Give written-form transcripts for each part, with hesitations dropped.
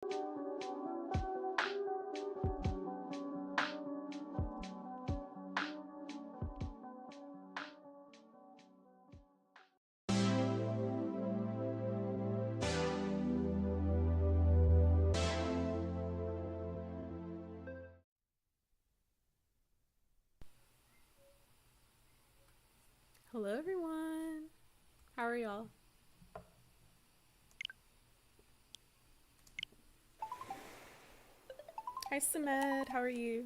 Hello, everyone. How are y'all? Hi, Samed. How are you?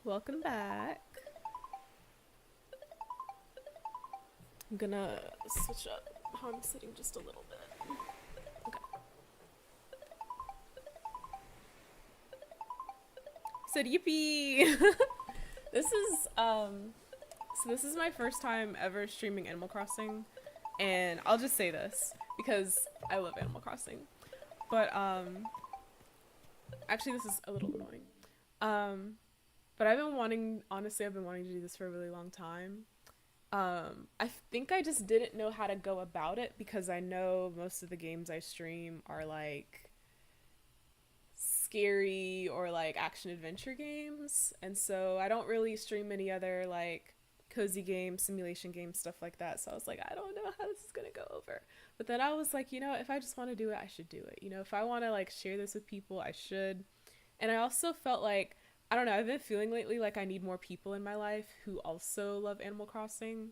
Welcome back. I'm gonna switch up how I'm sitting just a little bit. Okay. Said yippee! This is, so this is my first time ever streaming Animal Crossing, and I'll just say this because I love Animal Crossing. But, actually, this is a little annoying. Um, but honestly, I've been wanting to do this for a really long time. I think I just didn't know how to go about it because I know most of the games I stream are like scary or like action adventure games, and so I don't really stream any other like cozy games, simulation games, stuff like that. So I was like, I don't know how this is gonna go over. But then I was like, if I just want to do it, I should do it. If I want to like share this with people, I should. And I also felt like, I don't know, I've been feeling lately like I need more people in my life who also love Animal Crossing.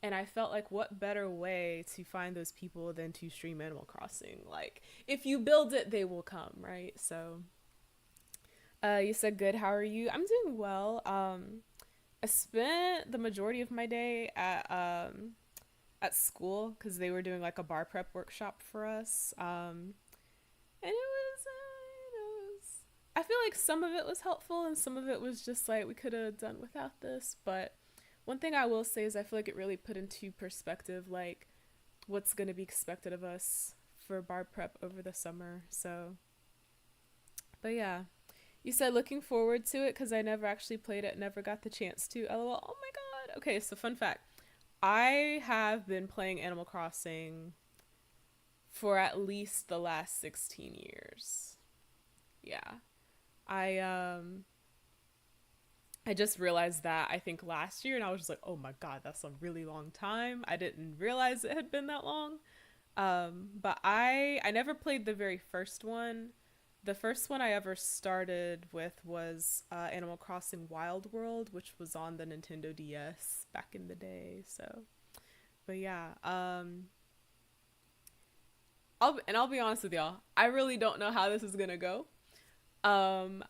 And I felt like, what better way to find those people than to stream Animal Crossing? Like, if you build it, they will come, right? So, you said good. How are you? I'm doing well. I spent the majority of my day at school because they were doing like a bar prep workshop for us. And I feel like some of it was helpful and some of it was just like we could have done without this. But one thing I will say is I feel like it really put into perspective like what's going to be expected of us for bar prep over the summer. So, but yeah. You said looking forward to it because I never actually played it, never got the chance to. LOL. Oh my god. Okay, so fun fact. I have been playing Animal Crossing for at least the last 16 years. Yeah. I I just realized that I think last year and I was just like, "Oh my god, that's a really long time." I didn't realize it had been that long. But I never played the very first one. The first one I ever started with was Animal Crossing Wild World, which was on the Nintendo DS back in the day. So, but yeah, I'll be honest with y'all. I really don't know how this is gonna go. Um,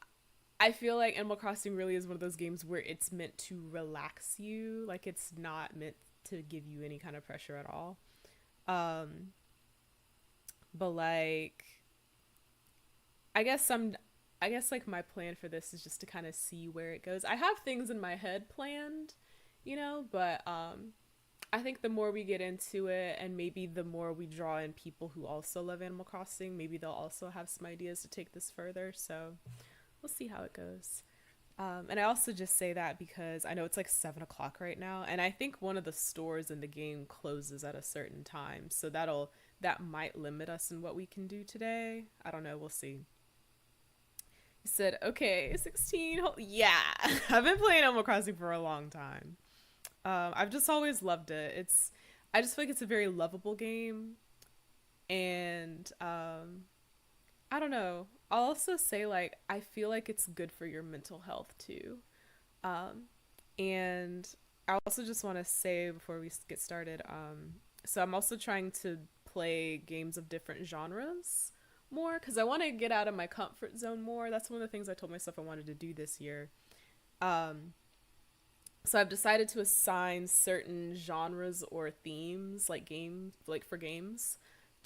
I feel like Animal Crossing really is one of those games where it's meant to relax you. Like it's not meant to give you any kind of pressure at all. Um, but like I guess like my plan for this is just to kind of see where it goes. I have things in my head planned, but I think the more we get into it and maybe the more we draw in people who also love Animal Crossing, maybe they'll also have some ideas to take this further. So we'll see how it goes. And I also just say that because I know it's like 7 o'clock right now, and I think one of the stores in the game closes at a certain time, so that might limit us in what we can do today. I don't know. We'll see. You said, okay, 16. Yeah, I've been playing Animal Crossing for a long time. I've just always loved it. I just feel like it's a very lovable game, and I don't know. I'll also say like I feel like it's good for your mental health too. Um, and I also just want to say before we get started, so I'm also trying to play games of different genres more because I want to get out of my comfort zone more. That's one of the things I told myself I wanted to do this year. Um, so I've decided to assign certain genres or themes, like for games,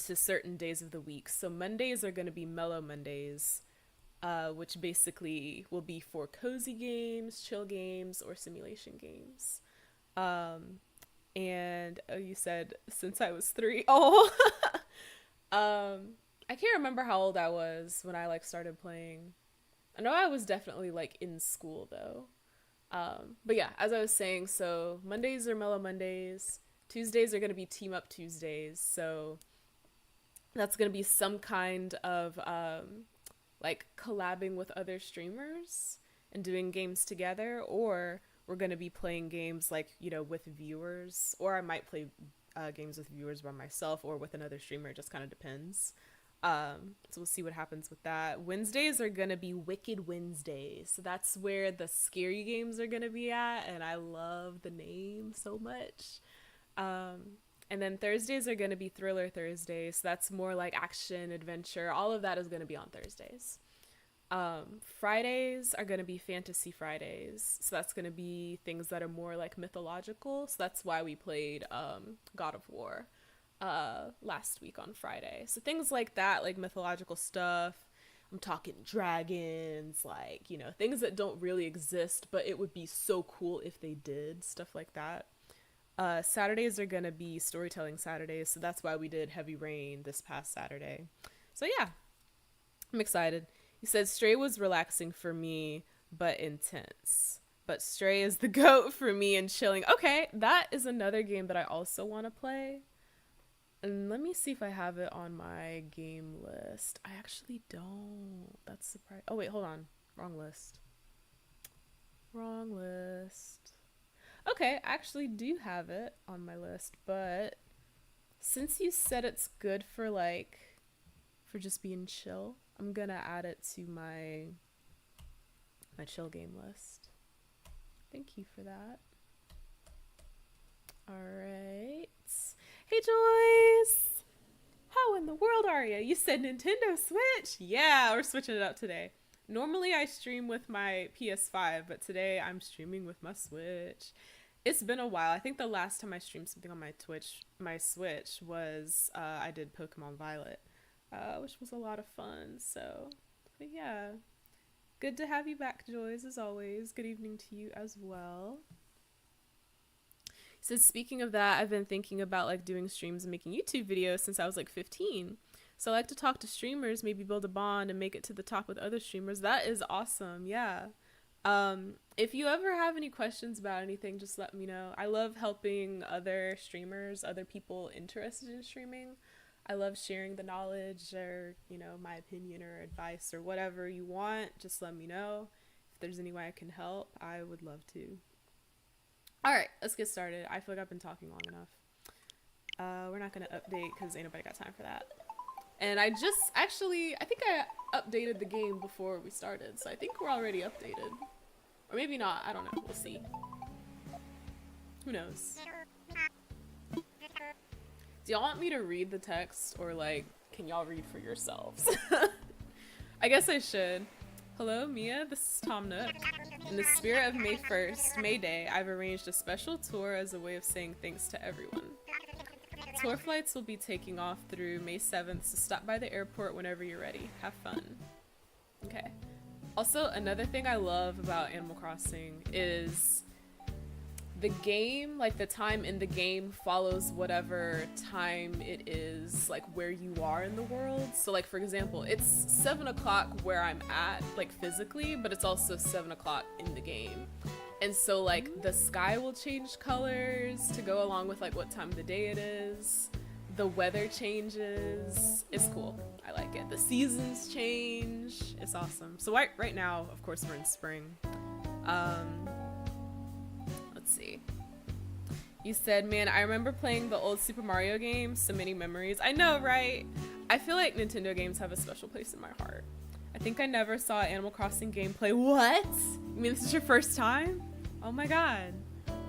to certain days of the week. So Mondays are going to be Mellow Mondays, which basically will be for cozy games, chill games, or simulation games. Um, and you said since I was three. Oh, I can't remember how old I was when I like started playing. I know I was definitely like in school though. But yeah, as I was saying, so Mondays are Mellow Mondays. Tuesdays are gonna be Team Up Tuesdays. So That's going to be some kind of like collabing with other streamers and doing games together, or we're going to be playing games like, you know, with viewers, or I might play games with viewers by myself or with another streamer. It just kind of depends. So we'll see what happens with that. Wednesdays are gonna be Wicked Wednesdays, so that's where the scary games are gonna be at, and I love the name so much. And then Thursdays are gonna be Thriller Thursdays, so that's more like action, adventure, all of that is gonna be on Thursdays. Fridays are gonna be Fantasy Fridays, so that's gonna be things that are more like mythological, so that's why we played God of War last week on Friday. So things like that, like mythological stuff. I'm talking dragons, like, you know, things that don't really exist, but it would be so cool if they did, stuff like that. Saturdays are gonna be Storytelling Saturdays, so that's why we did Heavy Rain this past Saturday. So yeah, I'm excited. He said Stray was relaxing for me, but intense. But Stray is the GOAT for me and chilling. Okay, that is another game that I also want to play. And let me see if I have it on my game list. I actually don't. That's surprising. Oh, wait, hold on. Wrong list. Wrong list. Okay, I actually do have it on my list, but since you said it's good for, like, for just being chill, I'm gonna add it to my chill game list. Thank you for that. All right. Hey, Joyce! How in the world are you? You said Nintendo Switch? Yeah, we're switching it up today. Normally I stream with my PS5, but today I'm streaming with my Switch. It's been a while. I think the last time I streamed something on my Switch was I did Pokemon Violet, which was a lot of fun. So, but yeah. Good to have you back, Joyce, as always. Good evening to you as well. So speaking of that, I've been thinking about like doing streams and making YouTube videos since I was like 15. So I like to talk to streamers, maybe build a bond and make it to the top with other streamers. That is awesome. Yeah. If you ever have any questions about anything, just let me know. I love helping other streamers, other people interested in streaming. I love sharing the knowledge or, you know, my opinion or advice or whatever you want. Just let me know. If there's any way I can help, I would love to. All right, let's get started. I feel like I've been talking long enough. We're not going to update because ain't nobody got time for that. And I think I updated the game before we started, so I think we're already updated. Or maybe not, I don't know, we'll see. Who knows? Do y'all want me to read the text, or like, can y'all read for yourselves? I guess I should. Hello, Mia, this is Tom Nook. In the spirit of May 1st, May Day, I've arranged a special tour as a way of saying thanks to everyone. Tour flights will be taking off through May 7th, so stop by the airport whenever you're ready. Have fun. Okay. Also, another thing I love about Animal Crossing is the game, like the time in the game follows whatever time it is, like where you are in the world. So like, for example, it's 7 o'clock where I'm at, like physically, but it's also 7 o'clock in the game. And so like the sky will change colors to go along with like what time of the day it is. The weather changes. It's cool. I like it. The seasons change. It's awesome. So right now, of course, we're in spring. Let's see. You said, man, I remember playing the old Super Mario games. So many memories. I know, right? I feel like Nintendo games have a special place in my heart. I think I never saw Animal Crossing gameplay. What? You mean this is your first time? Oh my god.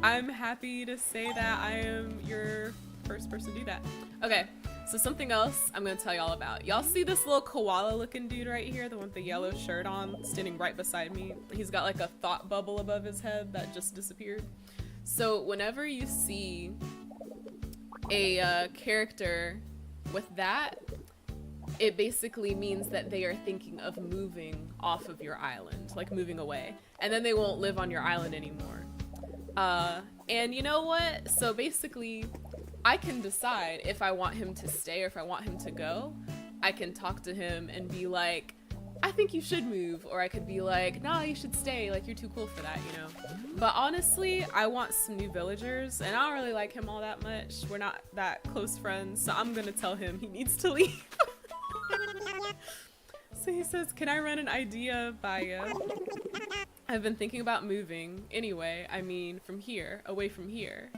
I'm happy to say that I am your first person to do that. Okay, so something else I'm gonna tell y'all about. Y'all see this little koala looking dude right here? The one with the yellow shirt on, standing right beside me. He's got like a thought bubble above his head that just disappeared. So whenever you see a character with that, it basically means that they are thinking of moving off of your island, like moving away. And then they won't live on your island anymore. And you know what? So basically, I can decide if I want him to stay or if I want him to go. I can talk to him and be like, I think you should move. Or I could be like, nah, you should stay. Like, you're too cool for that, you know? But honestly, I want some new villagers, and I don't really like him all that much. We're not that close friends, so I'm gonna tell him he needs to leave. So he says, can I run an idea by you? I've been thinking about moving anyway. I mean, from here, away from here.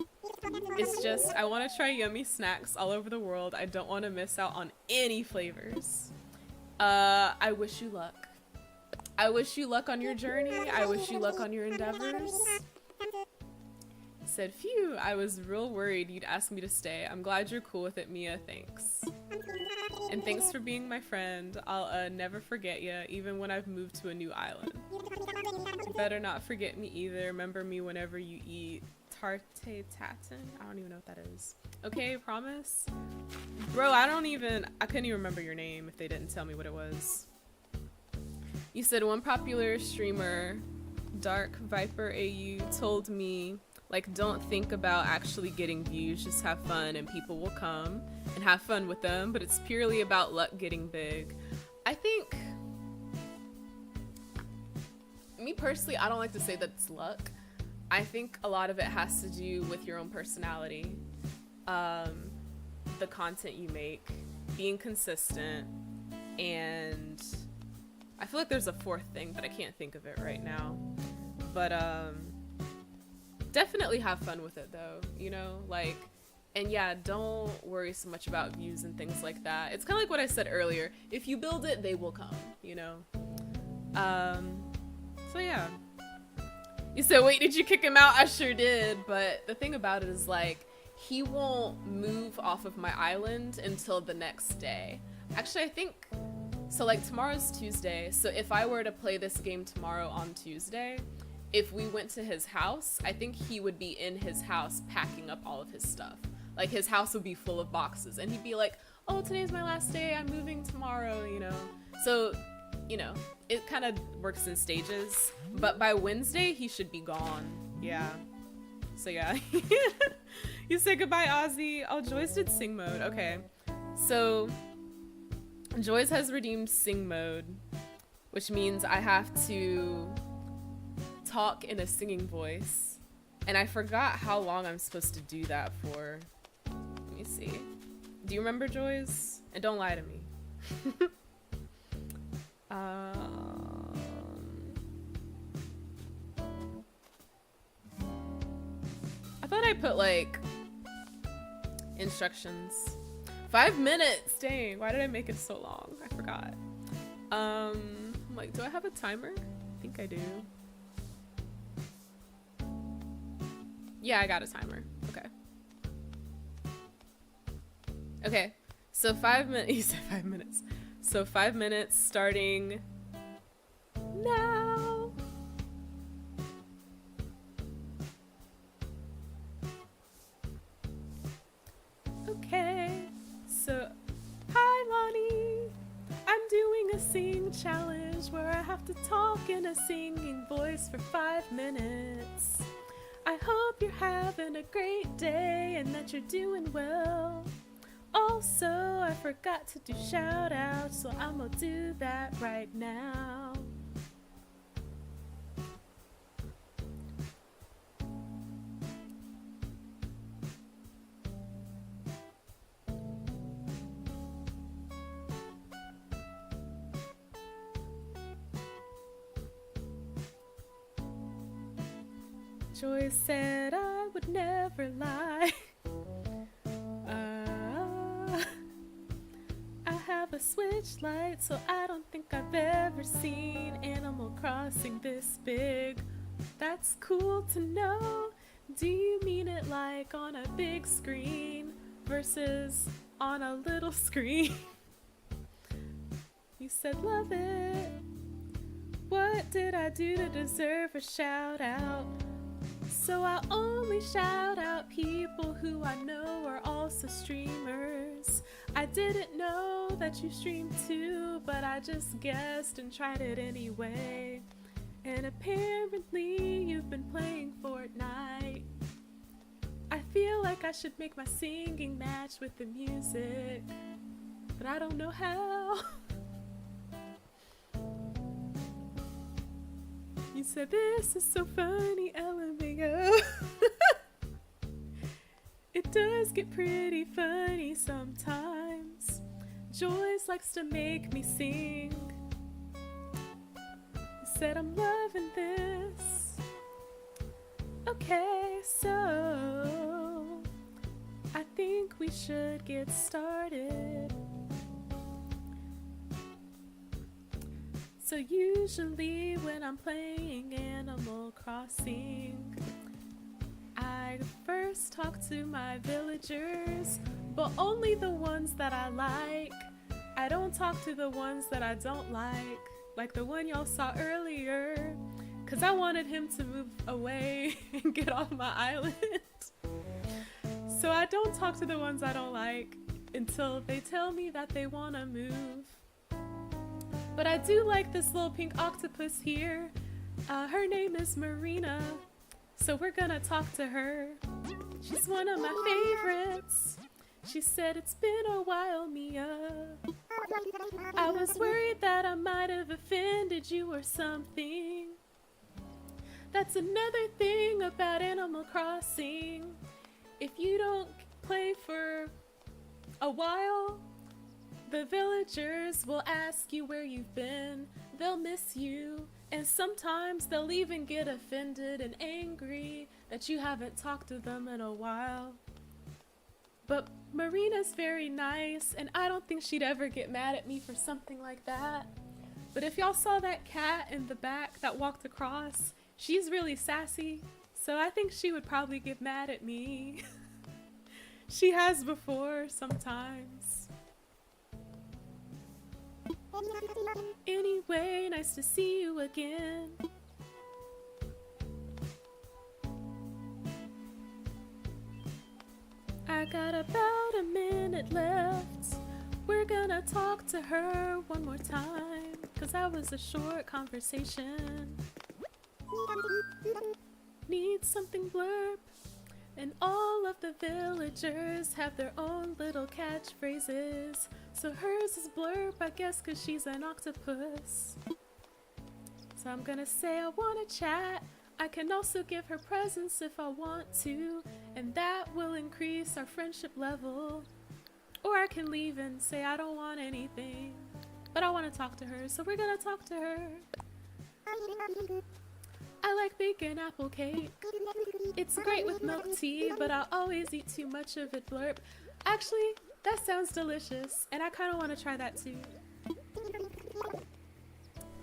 It's just, I want to try yummy snacks all over the world. I don't want to miss out on any flavors. I wish you luck. I wish you luck on your journey. I wish you luck on your endeavors. He said, phew, I was real worried you'd ask me to stay. I'm glad you're cool with it, Mia. Thanks. And thanks for being my friend. I'll never forget you, even when I've moved to a new island. You better not forget me either. Remember me whenever you eat tarte tatin. I don't even know what that is. Okay, promise? Bro, I couldn't even remember your name if they didn't tell me what it was. You said one popular streamer, Dark Viper AU, told me, like, don't think about actually getting views, just have fun and people will come and have fun with them, but it's purely about luck getting big. I think, me personally, I don't like to say that it's luck. I think a lot of it has to do with your own personality, the content you make, being consistent, and I feel like there's a fourth thing, but I can't think of it right now. But definitely have fun with it though, you know, like, and yeah, don't worry so much about views and things like that. It's kind of like what I said earlier. If you build it, they will come, you know? So yeah. You said, wait, did you kick him out? I sure did. But the thing about it is, like, he won't move off of my island until the next day. Actually, I think, so like tomorrow's Tuesday. So if I were to play this game tomorrow on Tuesday, if we went to his house, I think he would be in his house packing up all of his stuff. Like, his house would be full of boxes and he'd be like, oh, today's my last day, I'm moving tomorrow, you know? So, you know, it kind of works in stages, but by Wednesday he should be gone. Yeah. So yeah. You say goodbye, Ozzy. Oh, Joyce did sing mode. Okay. So Joyce has redeemed sing mode, which means I have to talk in a singing voice, and I forgot how long I'm supposed to do that for. Let me see. Do you remember, Joyce? And don't lie to me. I thought I put like instructions. 5 minutes. Dang, why did I make it so long? I forgot. I'm like, do I have a timer? I think I do. Yeah, I got a timer. Okay. Okay. So 5 minutes. You said 5 minutes. So 5 minutes starting now. Okay. So, hi Lonnie. I'm doing a sing challenge where I have to talk in a singing voice for 5 minutes. I hope you're having a great day and that you're doing well. Also, I forgot to do shout outs, so I'm gonna do that right now. Joy said I would never lie. I have a switch light, so I don't think I've ever seen Animal Crossing this big. That's cool to know. Do you mean it like on a big screen versus on a little screen? You said love it. What did I do to deserve a shout out? So I'll only shout out people who I know are also streamers. I didn't know that you stream too, but I just guessed and tried it anyway. And apparently you've been playing Fortnite. I feel like I should make my singing match with the music, but I don't know how. You said this is so funny, LMAO. It does get pretty funny sometimes. Joyce likes to make me sing. said I'm loving this. Okay, so I think we should get started. So usually when I'm playing Animal Crossing, I first talk to my villagers, but only the ones that I like. I don't talk to the ones that I don't like the one y'all saw earlier, cause I wanted him to move away and get off my island. So I don't talk to the ones I don't like until they tell me that they wanna move. But I do like this little pink octopus here. Her name is Marina, so we're gonna talk to her. She's one of my favorites. She said, it's been a while, Mia. I was worried that I might have offended you or something. That's another thing about Animal Crossing. If you don't play for a while, the villagers will ask you where you've been. They'll miss you, and sometimes they'll even get offended and angry that you haven't talked to them in a while. But Marina's very nice, and I don't think she'd ever get mad at me for something like that. But if y'all saw that cat in the back that walked across, she's really sassy, so I think she would probably get mad at me. She has before, sometimes. Anyway, nice to see you again. I got about a minute left. We're gonna talk to her one more time, cause that was a short conversation. Need something blurb. And all of the villagers have their own little catchphrases. So hers is blurb, I guess, cause she's an octopus. So I'm gonna say I wanna chat. I can also give her presents if I want to, and that will increase our friendship level. Or I can leave and say I don't want anything, but I want to talk to her, so we're gonna talk to her. I like bacon apple cake. It's great with milk tea, but I always eat too much of it, blurb. Actually, that sounds delicious, and I kind of want to try that too.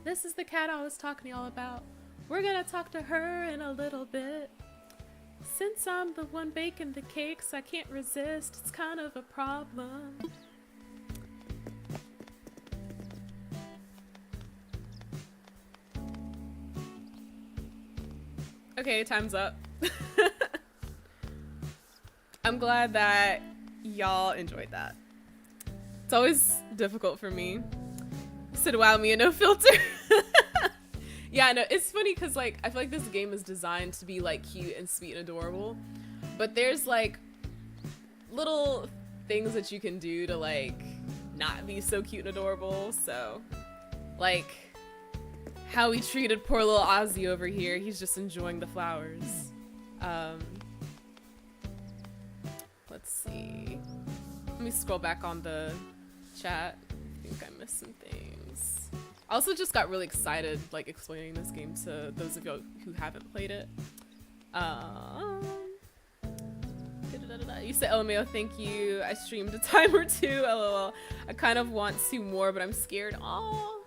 This is the cat I was talking to y'all about. We're gonna talk to her in a little bit. Since I'm the one baking the cakes, I can't resist. It's kind of a problem. Okay, time's up. I'm glad that y'all enjoyed that. It's always difficult for me. Said wow me and no filter. Yeah, no, it's funny because like I feel like this game is designed to be like cute and sweet and adorable, but there's like little things that you can do to like not be so cute and adorable. So like how we treated poor little Ozzy over here, he's just enjoying the flowers. Let's see, let me scroll back on the chat. I think I missed some things. I also just got really excited like explaining this game to those of y'all who haven't played it. You said LMAO, thank you. I streamed a time or two. LOL. I kind of want to more, but I'm scared. Aw.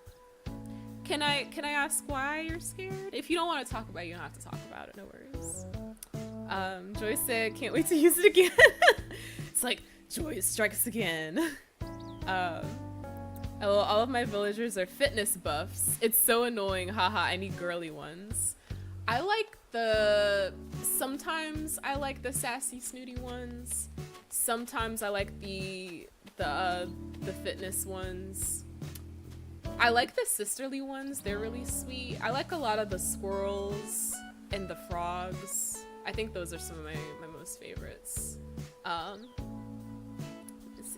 Can I ask why you're scared? If you don't want to talk about it, you don't have to talk about it. No worries. Joy said, can't wait to use it again. It's like, Joy strikes again. All of my villagers are fitness buffs. It's so annoying. Haha, I need girly ones. I like sometimes I like the sassy, snooty ones. Sometimes I like the fitness ones. I like the sisterly ones. They're really sweet. I like a lot of the squirrels and the frogs. I think those are some of my most favorites.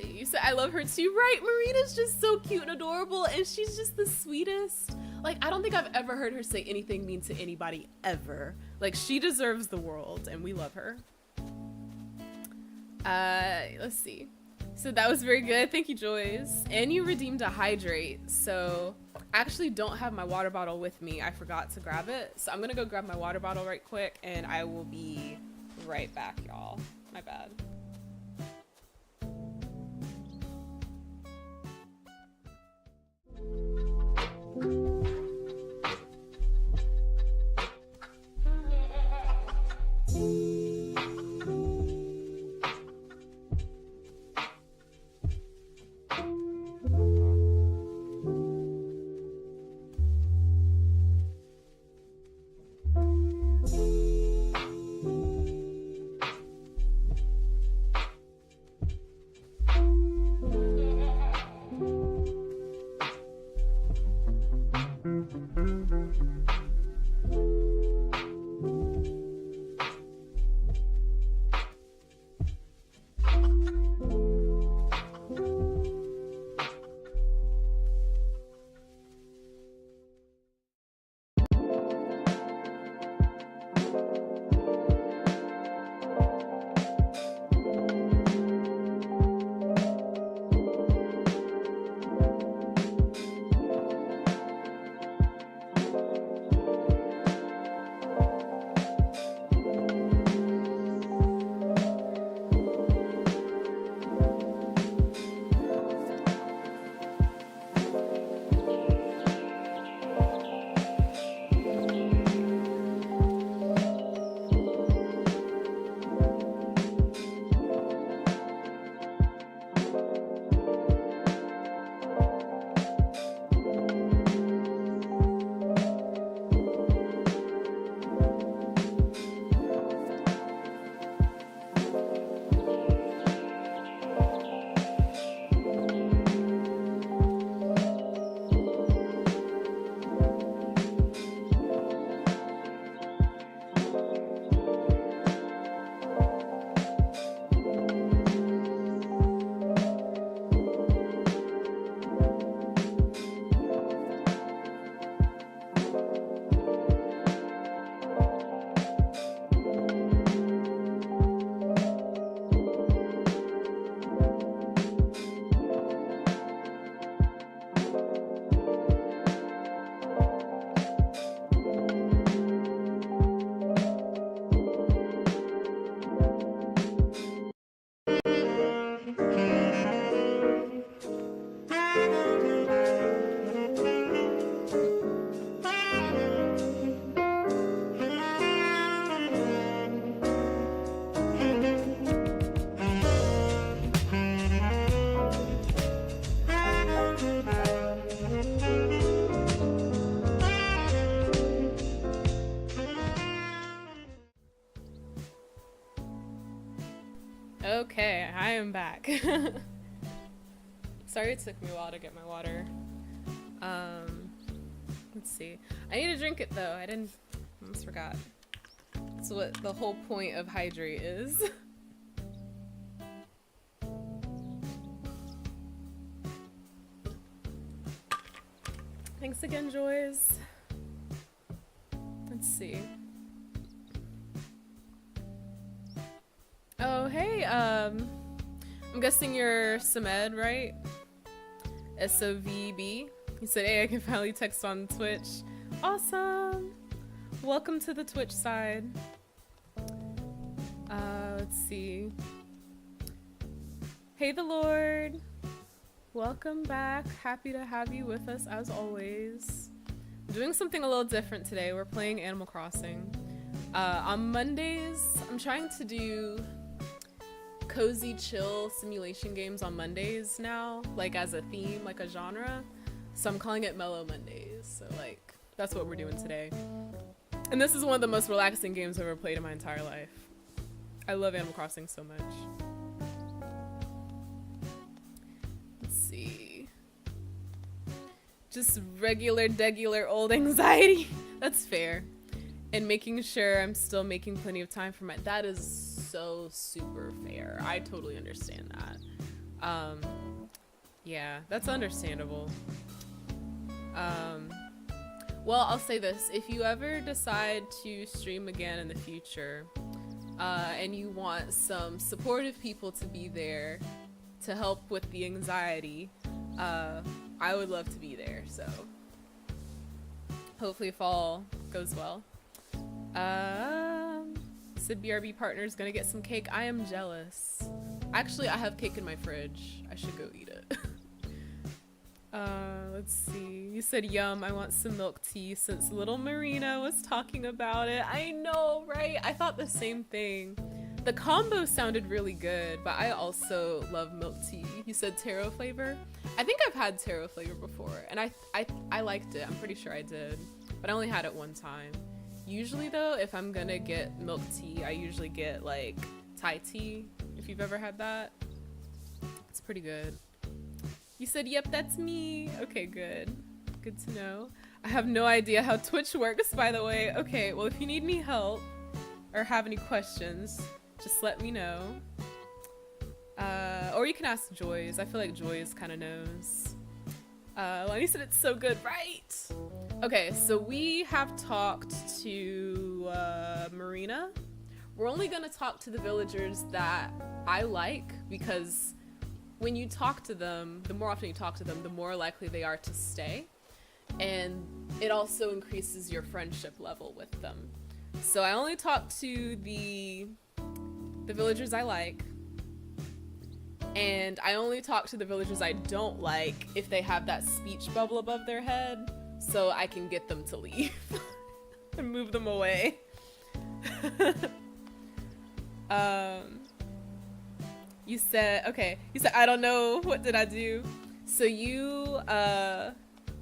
You said I love her too, right? Marina's just so cute and adorable, and she's just the sweetest. Like, I don't think I've ever heard her say anything mean to anybody ever. Like, she deserves the world, and we love her. Let's see. So that was very good. Thank you, Joyce. And you redeemed a hydrate. So I actually don't have my water bottle with me. I forgot to grab it. So I'm going to go grab my water bottle right quick and I will be right back, y'all. My bad. Okay, I am back. Sorry it took me a while to get my water. Let's see. I need to drink it though. I almost forgot. That's what the whole point of hydrate is. Thanks again, Joyce. Let's see. Oh, hey, I'm guessing you're Samed, right? SOVB. He said, hey, I can finally text on Twitch. Awesome! Welcome to the Twitch side. Let's see. Hey, the Lord. Welcome back. Happy to have you with us as always. I'm doing something a little different today. We're playing Animal Crossing. On Mondays, I'm trying to do cozy chill simulation games on Mondays now, like as a theme, like a genre. So I'm calling it Mellow Mondays. So like that's what we're doing today. And this is one of the most relaxing games I've ever played in my entire life. I love Animal Crossing so much. Let's see. Just regular old anxiety. That's fair. And making sure I'm still making plenty of time for that is so super fair. I totally understand that. Yeah, that's understandable. Well, I'll say this. If you ever decide to stream again in the future, and you want some supportive people to be there to help with the anxiety, I would love to be there. So hopefully fall goes well. Said BRB partner's gonna get some cake. I am jealous. Actually, I have cake in my fridge. I should go eat it. Let's see. You said yum, I want some milk tea since little Marina was talking about it. I know, right? I thought the same thing. The combo sounded really good, but I also love milk tea. You said taro flavor? I think I've had taro flavor before, and I liked it. I'm pretty sure I did, but I only had it one time. Usually though, if I'm gonna get milk tea, I usually get like Thai tea, if you've ever had that. It's pretty good. You said, yep, that's me. Okay, good. Good to know. I have no idea how Twitch works, by the way. Okay, well, if you need any help or have any questions, just let me know. Or you can ask Joyce. I feel like Joyce kind of knows. Lenny said it's so good, right? Okay, so we have talked to Marina. We're only gonna talk to the villagers that I like, because when you talk to them, the more often you talk to them, the more likely they are to stay. And it also increases your friendship level with them. So I only talk to the villagers I like. And I only talk to the villagers I don't like if they have that speech bubble above their head, so I can get them to leave and move them away. You said, okay, you said, I don't know, what did I do? So you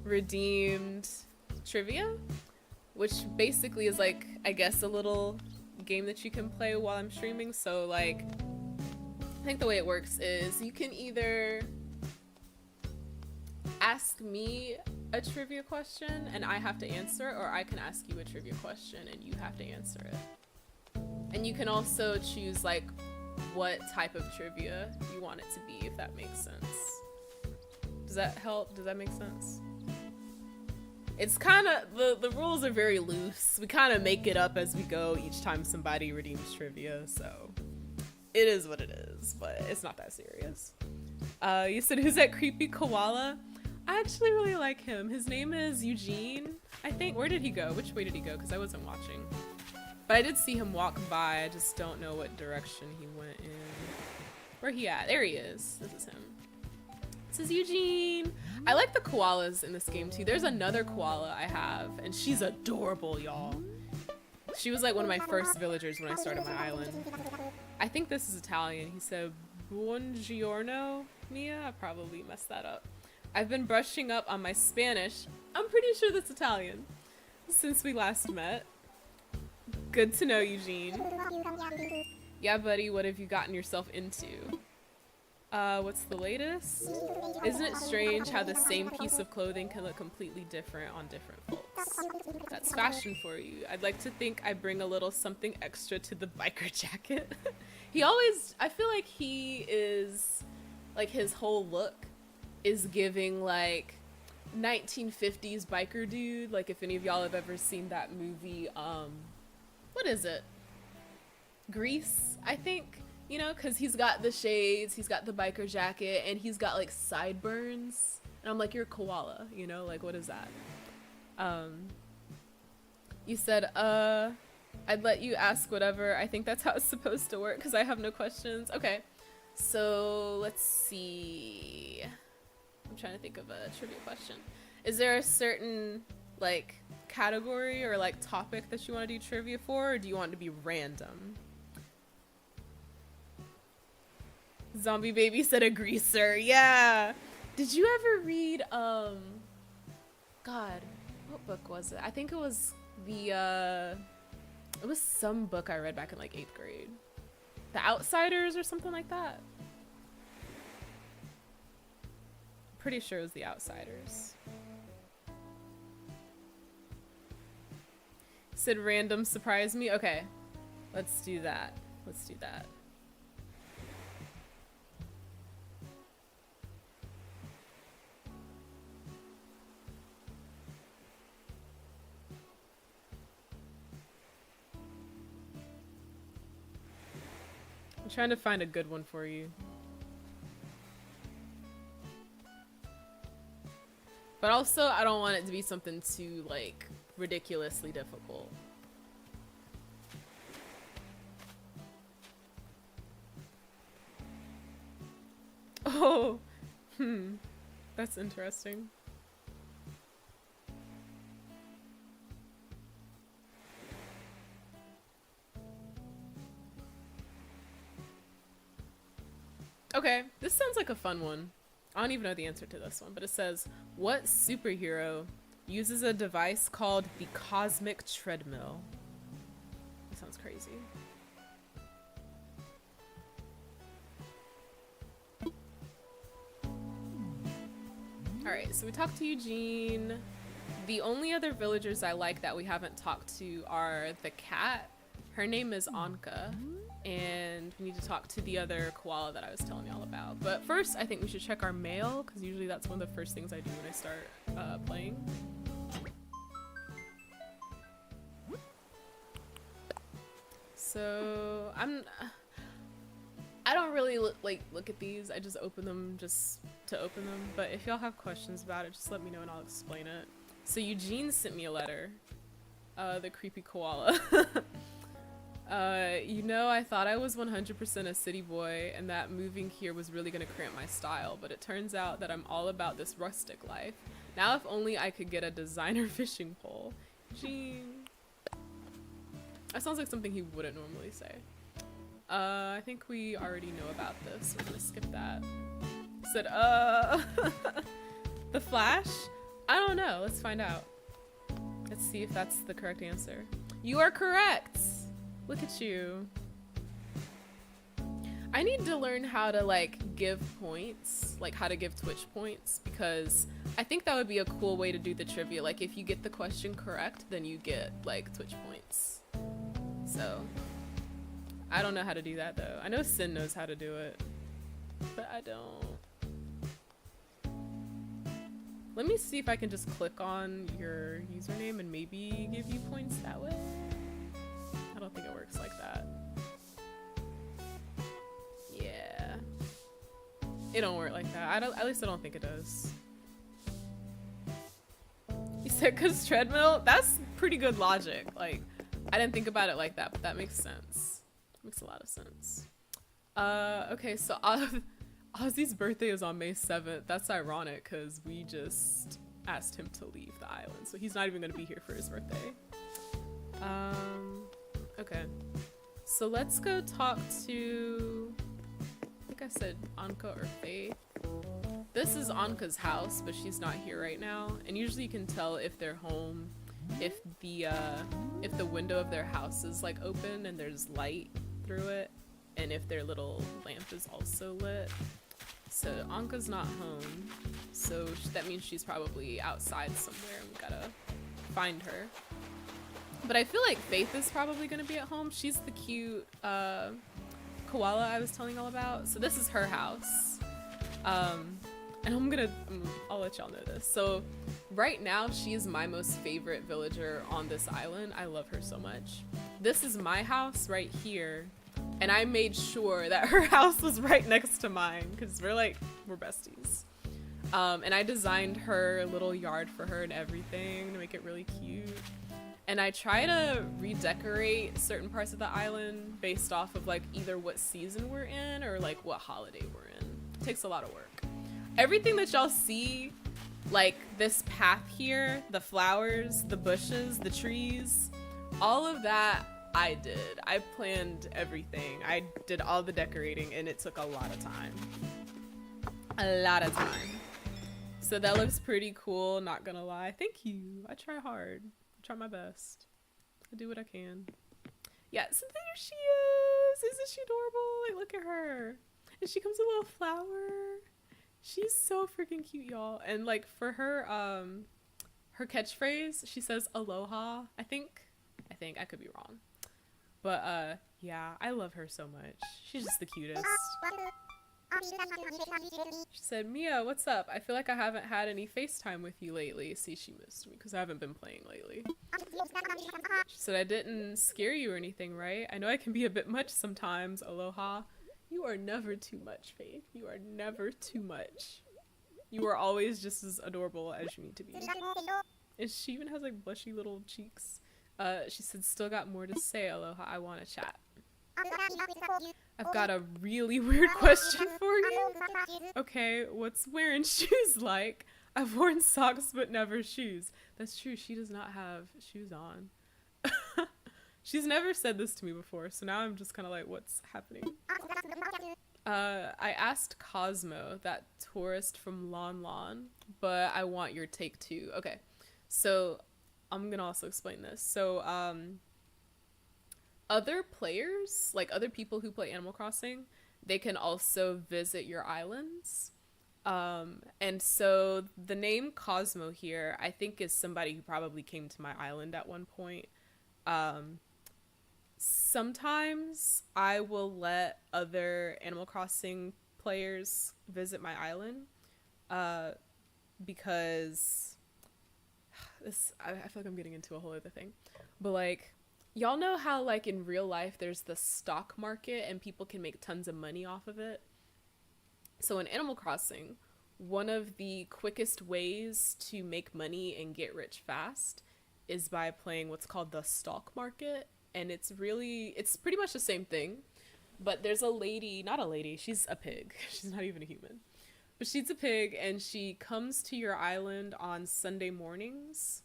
redeemed trivia, which basically is like, I guess, a little game that you can play while I'm streaming. So like, I think the way it works is you can either ask me a trivia question and I have to answer, or I can ask you a trivia question and you have to answer it. And you can also choose like what type of trivia you want it to be, if that makes sense. Does that help? Does that make sense? It's kind of, the rules are very loose. We kind of make it up as we go each time somebody redeems trivia, so it is what it is, but it's not that serious. You said, who's that creepy koala? I actually really like him. His name is Eugene, I think. Where did he go? Which way did he go? Because I wasn't watching. But I did see him walk by. I just don't know what direction he went in. Where he at? There he is. This is him. This is Eugene. I like the koalas in this game too. There's another koala I have, and she's adorable, y'all. She was like one of my first villagers when I started my island. I think this is Italian. He said, buongiorno, Mia. I probably messed that up. I've been brushing up on my Spanish. I'm pretty sure that's Italian. Since we last met. Good to know, Eugene. Yeah, buddy, what have you gotten yourself into? What's the latest? Isn't it strange how the same piece of clothing can look completely different on different folks? That's fashion for you. I'd like to think I bring a little something extra to the biker jacket. He always, I feel like he is, like his whole look is giving like 1950s biker dude. Like if any of y'all have ever seen that movie, what is it? Grease, I think. You know, because he's got the shades, he's got the biker jacket, and he's got like sideburns. And I'm like, you're a koala, you know? Like, what is that? You said, I'd let you ask whatever. I think that's how it's supposed to work because I have no questions. Okay, so let's see. I'm trying to think of a trivia question. Is there a certain like category or like topic that you want to do trivia for, or do you want it to be random? Zombie Baby said a greaser. Yeah. Did you ever read, God, what book was it? I think it was the, it was some book I read back in like 8th grade. The Outsiders or something like that. Pretty sure it was The Outsiders. Said random surprise me. Okay, let's do that. Let's do that. I'm trying to find a good one for you. But also, I don't want it to be something too, like, ridiculously difficult. Oh, that's interesting. Okay, this sounds like a fun one. I don't even know the answer to this one, but it says, what superhero uses a device called the Cosmic Treadmill? That sounds crazy. Alright, so we talked to Eugene. The only other villagers I like that we haven't talked to are the cat. Her name is Anka. And we need to talk to the other koala that I was telling y'all about. But first, I think we should check our mail, because usually that's one of the first things I do when I start playing. So, I don't really look at these. I just open them just to open them. But if y'all have questions about it, just let me know and I'll explain it. So Eugene sent me a letter. The creepy koala. You know, I thought I was 100% a city boy and that moving here was really gonna cramp my style, but it turns out that I'm all about this rustic life. Now if only I could get a designer fishing pole. Gene. That sounds like something he wouldn't normally say. I think we already know about this. We're gonna skip that. Said, The Flash? I don't know. Let's find out. Let's see if that's the correct answer. You are correct! Look at you. I need to learn how to like give points, like how to give Twitch points, because I think that would be a cool way to do the trivia. Like if you get the question correct, then you get like Twitch points. So I don't know how to do that though. I know Sin knows how to do it, but I don't. Let me see if I can just click on your username and maybe give you points that way. I don't think it works like that. Yeah. It don't work like that. At least I don't think it does. You said cause treadmill? That's pretty good logic. Like, I didn't think about it like that, but that makes sense. Makes a lot of sense. Okay, so Ozzy's birthday is on May 7th. That's ironic because we just asked him to leave the island, so he's not even gonna be here for his birthday. Okay. So let's go talk to, I think I said Anka or Faith. This is Anka's house, but she's not here right now. And usually you can tell if they're home if the window of their house is like open and there's light through it, and if their little lamp is also lit. So Anka's not home, so that means she's probably outside somewhere and we gotta find her. But I feel like Faith is probably gonna be at home. She's the cute koala I was telling y'all about. So this is her house. And I'll let y'all know this. So right now she is my most favorite villager on this island. I love her so much. This is my house right here. And I made sure that her house was right next to mine because we're besties. And I designed her little yard for her and everything to make it really cute. And I try to redecorate certain parts of the island based off of like either what season we're in or like what holiday we're in. It takes a lot of work. Everything that y'all see, like this path here, the flowers, the bushes, the trees, all of that I did. I planned everything. I did all the decorating and it took a lot of time. A lot of time. So that looks pretty cool, not gonna lie. Thank you. I try hard. I try my best. I do what I can. Yeah, so there she is. Isn't she adorable? Like, look at her. And she comes with a little flower. She's so freaking cute, y'all. And like for her her catchphrase, she says aloha. I think I could be wrong. But yeah, I love her so much. She's just the cutest. She said, Mia, what's up? I feel like I haven't had any FaceTime with you lately. See, she missed me because I haven't been playing lately. She said, I didn't scare you or anything, right? I know I can be a bit much sometimes. Aloha. You are never too much, Faith. You are never too much. You are always just as adorable as you need to be. And she even has like blushy little cheeks. She said, still got more to say, Aloha, I want to chat. I've got a really weird question for you. Okay, what's wearing shoes like? I've worn socks but never shoes. That's true, she does not have shoes on. She's never said this to me before, so now I'm just kind of like, what's happening? I asked Cosmo, that tourist from Lon Lon, but I want your take too. Okay, so I'm gonna also explain this. So, other players, like other people who play Animal Crossing, they can also visit your islands. And so the name Cosmo here, I think, is somebody who probably came to my island at one point. Sometimes I will let other Animal Crossing players visit my island, because I feel like I'm getting into a whole other thing, but like, y'all know how like in real life there's the stock market and people can make tons of money off of it. So in Animal Crossing, one of the quickest ways to make money and get rich fast is by playing what's called the stock market. And it's pretty much the same thing, but there's a lady, not a lady, she's a pig. She's not even a human, but she's a pig, and she comes to your island on Sunday mornings.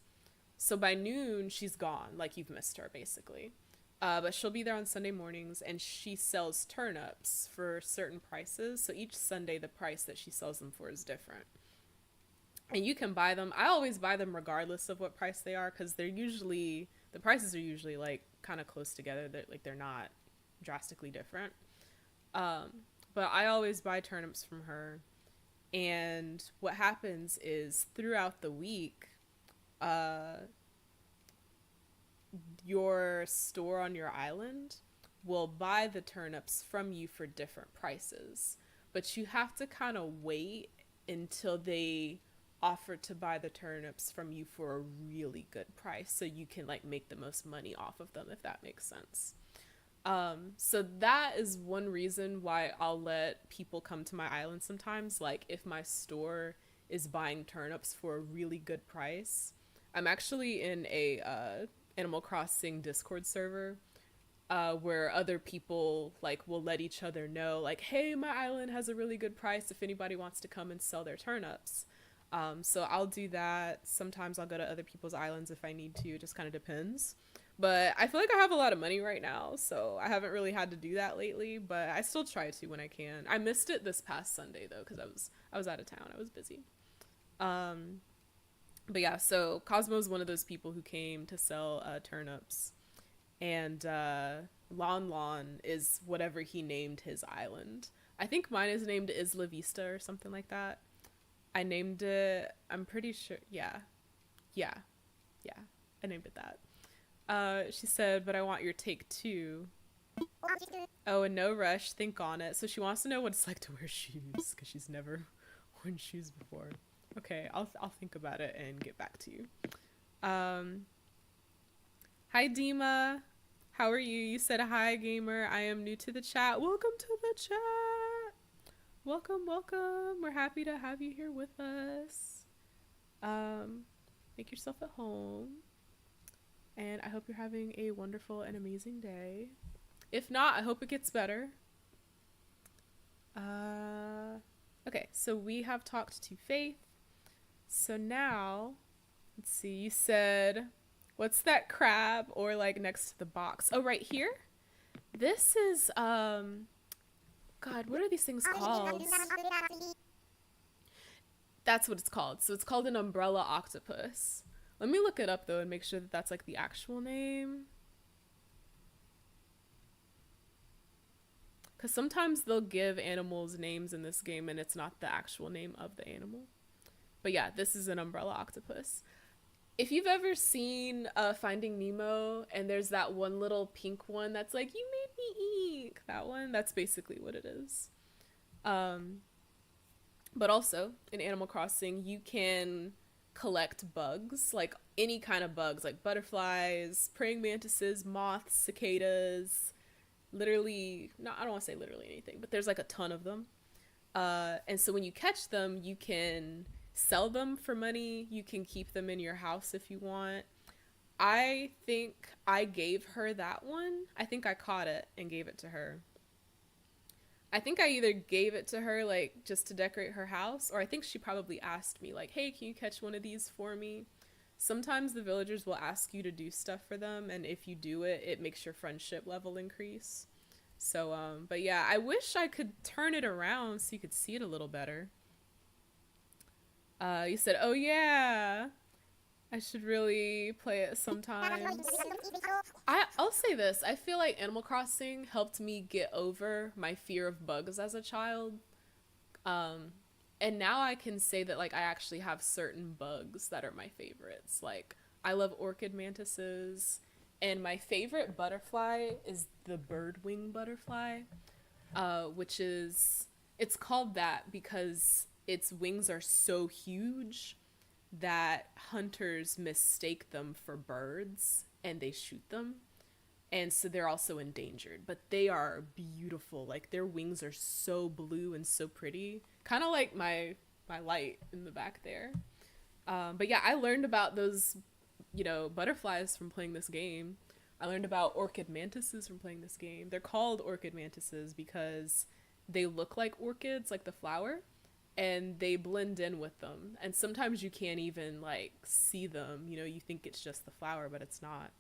So by noon, she's gone, like you've missed her basically. But she'll be there on Sunday mornings, and she sells turnips for certain prices. So each Sunday, the price that she sells them for is different. And you can buy them. I always buy them regardless of what price they are, because the prices are usually like kind of close together. They're not drastically different. But I always buy turnips from her. And what happens is throughout the week, your store on your island will buy the turnips from you for different prices, but you have to kind of wait until they offer to buy the turnips from you for a really good price, so you can like make the most money off of them, if that makes sense. So that is one reason why I'll let people come to my island sometimes. Like if my store is buying turnips for a really good price. I'm actually in a Animal Crossing Discord server where other people like will let each other know, like, hey, my island has a really good price if anybody wants to come and sell their turnips. So I'll do that. Sometimes I'll go to other people's islands if I need to. It just kind of depends. But I feel like I have a lot of money right now, so I haven't really had to do that lately, but I still try to when I can. I missed it this past Sunday though, because I was out of town. I was busy. But yeah, so Cosmo's one of those people who came to sell turnips, and Lon Lon is whatever he named his island. I think mine is named Isla Vista or something like that. I named it, I'm pretty sure, yeah, I named it that. She said, but I want your take too. Oh, and no rush, think on it. So she wants to know what it's like to wear shoes, because she's never worn shoes before. Okay, I'll think about it and get back to you. Hi Dima, how are you? You said hi gamer. I am new to the chat. Welcome to the chat. Welcome. We're happy to have you here with us. Make yourself at home. And I hope you're having a wonderful and amazing day. If not, I hope it gets better. Okay, so we have talked to Faith. So now, let's see, you said, what's that crab or like next to the box? Oh, right here? This is, God, what are these things called? That's what it's called. So it's called an umbrella octopus. Let me look it up though and make sure that that's like the actual name. Because sometimes they'll give animals names in this game and it's not the actual name of the animal. But yeah, this is an umbrella octopus. If you've ever seen Finding Nemo and there's that one little pink one that's like, you made me eat, that one, that's basically what it is. But also in Animal Crossing, you can collect bugs, like any kind of bugs, like butterflies, praying mantises, moths, cicadas, literally, no, I don't want to say literally anything, but there's like a ton of them. And so when you catch them, you can sell them for money. You can keep them in your house if you want. I think I gave her that one. I think I caught it and gave it to her. I think I either gave it to her like just to decorate her house, or I think she probably asked me like, "Hey, can you catch one of these for me?" Sometimes the villagers will ask you to do stuff for them, and if you do it, it makes your friendship level increase. So, but yeah, I wish I could turn it around so you could see it a little better. You said, "Oh yeah, I should really play it sometimes." I'll say this. I feel like Animal Crossing helped me get over my fear of bugs as a child. Um, and now I can say that like I actually have certain bugs that are my favorites. Like I love orchid mantises, and my favorite butterfly is the birdwing butterfly, which is it's called that because its wings are so huge that hunters mistake them for birds and they shoot them. And so they're also endangered, but they are beautiful. Like their wings are so blue and so pretty, kind of like my light in the back there. But yeah, I learned about those, butterflies from playing this game. I learned about orchid mantises from playing this game. They're called orchid mantises because they look like orchids, like the flower, and they blend in with them. And sometimes you can't even like see them. You think it's just the flower, but it's not.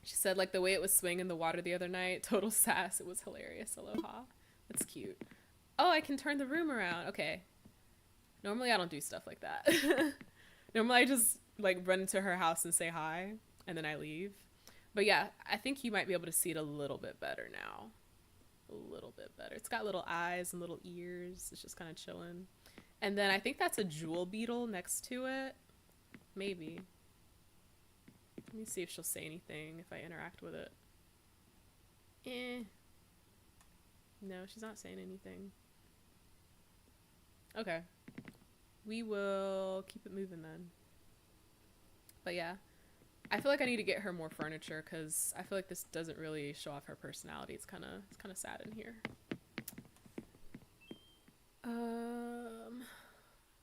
She said like the way it was swinging in the water the other night, total sass. It was hilarious. Aloha. That's cute. Oh, I can turn the room around. Okay. Normally I don't do stuff like that. Normally I just like run into her house and say hi and then I leave. But yeah, I think you might be able to see it a little bit better now. A little bit better. It's got little eyes and little ears. It's just kind of chilling. And then I think that's a jewel beetle next to it. Maybe. Let me see if she'll say anything if I interact with it. No, she's not saying anything. Okay. We will keep it moving then. But yeah. I feel like I need to get her more furniture because I feel like this doesn't really show off her personality. It's kind of sad in here.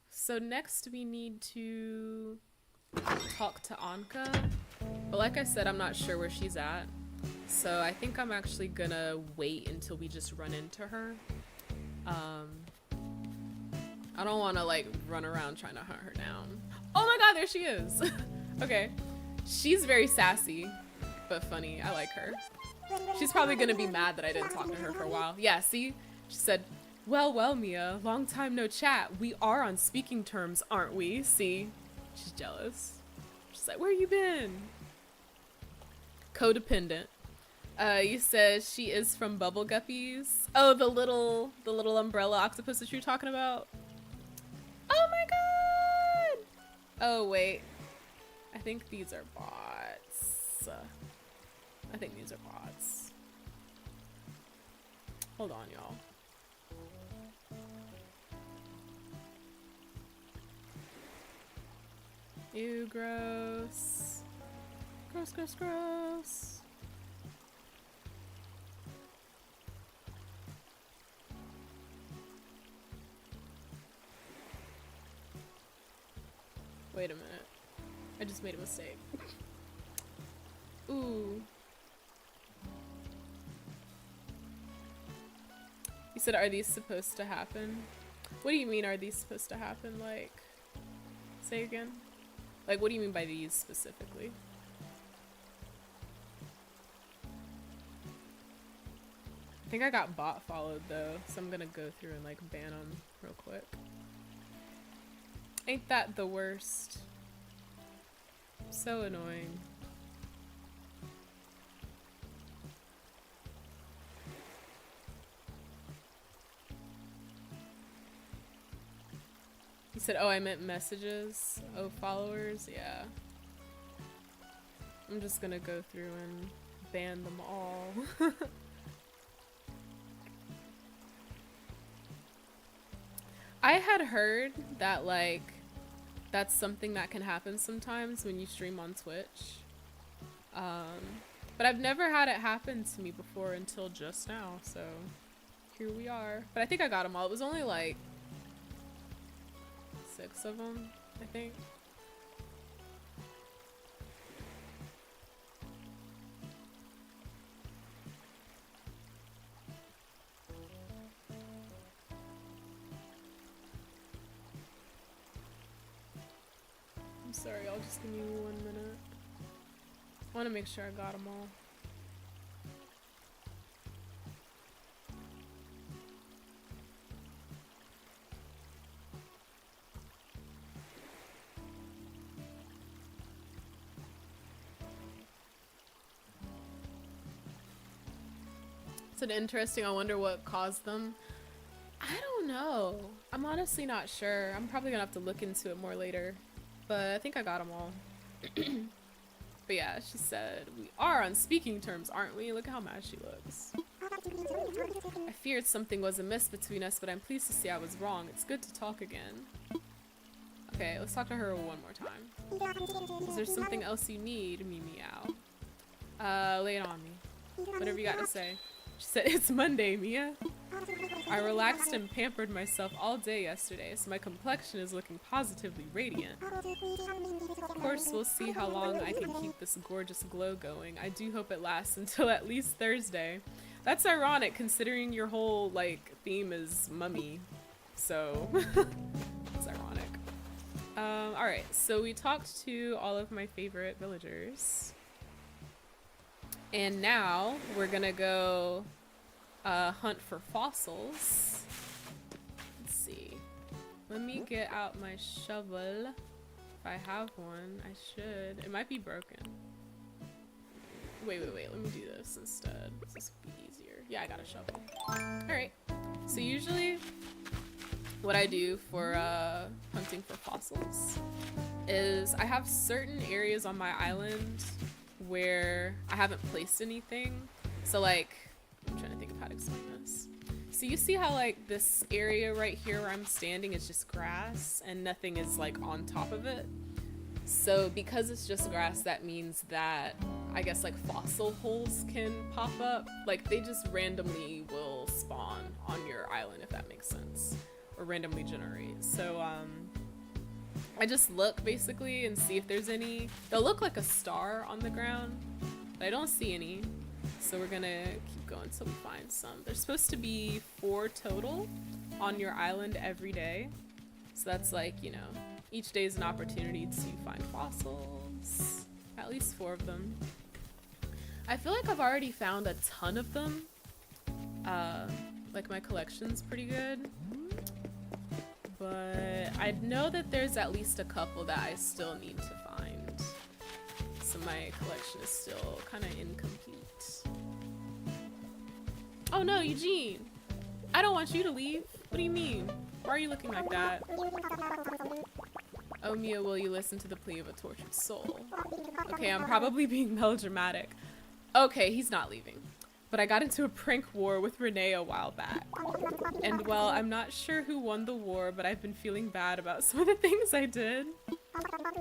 So next we need to talk to Anka. But like I said, I'm not sure where she's at. So I think I'm actually gonna wait until we just run into her. I don't want to like run around trying to hunt her down. Oh my god, there she is. Okay. She's very sassy, but funny. I like her. She's probably gonna be mad that I didn't talk to her for a while. Yeah, see? She said, well, Mia, long time no chat. We are on speaking terms, aren't we? See? She's jealous. She's like, where you been? Codependent. You said she is from Bubble Guppies. Oh, the little umbrella octopus that you're talking about? Oh my god! Oh, wait. I think these are bots. I think these are bots. Hold on, y'all. Ew, gross. Gross, gross, gross. Wait a minute. I just made a mistake. Ooh. You said, are these supposed to happen? What do you mean, are these supposed to happen? Like, say again? Like, what do you mean by these specifically? I think I got bot followed though, so I'm gonna go through and like ban them real quick. Ain't that the worst? So annoying. You said, oh, I meant messages. Oh, followers? Yeah. I'm just gonna go through and ban them all. I had heard that, like, that's something that can happen sometimes when you stream on Twitch. But I've never had it happen to me before until just now, so here we are. But I think I got them all. It was only like 6 of them, I think. I'm sorry, y'all, just give me 1 minute. I want to make sure I got them all. It's an interesting, I wonder what caused them. I don't know. I'm honestly not sure. I'm probably gonna have to look into it more later. But I think I got them all. But yeah, she said, we are on speaking terms, aren't we? Look at how mad she looks. I feared something was amiss between us, but I'm pleased to see I was wrong. It's good to talk again. Okay, let's talk to her one more time. Is there something else you need, Meow? Lay it on me. Whatever you got to say. She said, it's Monday, Mia. I relaxed and pampered myself all day yesterday, so my complexion is looking positively radiant. Of course, we'll see how long I can keep this gorgeous glow going. I do hope it lasts until at least Thursday. That's ironic, considering your whole, like, theme is mummy. So, it's ironic. Alright, so we talked to all of my favorite villagers. And now we're gonna go hunt for fossils. Let's see. Let me get out my shovel. If I have one, I should. It might be broken. Wait. Let me do this instead. This will be easier. Yeah, I got a shovel. Alright. So usually what I do for hunting for fossils is I have certain areas on my island where I haven't placed anything. So like, I'm trying to think of how to explain this. So you see how like this area right here where I'm standing is just grass and nothing is like on top of it. So because it's just grass, that means that I guess like fossil holes can pop up. Like they just randomly will spawn on your island, if that makes sense, or randomly generate. So I just look basically and see if there's any. They'll look like a star on the ground, but I don't see any. So we're gonna keep going until we find some. There's supposed to be 4 total on your island every day. So that's like, you know, each day is an opportunity to find fossils. At least 4 of them. I feel like I've already found a ton of them. Like my collection's pretty good. But I know that there's at least a couple that I still need to find. So my collection is still kind of incomplete. Oh no, Eugene! I don't want you to leave. What do you mean? Why are you looking like that? Oh Mia, will you listen to the plea of a tortured soul? Okay, I'm probably being melodramatic. Okay, he's not leaving. But I got into a prank war with Renee a while back. And well, I'm not sure who won the war, but I've been feeling bad about some of the things I did.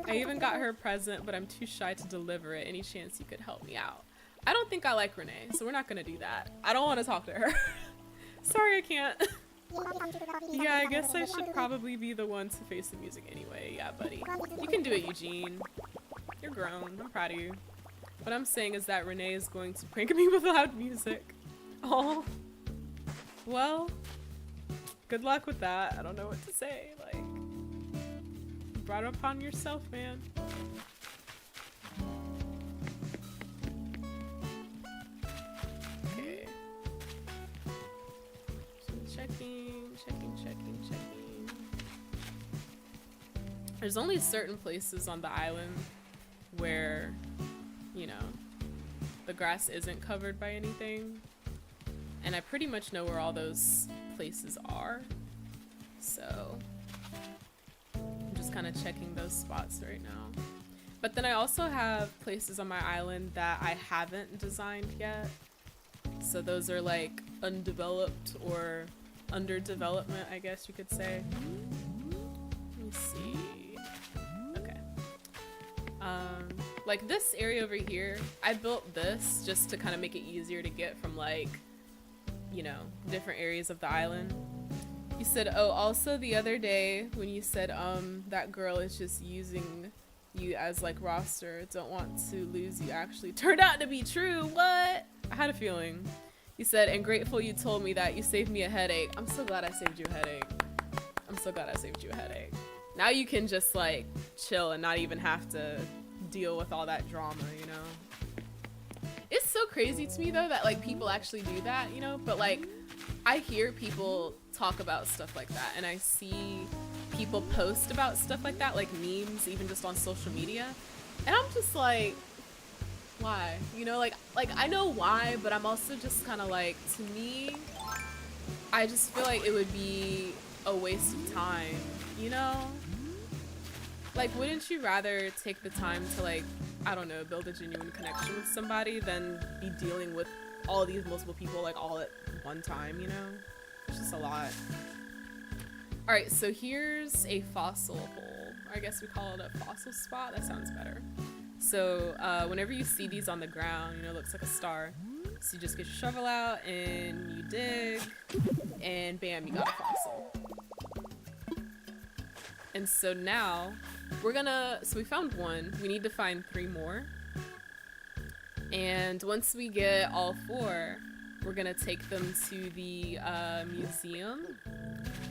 I even got her a present, but I'm too shy to deliver it. Any chance you could help me out? I don't think I like Renee, so we're not gonna do that. I don't want to talk to her. Sorry, I can't. Yeah, I guess I should probably be the one to face the music anyway. Yeah, buddy. You can do it, Eugene. You're grown. I'm proud of you. What I'm saying is that Renee is going to prank me with loud music. Oh. Well, good luck with that. I don't know what to say. Like, you brought it upon yourself, man. Okay. Checking. There's only certain places on the island where, you know, the grass isn't covered by anything. And I pretty much know where all those places are. So I'm just kind of checking those spots right now. But then I also have places on my island that I haven't designed yet. So those are like undeveloped or under development, I guess you could say. Let me see. Okay. Like this area over here, I built this just to kind of make it easier to get from like, you know, different areas of the island. You said, oh, also the other day when you said, that girl is just using you as like roster, don't want to lose you, actually turned out to be true. What? I had a feeling. You said, and grateful you told me that, you saved me a headache. I'm so glad I saved you a headache. I'm so glad I saved you a headache. Now you can just like chill and not even have to deal with all that drama, you know? It's so crazy to me though that like people actually do that, you know? But like I hear people talk about stuff like that, and I see people post about stuff like that, like memes, even just on social media. And I'm just like, why? You know, like I know why, but I'm also just kind of like, to me, I just feel like it would be a waste of time, you know? Like, wouldn't you rather take the time to like, I don't know, build a genuine connection with somebody than be dealing with all these multiple people like all at one time, you know? It's just a lot. Alright, so here's a fossil hole. I guess we call it a fossil spot. That sounds better. So whenever you see these on the ground, you know, it looks like a star. So you just get your shovel out and you dig, and bam, you got a fossil. And so now so we found one. We need to find 3 more. And once we get all 4, we're gonna take them to the museum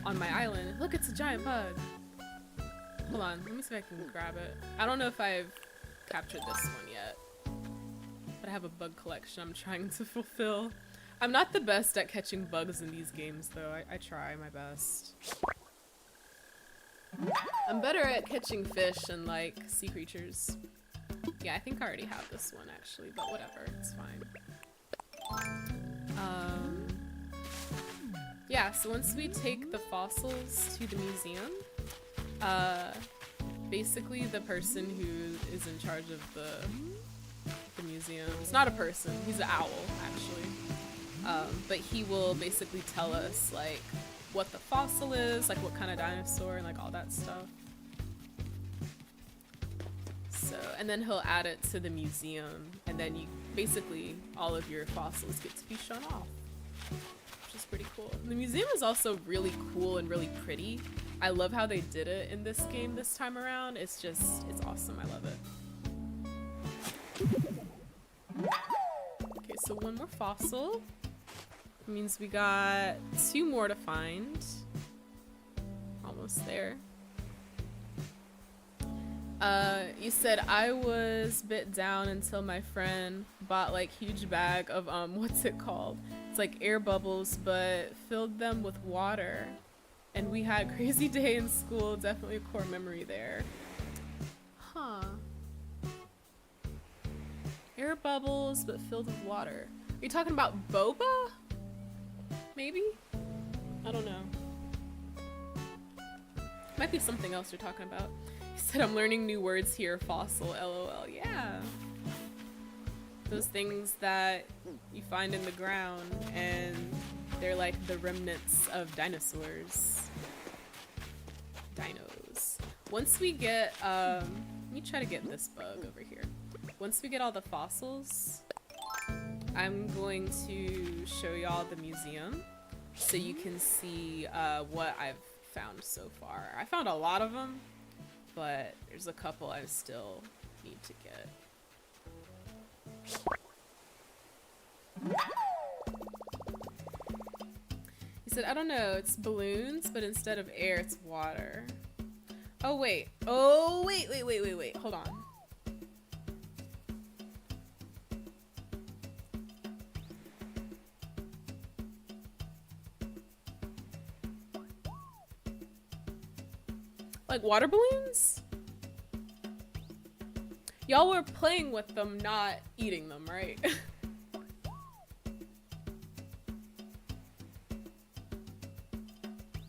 on my island. Look, it's a giant bug. Hold on, let me see if I can grab it. I don't know if I've captured this one yet, but I have a bug collection I'm trying to fulfill. I'm not the best at catching bugs in these games though. I try my best. I'm better at catching fish and like sea creatures. Yeah, I think I already have this one actually, but whatever, it's fine. Yeah, so once we take the fossils to the museum, basically the person who is in charge of the museum, it's not a person, he's an owl actually, but he will basically tell us like what the fossil is, like what kind of dinosaur and like all that stuff. So, and then he'll add it to the museum, and then you basically all of your fossils get to be shown off, which is pretty cool. The museum is also really cool and really pretty. I love how they did it in this game this time around. It's awesome. I love it. Okay, so one more fossil. It means we got 2 more to find. Almost there. You said I was bit down until my friend bought like huge bag of what's it called? It's like air bubbles, but filled them with water. And we had a crazy day in school. Definitely a core memory there. Huh. Air bubbles, but filled with water. Are you talking about boba? Maybe? I don't know. Might be something else you're talking about. You said I'm learning new words here. Fossil, LOL. Yeah. Those things that you find in the ground and they're like the remnants of dinosaurs. Dinos. Once we get, let me try to get this bug over here. Once we get all the fossils, I'm going to show y'all the museum so you can see what I've found so far. I found a lot of them, but there's a couple I still need to get. He said, I don't know, it's balloons, but instead of air, it's water. Oh, wait. Oh, wait. Hold on. Like water balloons? Y'all were playing with them, not eating them, right?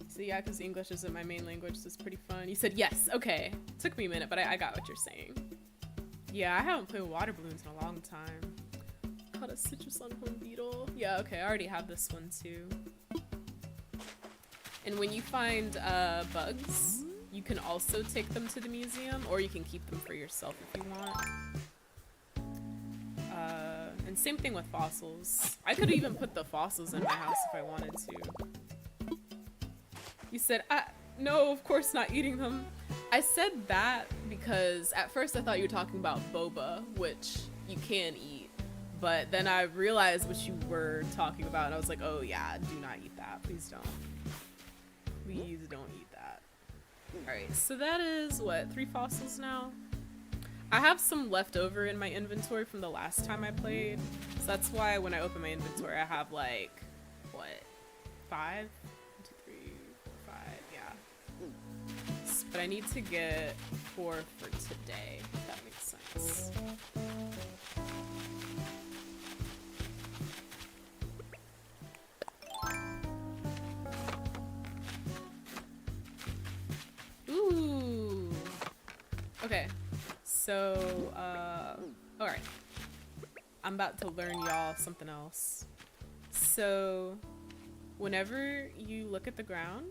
So yeah, because English isn't my main language, so it's pretty fun. You said yes, okay. It took me a minute, but I got what you're saying. Yeah, I haven't played with water balloons in a long time. Caught a citrus on home beetle. Yeah, okay, I already have this one too. And when you find bugs, you can also take them to the museum, or you can keep them for yourself if you want. And And same thing with fossils. I could even put the fossils in my house if I wanted to. You said, no, of course not eating them. I said that because at first I thought you were talking about boba, which you can eat. But then I realized what you were talking about, and I was like, oh yeah, do not eat that. Please don't. Please don't eat that. Alright, so that is, what, 3 fossils now? I have some left over in my inventory from the last time I played. So that's why when I open my inventory, I have like, what, 5? 1, 2, 3, 4, 5, yeah. But I need to get 4 for today, if that makes sense. Ooh. Okay. So, alright. I'm about to learn y'all something else. So, whenever you look at the ground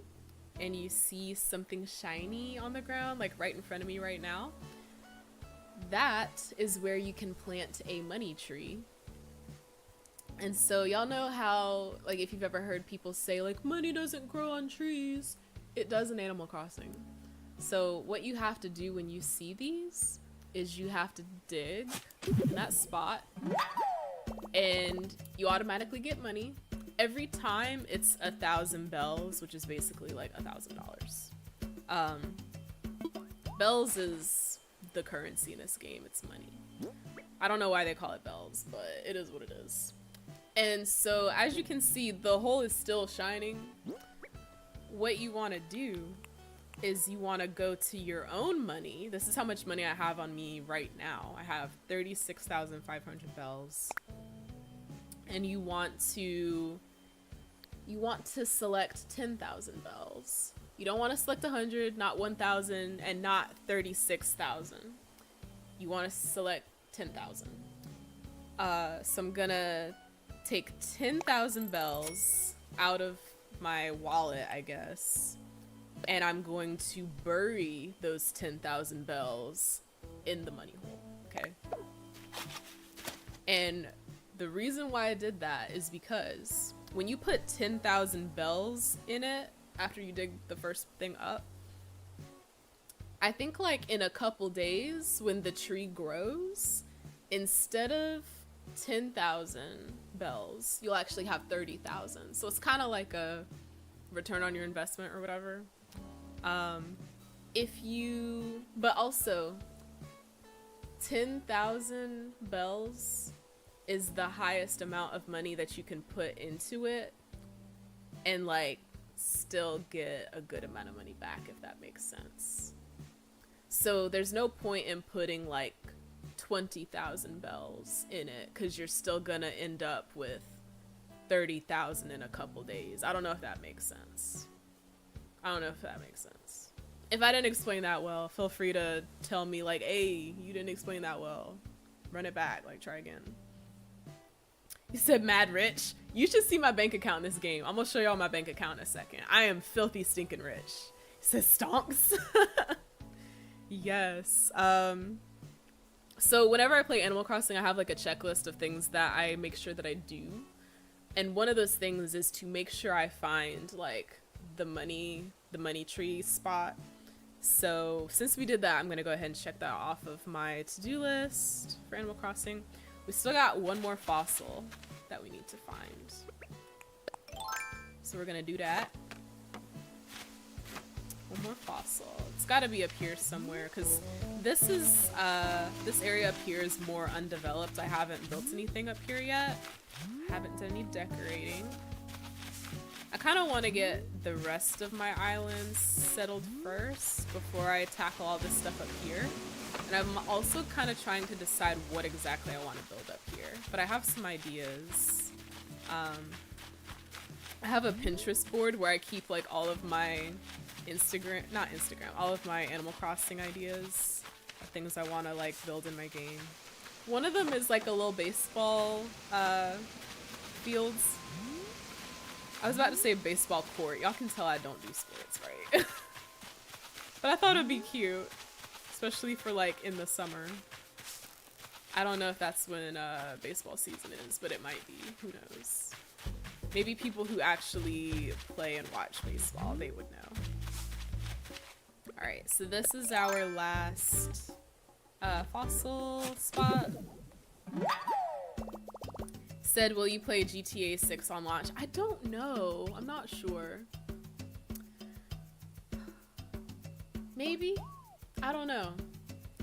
and you see something shiny on the ground, like right in front of me right now, that is where you can plant a money tree. And so y'all know how, like, if you've ever heard people say, like, money doesn't grow on trees, it does in Animal Crossing. So what you have to do when you see these is you have to dig in that spot and you automatically get money. Every time it's 1,000 bells, which is basically like $1,000. Bells is the currency in this game. It's money. I don't know why they call it bells, but it is what it is. And so as you can see, the hole is still shining. What you want to do is you want to go to your own money. This is how much money I have on me right now. I have 36,500 bells. And you want to select 10,000 bells. You don't want to select 100, not 1,000, and not 36,000. You want to select 10,000. So I'm gonna take 10,000 bells out of my wallet, I guess. And I'm going to bury those 10,000 bells in the money hole, okay? And the reason why I did that is because when you put 10,000 bells in it, after you dig the first thing up, I think like in a couple days when the tree grows, instead of 10,000 bells, you'll actually have 30,000. So it's kind of like a return on your investment or whatever. But also 10,000 bells is the highest amount of money that you can put into it and like still get a good amount of money back, if that makes sense. So there's no point in putting like 20,000 bells in it because you're still gonna end up with 30,000 in a couple days. I don't know if that makes sense. If I didn't explain that well, feel free to tell me like, hey, you didn't explain that well. Run it back, like try again. You said mad rich. You should see my bank account in this game. I'm gonna show y'all my bank account in a second. I am filthy stinking rich. It says stonks. Yes. So whenever I play Animal Crossing, I have like a checklist of things that I make sure that I do. And one of those things is to make sure I find like the money tree spot. So since we did that, I'm gonna go ahead and check that off of my to-do list for Animal Crossing. We still got one more fossil that we need to find. So we're gonna do that. One more fossil. It's gotta be up here somewhere because this area up here is more undeveloped. I haven't built anything up here yet. Haven't done any decorating. I kind of want to get the rest of my islands settled first before I tackle all this stuff up here. And I'm also kind of trying to decide what exactly I want to build up here. But I have some ideas. I have a Pinterest board where I keep like all of my all of my Animal Crossing ideas, things I want to like build in my game. One of them is like a little baseball fields. I was about to say baseball court. Y'all can tell I don't do sports, right? But I thought it'd be cute, especially for like in the summer. I don't know if that's when baseball season is, but it might be. Who knows? Maybe people who actually play and watch baseball, they would know. Alright, so this is our last fossil spot. Said, will you play GTA 6 on launch? I don't know. I'm not sure. Maybe? I don't know.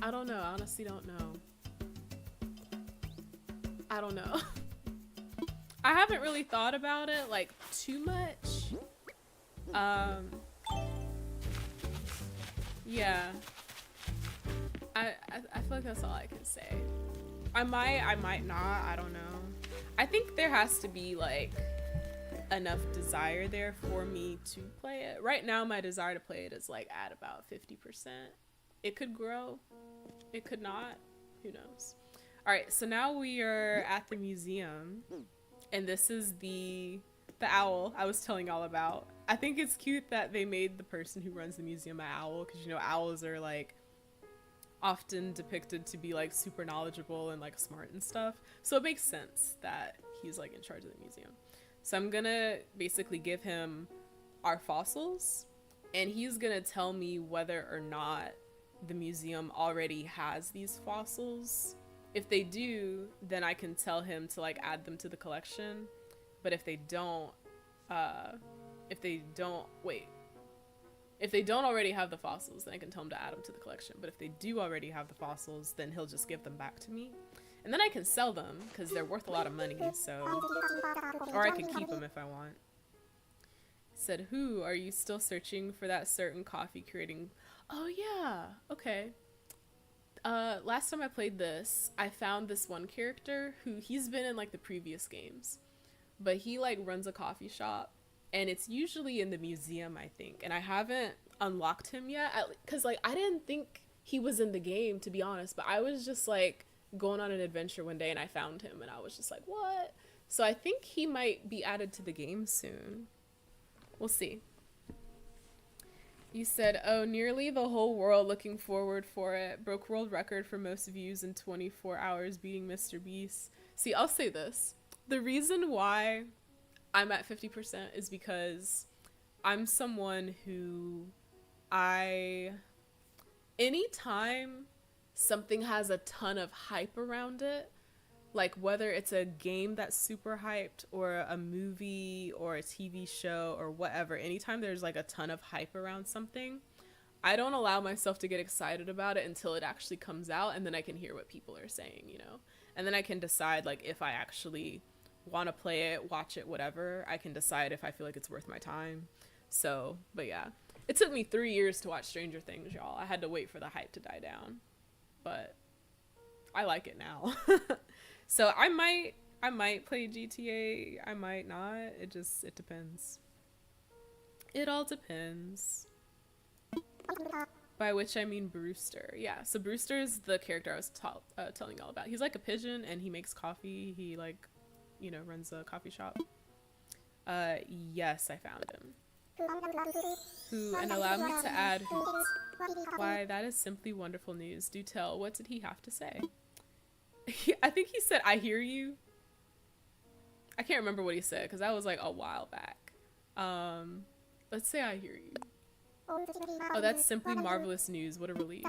I don't know. I honestly don't know. I don't know. I haven't really thought about it like too much. Yeah. I feel like that's all I can say. I might not. I don't know. I think there has to be like enough desire there for me to play it. Right now, my desire to play it is like at about 50%. It could grow. It could not. Who knows? All right, so now we are at the museum, and this is the owl I was telling y'all about. I think it's cute that they made the person who runs the museum an owl, because, you know, owls are like often depicted to be like super knowledgeable and like smart and stuff. So it makes sense that he's like in charge of the museum. So I'm gonna basically give him our fossils, and he's gonna tell me whether or not the museum already has these fossils. If they do, then I can tell him to like add them to the collection. But if they don't already have the fossils, then I can tell him to add them to the collection. But if they do already have the fossils, then he'll just give them back to me. And then I can sell them, because they're worth a lot of money, so... Or I could keep them if I want. Said, who, are you still searching for that certain coffee creating... Oh yeah, okay. Last time I played this, I found this one character who, he's been in like the previous games. But he like runs a coffee shop, and it's usually in the museum, I think. And I haven't unlocked him yet, because like I didn't think he was in the game, to be honest. But I was just like going on an adventure one day, and I found him, and I was just like, what? So I think he might be added to the game soon. We'll see. You said, oh, nearly the whole world looking forward for it. Broke world record for most views in 24 hours, beating Mr. Beast. See, I'll say this. The reason why I'm at 50% is because I'm someone who anytime something has a ton of hype around it, like whether it's a game that's super hyped or a movie or a TV show or whatever, anytime there's like a ton of hype around something, I don't allow myself to get excited about it until it actually comes out, and then I can hear what people are saying, you know? And then I can decide like if I actually want to play it, watch it, whatever. I can decide if I feel like it's worth my time. So, but yeah. It took me 3 years to watch Stranger Things, y'all. I had to wait for the hype to die down. But I like it now. So I might play GTA, I might not. It depends. It all depends. By which I mean Brewster. Yeah, so Brewster is the character I was telling y'all about. He's like a pigeon, and he makes coffee. He like, you know, runs a coffee shop. Yes, I found him. Who, and allow me to add Hoots. Why, that is simply wonderful news. Do tell, what did he have to say? I think he said, I hear you. I can't remember what he said, because that was like a while back. Let's say I hear you. Oh, that's simply marvelous news. What a relief.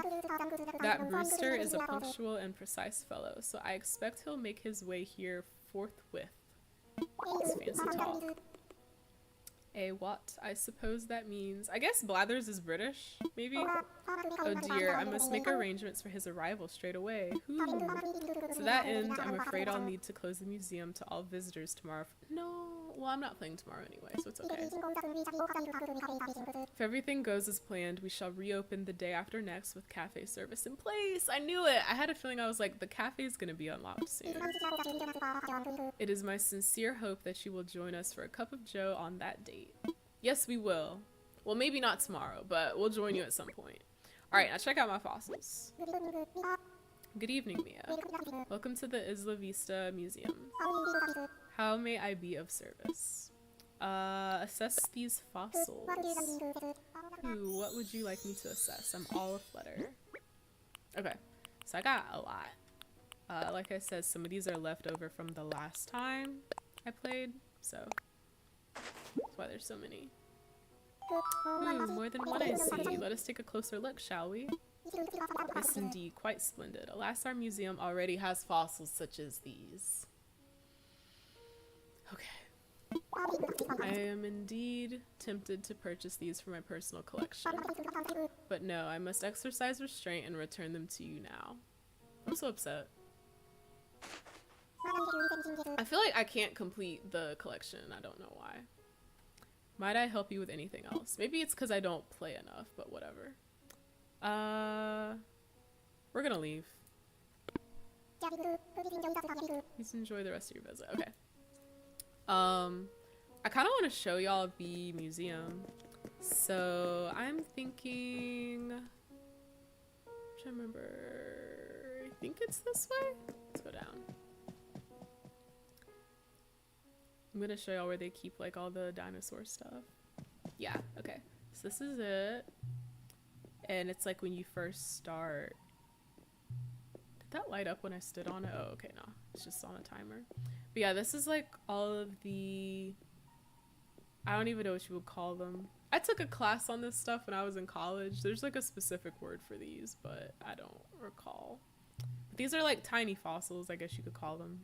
That Brewster is a punctual and precise fellow, so I expect he'll make his way here forthwith. It's fancy talk. A what? I suppose that means... I guess Blathers is British, maybe? Oh dear, I must make arrangements for his arrival straight away. Ooh. To that end, I'm afraid I'll need to close the museum to all visitors tomorrow. No, well, I'm not playing tomorrow anyway, so it's okay. If everything goes as planned, we shall reopen the day after next with cafe service in place. I knew it! I had a feeling I was like, the cafe's gonna be unlocked soon. It is my sincere hope that you will join us for a cup of joe on that date. Yes, we will. Well, maybe not tomorrow, but we'll join you at some point. Alright, now check out my fossils. Good evening, Mia. Welcome to the Isla Vista Museum. How may I be of service? Assess these fossils. Ooh, what would you like me to assess? I'm all aflutter. Okay, so I got a lot. Like I said, some of these are left over from the last time I played, so that's why there's so many. Ooh, more than one I see. Let us take a closer look, shall we? Yes, indeed, quite splendid. Alas, our museum already has fossils such as these. Okay. I am indeed tempted to purchase these for my personal collection. But no, I must exercise restraint and return them to you now. I'm so upset. I feel like I can't complete the collection. I don't know why. Might I help you with anything else? Maybe it's because I don't play enough, but whatever. We're gonna leave. Please enjoy the rest of your visit. Okay. I kind of want to show y'all the museum. So I'm thinking, I'm trying to remember, I think it's this way. Let's go down. I'm gonna show y'all where they keep like all the dinosaur stuff. Yeah, okay. So this is it. And it's like when you first start. Did that light up when I stood on it? Oh, okay, no. It's just on a timer. But yeah, this is like all of the, I don't even know what you would call them. I took a class on this stuff when I was in college. There's like a specific word for these, but I don't recall. But these are like tiny fossils, I guess you could call them.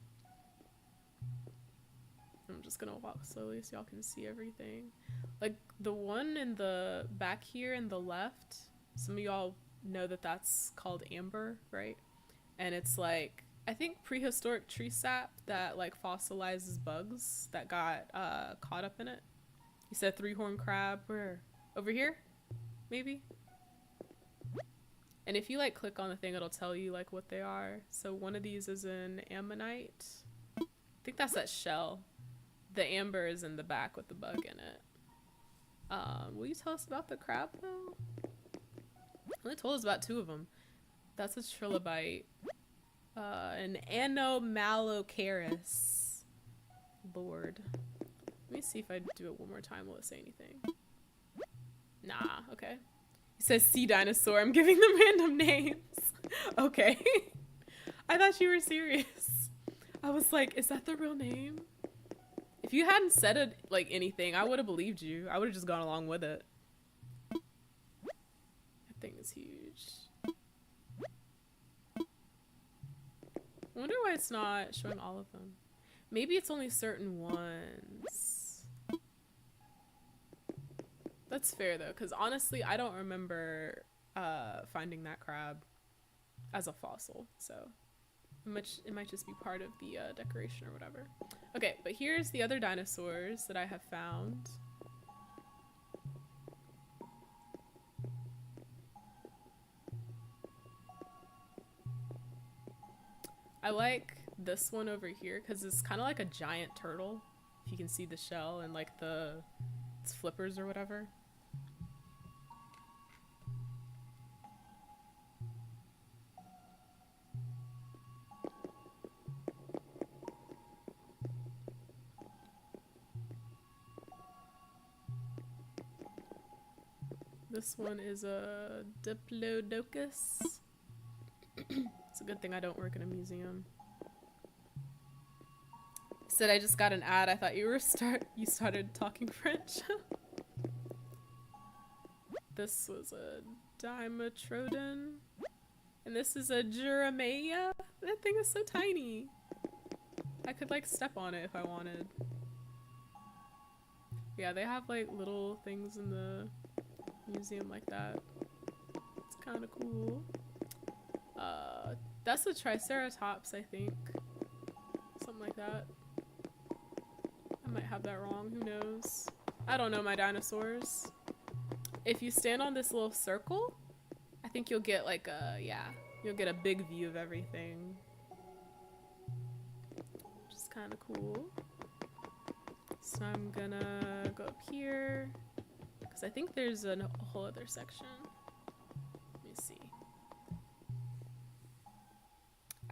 I'm just gonna walk slowly so y'all can see everything. Like the one in the back here in the left, some of y'all know that that's called amber, right? And it's like, I think prehistoric tree sap that like fossilizes bugs that got caught up in it. You said three-horned crab. Where? Over here? Maybe? And if you like click on the thing, it'll tell you like what they are. So one of these is an ammonite. I think that's that shell. The amber is in the back with the bug in it. Will you tell us about the crab though? Only told us about two of them. That's a trilobite. An Anomalocaris. Lord. Let me see if I do it one more time. Will it say anything? Nah, okay. It says sea dinosaur. I'm giving them random names. Okay. I thought you were serious. I was like, is that the real name? If you hadn't said it, like anything, I would have believed you. I would have just gone along with it. That thing is huge. I wonder why it's not showing all of them. Maybe it's only certain ones. That's fair though, because honestly, I don't remember finding that crab as a fossil, so it might just be part of the decoration or whatever. Okay, but here's the other dinosaurs that I have found. I like this one over here because it's kind of like a giant turtle. If you can see the shell and like its flippers or whatever. This one is a Diplodocus. It's a good thing I don't work in a museum. Said I just got an ad. I thought you started talking French. This was a Dimetrodon. And this is a Juramea. That thing is so tiny. I could like step on it if I wanted. Yeah, they have like little things in the museum like that. It's kind of cool. That's a Triceratops, I think. Something like that. I might have that wrong, who knows? I don't know my dinosaurs. If you stand on this little circle, I think you'll get like you'll get a big view of everything. Which is kind of cool. So I'm gonna go up here, because I think there's a whole other section. Let me see.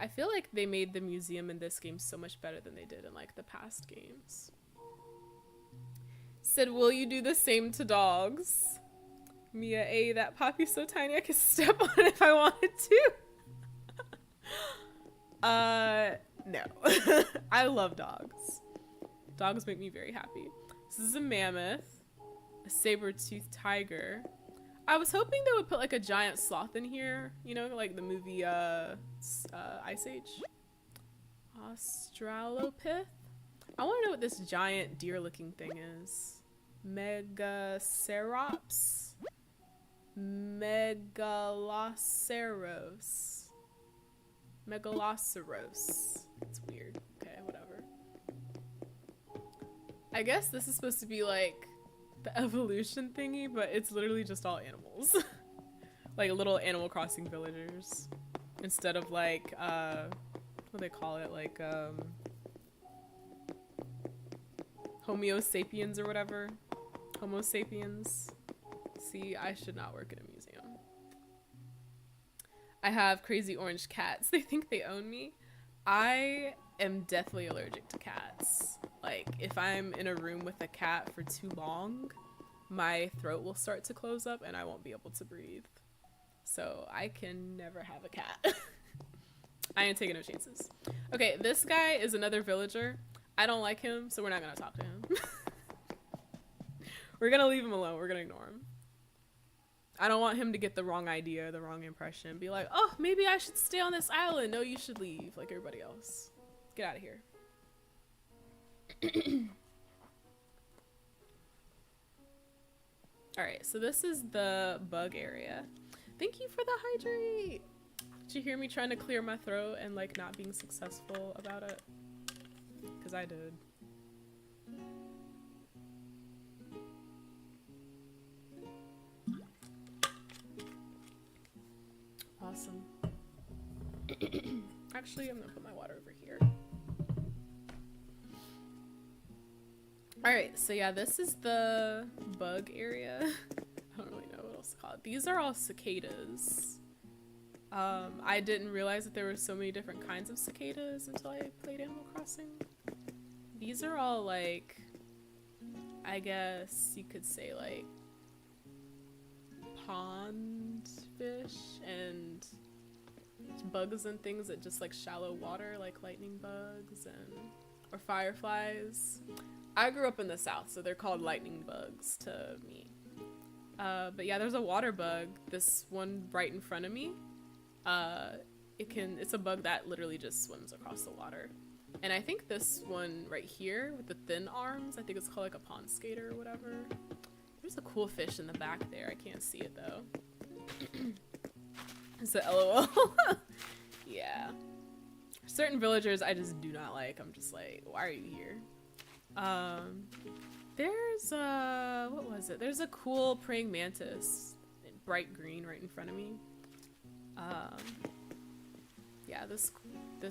I feel like they made the museum in this game so much better than they did in like the past games. Said, will you do the same to dogs? Mia A, that puppy's so tiny I could step on it if I wanted to. No. I love dogs. Dogs make me very happy. This is a mammoth, a saber-toothed tiger. I was hoping they would put like a giant sloth in here, you know, like the movie Ice Age. Australopith. I want to know what this giant deer-looking thing is. Megacerops. Megaloceros. Megaloceros. It's weird. Okay, whatever. I guess this is supposed to be like the evolution thingy, but it's literally just all animals. Like little Animal Crossing villagers. Instead of like, what do they call it? Like, Homo sapiens or whatever. Homo sapiens. See, I should not work in a museum. I have crazy orange cats. They think they own me. I am deathly allergic to cats. Like, if I'm in a room with a cat for too long, my throat will start to close up and I won't be able to breathe. So I can never have a cat. I ain't taking no chances. Okay, this guy is another villager. I don't like him, so we're not gonna talk to him. We're gonna leave him alone. We're gonna ignore him. I don't want him to get the wrong idea, the wrong impression. Be like, oh, maybe I should stay on this island. No, you should leave like everybody else. Get out of here. Alright, so this is the bug area. Thank you for the hydrate. Did you hear me trying to clear my throat and like not being successful about it? Because I did. Awesome. Actually, I'm gonna put my water over here. Alright, so yeah, this is the bug area. I don't really know what else to call it. These are all cicadas. I didn't realize that there were so many different kinds of cicadas until I played Animal Crossing. These are all like, I guess you could say like pond fish and bugs and things that just like shallow water, like lightning bugs and or fireflies. I grew up in the South, so they're called lightning bugs to me. But yeah, there's a water bug, this one right in front of me. It's a bug that literally just swims across the water. And I think this one right here with the thin arms, I think it's called like a pond skater or whatever. There's a cool fish in the back there. I can't see it though. It's a LOL. Yeah. Certain villagers I just do not like. I'm just like, why are you here? There's what was it? There's a cool praying mantis in bright green right in front of me. Yeah, this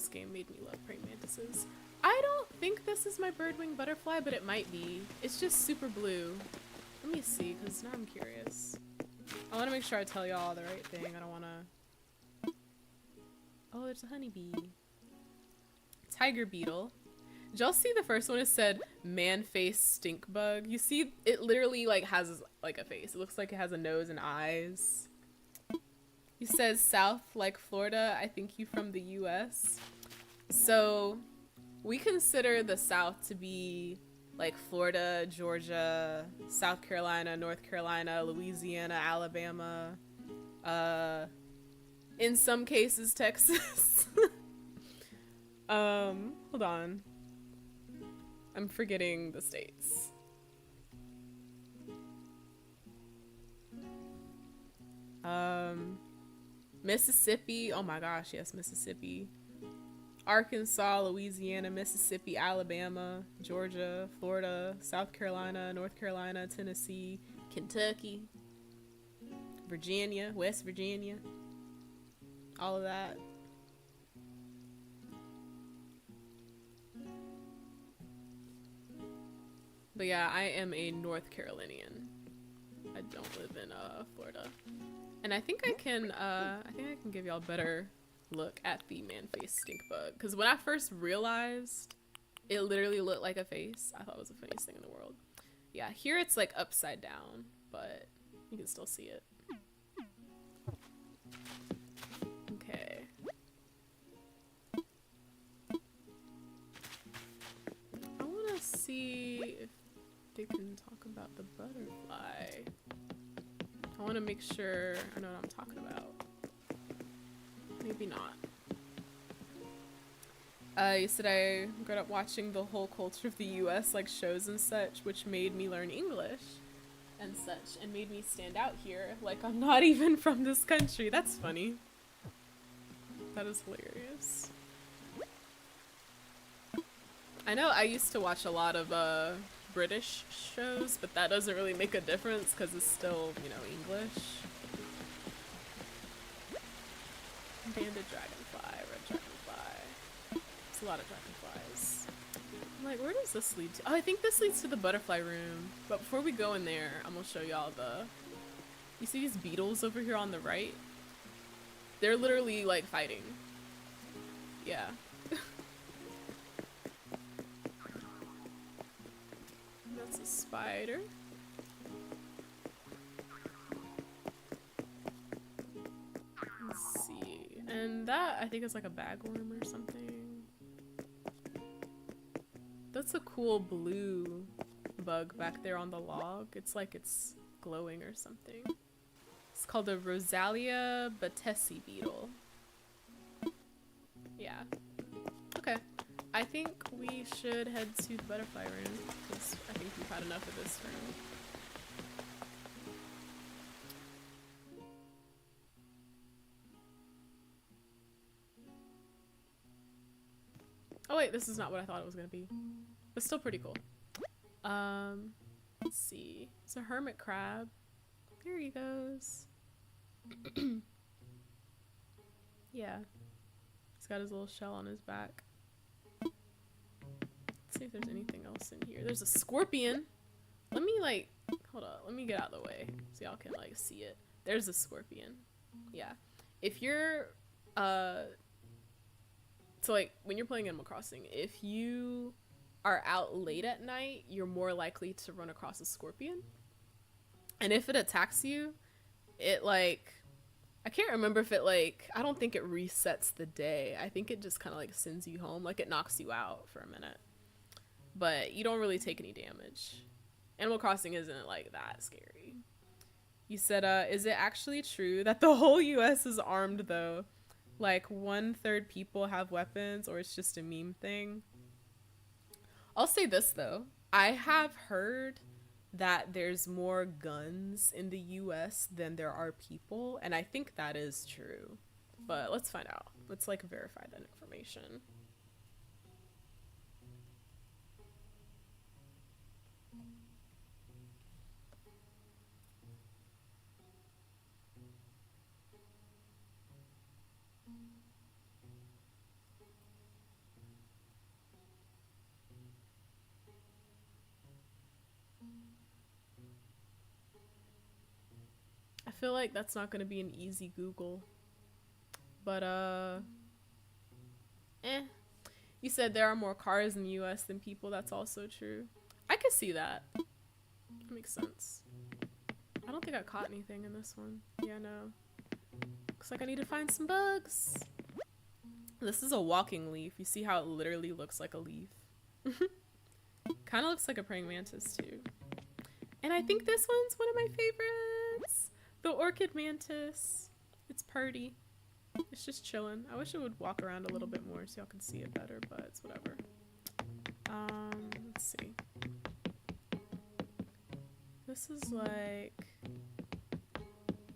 game made me love praying mantises. I don't think this is my birdwing butterfly, but it might be. It's just super blue. Let me see, because now I'm curious. I want to make sure I tell y'all the right thing. I don't want to... Oh, there's a honeybee. Tiger beetle. Did y'all see the first one? It said man-face stink bug. You see, it literally like has like a face. It looks like it has a nose and eyes. He says South like Florida. I think you from the US. So we consider the South to be like Florida, Georgia, South Carolina, North Carolina, Louisiana, Alabama, in some cases Texas. Hold on. I'm forgetting the states. Mississippi. Oh my gosh, yes, Mississippi. Arkansas, Louisiana, Mississippi, Alabama, Georgia, Florida, South Carolina, North Carolina, Tennessee, Kentucky, Virginia, West Virginia. All of that. But yeah, I am a North Carolinian. I don't live in Florida. And I think I can give y'all a better look at the man-face stink bug. Because when I first realized it literally looked like a face, I thought it was the funniest thing in the world. Yeah, here it's like upside down, but you can still see it. Okay. they can talk about the butterfly. I want to make sure I know what I'm talking about. Maybe not. You said I grew up watching the whole culture of the US, like shows and such, which made me learn English and such, and made me stand out here like I'm not even from this country. That's funny. That is hilarious. I know I used to watch a lot of British shows, but that doesn't really make a difference because it's still, you know, English. Banded dragonfly, red dragonfly. There's a lot of dragonflies. I'm like, where does this lead to? Oh, I think this leads to the butterfly room. But before we go in there, I'm gonna show y'all you see these beetles over here on the right? They're literally like fighting. Yeah. That's a spider. Let's see. And that, I think, is like a bagworm or something. That's a cool blue bug back there on the log. It's like it's glowing or something. It's called a Rosalia batesi beetle. Yeah. Okay. I think we should head to the butterfly room because I think we've had enough of this room. Oh wait, this is not what I thought it was gonna be. But still pretty cool. Let's see. It's a hermit crab. There he goes. Yeah. He's got his little shell on his back. Let's see if there's anything else in here. There's a scorpion. Let me like, hold on. Let me get out of the way so y'all can like see it. There's a scorpion. Yeah. If you're, so like when you're playing Animal Crossing, if you are out late at night, you're more likely to run across a scorpion. And if it attacks you, it like, I can't remember if it like, I don't think it resets the day. I think it just kind of like sends you home, like it knocks you out for a minute. But you don't really take any damage. Animal Crossing isn't like that scary. You said, is it actually true that the whole US is armed though? Like 1/3 people have weapons, or it's just a meme thing? I'll say this though. I have heard that there's more guns in the US than there are people, and I think that is true. But let's find out. Let's like verify that information. I feel like that's not going to be an easy Google. But, You said there are more cars in the US than people. That's also true. I could see that. That makes sense. I don't think I caught anything in this one. Yeah, no. Looks like I need to find some bugs. This is a walking leaf. You see how it literally looks like a leaf? Kind of looks like a praying mantis, too. And I think this one's one of my favorites. The orchid mantis. It's purty. It's just chilling. I wish it would walk around a little bit more so y'all can see it better, but it's whatever. Let's see. This is like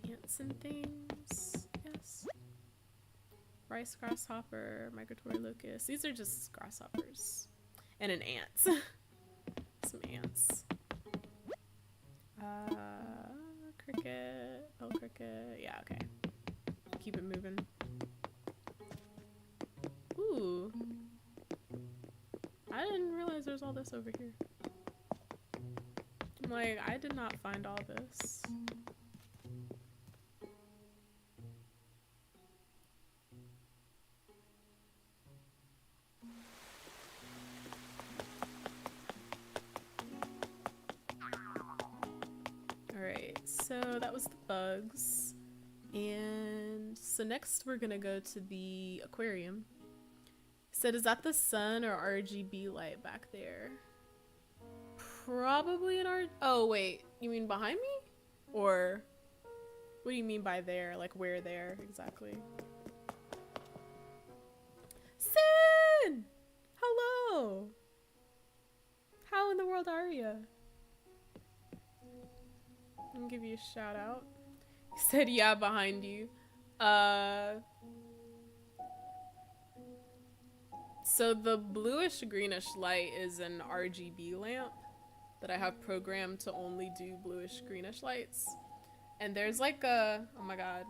ants and things, yes. Rice grasshopper, migratory locust. These are just grasshoppers. And an ant. Some ants. Cricket. Oh, cricket. Yeah, okay. Keep it moving. Ooh. I didn't realize there's all this over here. I'm like, I did not find all this. Alright, so that was the bugs. And so next we're gonna go to the aquarium. Said, is that the sun or RGB light back there? Probably an art. Oh, wait. You mean behind me? Or what do you mean by there? Like, where there exactly? Sin! Hello! How in the world are you? I'm gonna give you a shout out. He said, yeah, behind you. So the bluish greenish light is an RGB lamp that I have programmed to only do bluish greenish lights. And there's like a, oh my god.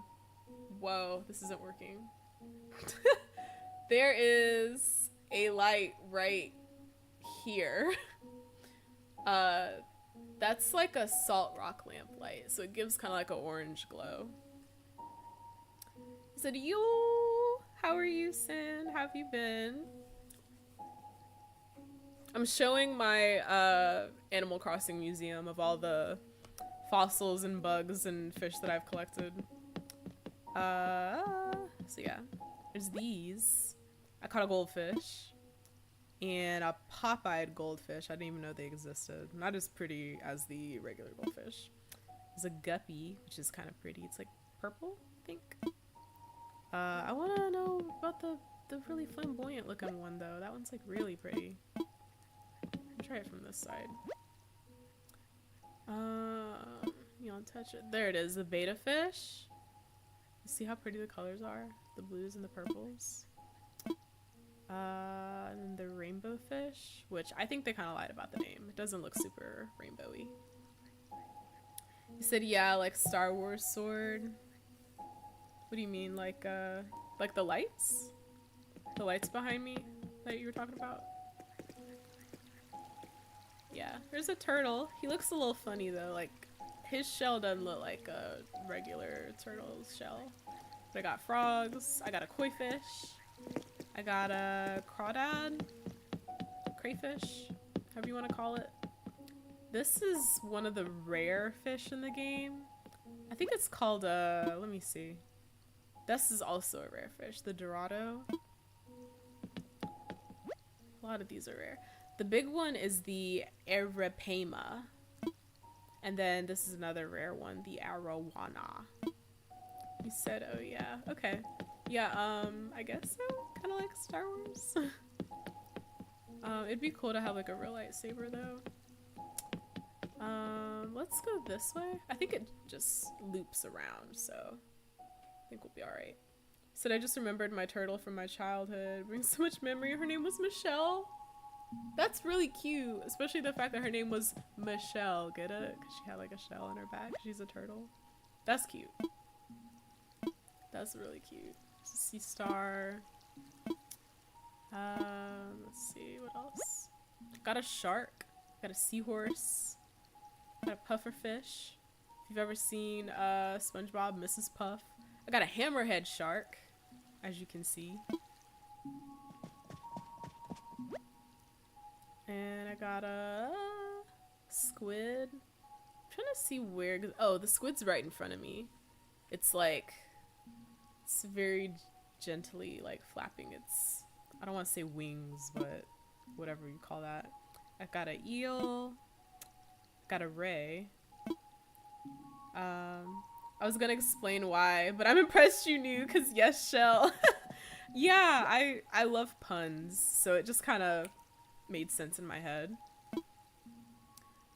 Whoa, this isn't working. There is a light right here. That's like a salt rock lamp light, so it gives kind of like an orange glow. He said, yo, how are you, Sin? How have you been? I'm showing my Animal Crossing museum of all the fossils and bugs and fish that I've collected. So yeah, there's these. I caught a goldfish and a pop-eyed goldfish. I didn't even know they existed. Not as pretty as the regular goldfish. There's a guppy, which is kind of pretty. It's like purple, I think. I want to know about the really flamboyant looking one though. That one's like really pretty. I'll try it from this side. You don't touch it. There it is, the betta fish. You see how pretty the colors are? The blues and the purples. And then the rainbow fish, which I think they kind of lied about the name. It doesn't look super rainbowy. He said, yeah, like Star Wars sword. What do you mean, like the lights? The lights behind me that you were talking about? Yeah, there's a turtle. He looks a little funny though, like his shell doesn't look like a regular turtle's shell. But I got frogs, I got a koi fish, I got a crawdad, crayfish, however you want to call it. This is one of the rare fish in the game. I think it's called, let me see. This is also a rare fish, the dorado. A lot of these are rare. The big one is the Arapaima. And then this is another rare one, the arowana. You said, oh yeah, okay. Yeah, I guess so. Kind of like Star Wars. It'd be cool to have like a real lightsaber though. Let's go this way. I think it just loops around, so I think we'll be alright. Said I just remembered my turtle from my childhood. It brings so much memory. Her name was Michelle. That's really cute, especially the fact that her name was Michelle. Get it? Because she had like a shell on her back. She's a turtle. That's cute. That's really cute. It's a sea star. Let's see, what else? Got a shark. Got a seahorse. Got a puffer fish. If you've ever seen SpongeBob, Mrs. Puff. I got a hammerhead shark, as you can see. And I got a squid. I'm trying to see where. Oh, the squid's right in front of me. It's like, it's very gently like flapping its, I don't want to say wings, but whatever you call that. I got an eel. Got a ray. I was gonna explain why, but I'm impressed you knew, because yes, Shell. Yeah, I love puns, so it just kind of made sense in my head.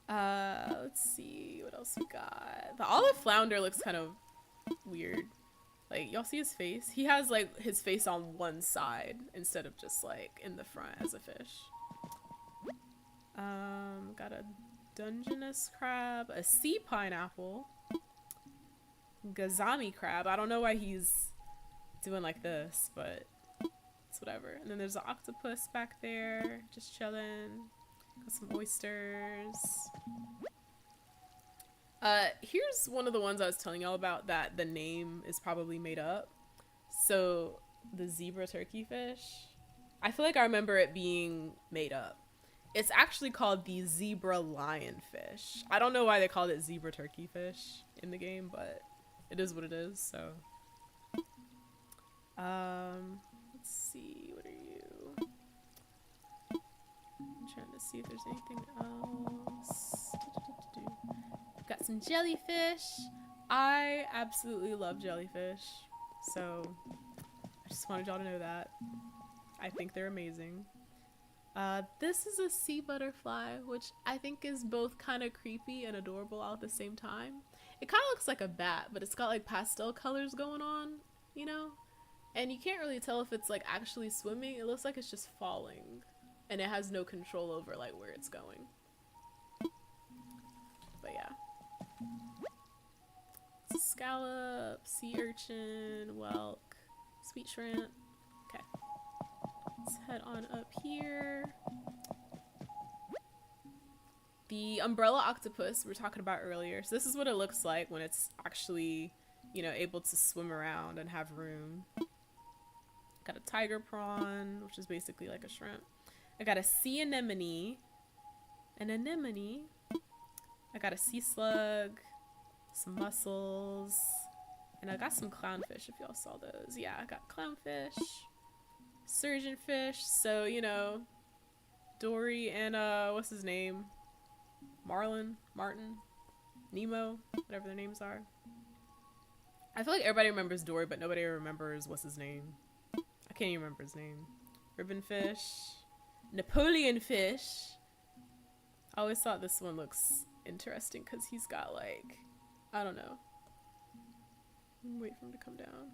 Let's see what else we got. The olive flounder looks kind of weird. Like, y'all see his face? He has like his face on one side instead of just like in the front as a fish. Got a Dungeness crab, a sea pineapple, Gazami crab. I don't know why he's doing like this, but it's whatever. And then there's an octopus back there, just chilling. Got some oysters. Here's one of the ones I was telling y'all about that the name is probably made up. So the zebra turkey fish, I feel like I remember it being made up. It's actually called the zebra lionfish. I don't know why they called it zebra turkey fish in the game, but it is what it is, so. Let's see, what are you? I'm trying to see if there's anything else. Some jellyfish. I absolutely love jellyfish. So I just wanted y'all to know that. I think they're amazing. This is a sea butterfly, which I think is both kind of creepy and adorable all at the same time. It kind of looks like a bat, but it's got like pastel colors going on, you know? And you can't really tell if it's like actually swimming. It looks like it's just falling. And it has no control over like where it's going. But yeah. Scallop, sea urchin, whelk, sweet shrimp. Okay. Let's head on up here. The umbrella octopus we were talking about earlier. So this is what it looks like when it's actually, you know, able to swim around and have room. Got a tiger prawn, which is basically like a shrimp. I got a sea anemone. An anemone. I got a sea slug. Some mussels. And I got some clownfish, if y'all saw those. Yeah, I got clownfish. Surgeonfish. So, you know, Dory and, what's his name? Martin, Nemo, whatever their names are. I feel like everybody remembers Dory, but nobody remembers what's his name. I can't even remember his name. Ribbonfish. Napoleon fish. I always thought this one looks interesting because he's got like, I don't know. Wait for him to come down.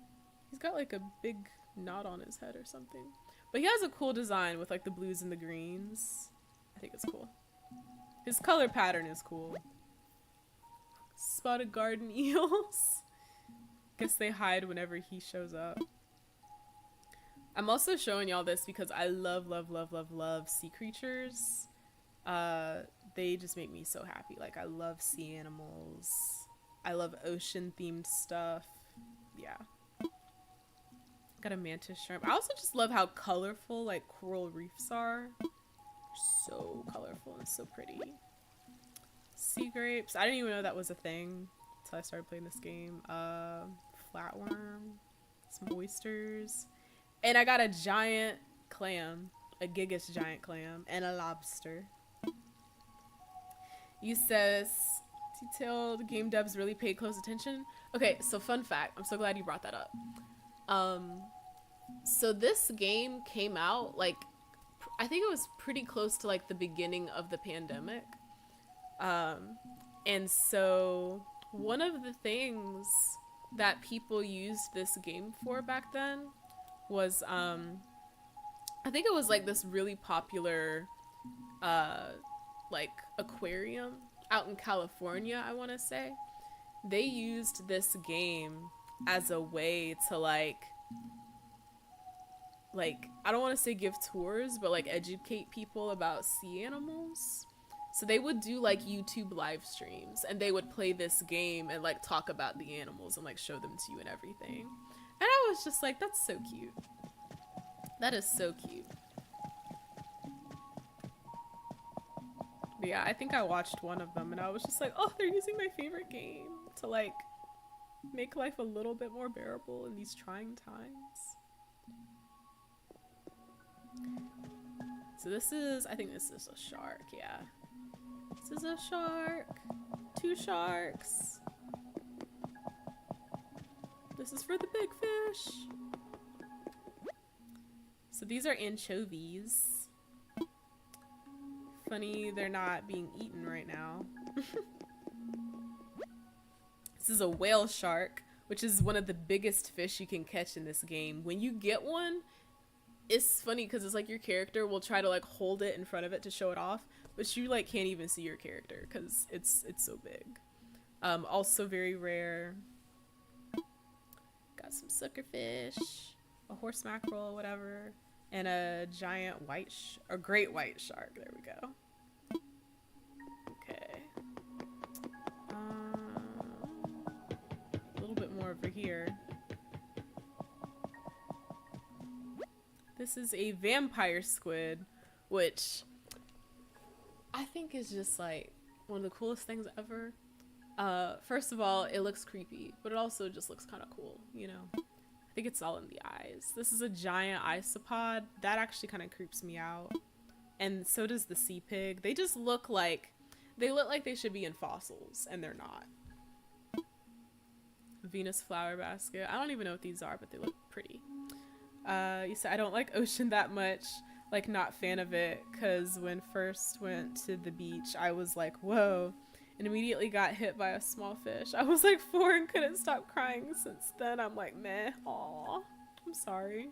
He's got like a big knot on his head or something. But he has a cool design with like the blues and the greens. I think it's cool. His color pattern is cool. Spotted garden eels. Guess they hide whenever he shows up. I'm also showing y'all this because I love sea creatures. They just make me so happy. Like, I love sea animals. I love ocean themed stuff. Yeah. Got a mantis shrimp. I also just love how colorful like coral reefs are. So colorful and so pretty. Sea grapes. I didn't even know that was a thing until I started playing this game. Flatworm. Some oysters. And I got a giant clam. A gigas giant clam. And a lobster. You says detailed game devs really paid close attention. Okay, so fun fact. I'm so glad you brought that up. So this game came out like I think it was pretty close to like the beginning of the pandemic. And so one of the things that people used this game for back then was I think it was like this really popular like aquarium out in California, I want to say. They used this game as a way to like I don't want to say give tours, but like educate people about sea animals. So they would do like YouTube live streams and they would play this game and like talk about the animals and like show them to you and everything. And I was just like, that's so cute. That is so cute. But yeah, I think I watched one of them and I was just like, oh, they're using my favorite game to like make life a little bit more bearable in these trying times. So this is, I think this is a shark, yeah. This is a shark. 2 sharks. This is for the big fish. So these are anchovies. Funny they're not being eaten right now. This is a whale shark, which is one of the biggest fish you can catch in this game. When you get one, it's funny because it's like your character will try to like hold it in front of it to show it off, but you like can't even see your character because it's so big. Also very rare. Got some suckerfish, a horse mackerel, whatever, and a giant great white shark. There we go. Okay. A little bit more over here. This is a vampire squid, which I think is just like one of the coolest things ever. First of all, it looks creepy, but it also just looks kind of cool, you know? I think it's all in the eyes. This is a giant isopod. That actually kind of creeps me out. And so does the sea pig. They just look like, They look like they should be in fossils, and they're not. Venus flower basket. I don't even know what these are, but they look pretty. You said I don't like ocean that much. Like, not fan of it, because when first went to the beach, I was like, whoa, and immediately got hit by a small fish. I was like 4 and couldn't stop crying. Since then, I'm like, meh, aw, I'm sorry.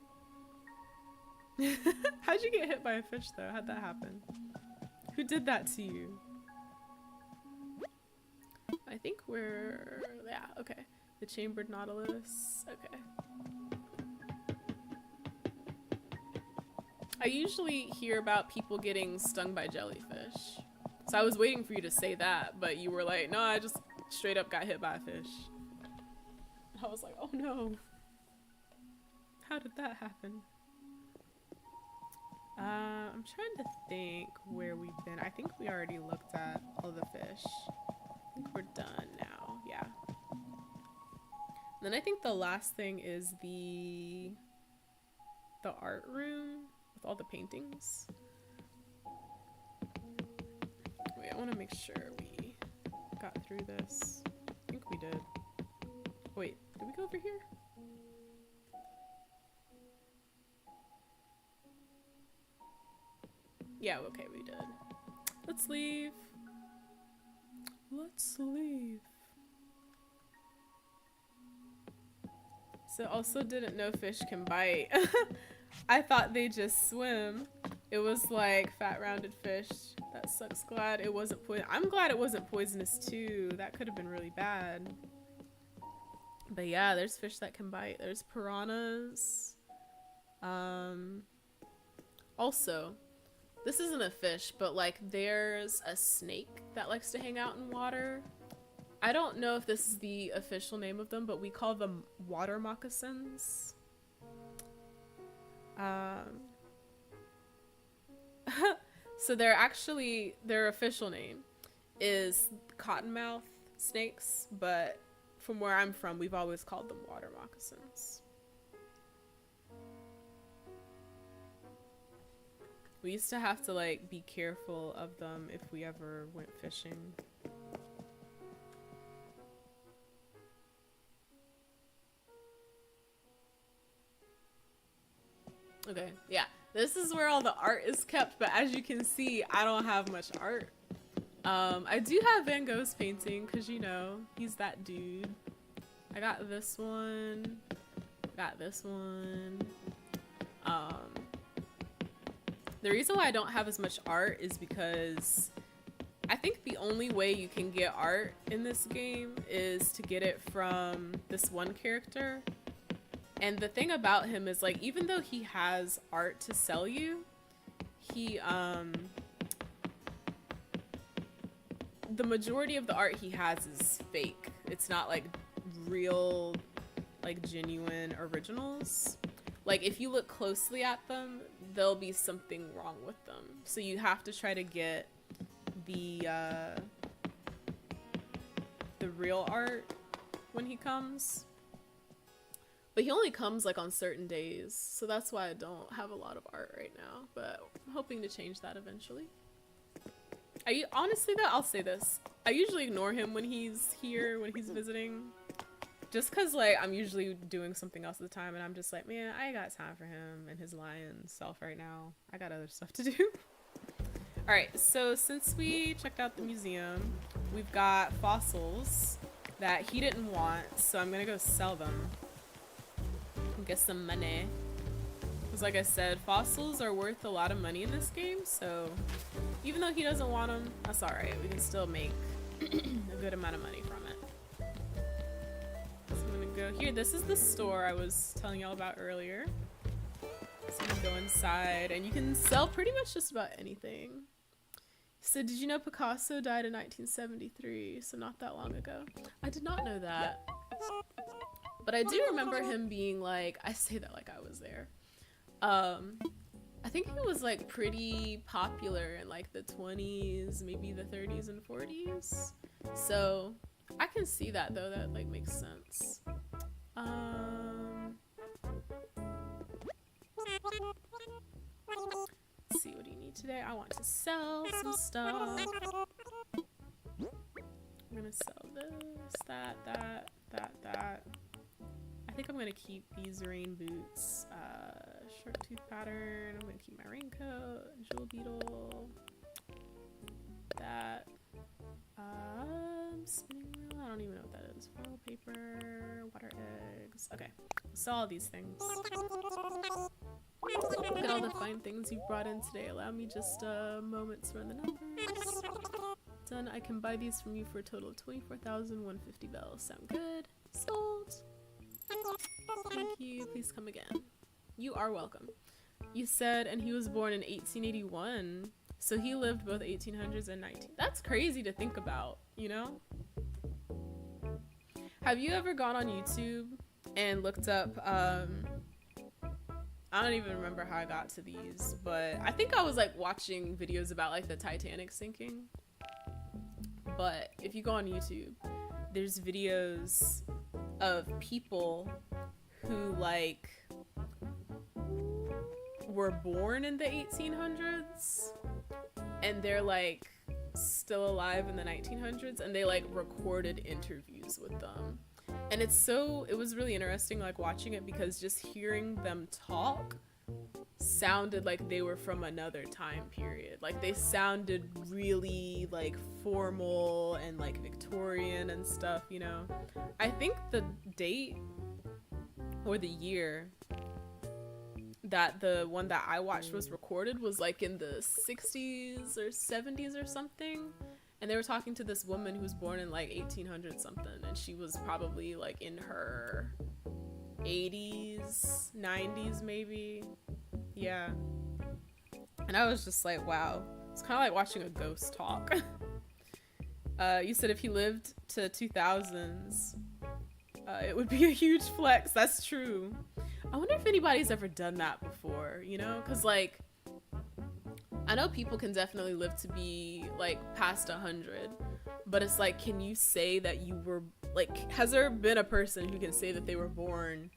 How'd you get hit by a fish, though? How'd that happen? Who did that to you? I think we're, yeah, okay. The chambered nautilus, okay. I usually hear about people getting stung by jellyfish. So I was waiting for you to say that, but you were like, no, I just straight up got hit by a fish. I was like, oh no. How did that happen? I'm trying to think where we've been. I think we already looked at all the fish. I think we're done now, yeah. Then I think the last thing is the art room with all the paintings. Wait, I want to make sure we got through this. I think we did. Wait, did we go over here? Yeah, okay, we did. Let's leave. Let's leave. So also didn't know fish can bite. I thought they just swim. It was like fat rounded fish. That sucks. Glad it wasn't poison. I'm glad it wasn't poisonous too. That could have been really bad. But yeah, there's fish that can bite. There's piranhas. Also, this isn't a fish, but like there's a snake that likes to hang out in water. I don't know if this is the official name of them, but we call them water moccasins. So they're actually, their official name is cottonmouth snakes, but from where I'm from, we've always called them water moccasins. We used to have to like be careful of them if we ever went fishing. Okay, yeah, this is where all the art is kept, but as you can see, I don't have much art. I do have Van Gogh's painting, because you know, he's that dude. I got this one, got this one. The reason why I don't have as much art is because I think the only way you can get art in this game is to get it from this one character. And the thing about him is, like, even though he has art to sell you, he, the majority of the art he has is fake. It's not, like, real, like, genuine originals. Like, if you look closely at them, there'll be something wrong with them. So you have to try to get the real art when he comes. But he only comes like on certain days, so that's why I don't have a lot of art right now, but I'm hoping to change that eventually. Honestly though, I'll say this. I usually ignore him when he's here, when he's visiting. Just cause like I'm usually doing something else at the time and I'm just like, man, I ain't got time for him and his lion self right now. I got other stuff to do. Alright, so since we checked out the museum, we've got fossils that he didn't want, so I'm gonna go sell them. Get some money. Because like I said, fossils are worth a lot of money in this game, so even though he doesn't want them, that's alright. We can still make a good amount of money from it. So I'm gonna go here. This is the store I was telling y'all about earlier. So you can go inside and you can sell pretty much just about anything. So did you know Picasso died in 1973, so not that long ago? I did not know that. But I do remember him being like, I say that like I was there. I think he was like pretty popular in like the 20s, maybe the 30s and 40s. So I can see that though, that like makes sense. Let's see, what do you need today? I want to sell some stuff. this, that. I think I'm gonna keep these rain boots. Shark tooth pattern. I'm gonna keep my raincoat. Jewel beetle. That. Spinning wheel. I don't even know what that is. Foil paper. Water eggs. Okay. So all these things. Look at all the fine things you brought in today. Allow me just a moment to run the numbers. Done. I can buy these from you for a total of 24,150 bells. Sound good? Sold. Thank you. Please come again. You are welcome. You said, and he was born in 1881. So he lived both 1800s and 19. That's crazy to think about, you know? Have you ever gone on YouTube and looked up, I don't even remember how I got to these, but I think I was like watching videos about like the Titanic sinking. But if you go on YouTube, there's videos of people who like were born in the 1800s and they're like still alive in the 1900s, and they like recorded interviews with them. And it was really interesting like watching it, because just hearing them talk sounded like they were from another time period. Like they sounded really like formal and like Victorian and stuff, you know. I think the date or the year that the one that I watched was recorded was like in the 60s or 70s or something. And they were talking to this woman who was born in like 1800 something, and she was probably like in her 80s, 90s maybe. Yeah. And I was just like, wow. It's kind of like watching a ghost talk. You said if he lived to 2000s, it would be a huge flex. That's true. I wonder if anybody's ever done that before, you know? Because, like, I know people can definitely live to be, like, past 100. But it's like, can you say that you were, like, has there been a person who can say that they were born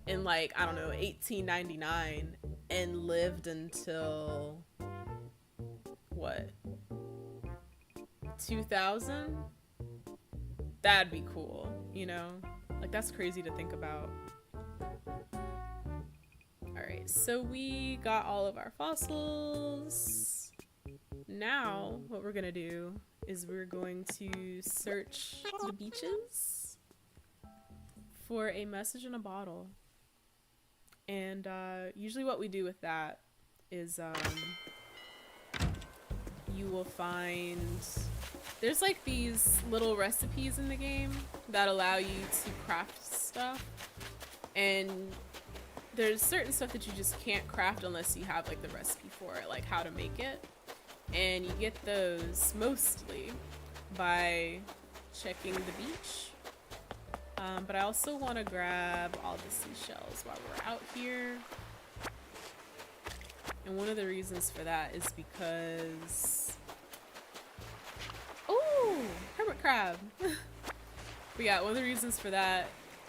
in, like, I don't know, 1899 and lived until, what, 2000? That'd be cool, you know? Like, that's crazy to think about. Alright, so we got all of our fossils. Now, what we're gonna do is we're going to search the beaches for a message in a bottle. And usually what we do with that is you will find... There's like these little recipes in the game that allow you to craft stuff. And there's certain stuff that you just can't craft unless you have like the recipe for it, like how to make it. And you get those mostly by checking the beach. But I also want to grab all the seashells while we're out here. And one of the reasons for that is because... Ooh! Hermit crab! But yeah, one of the reasons for that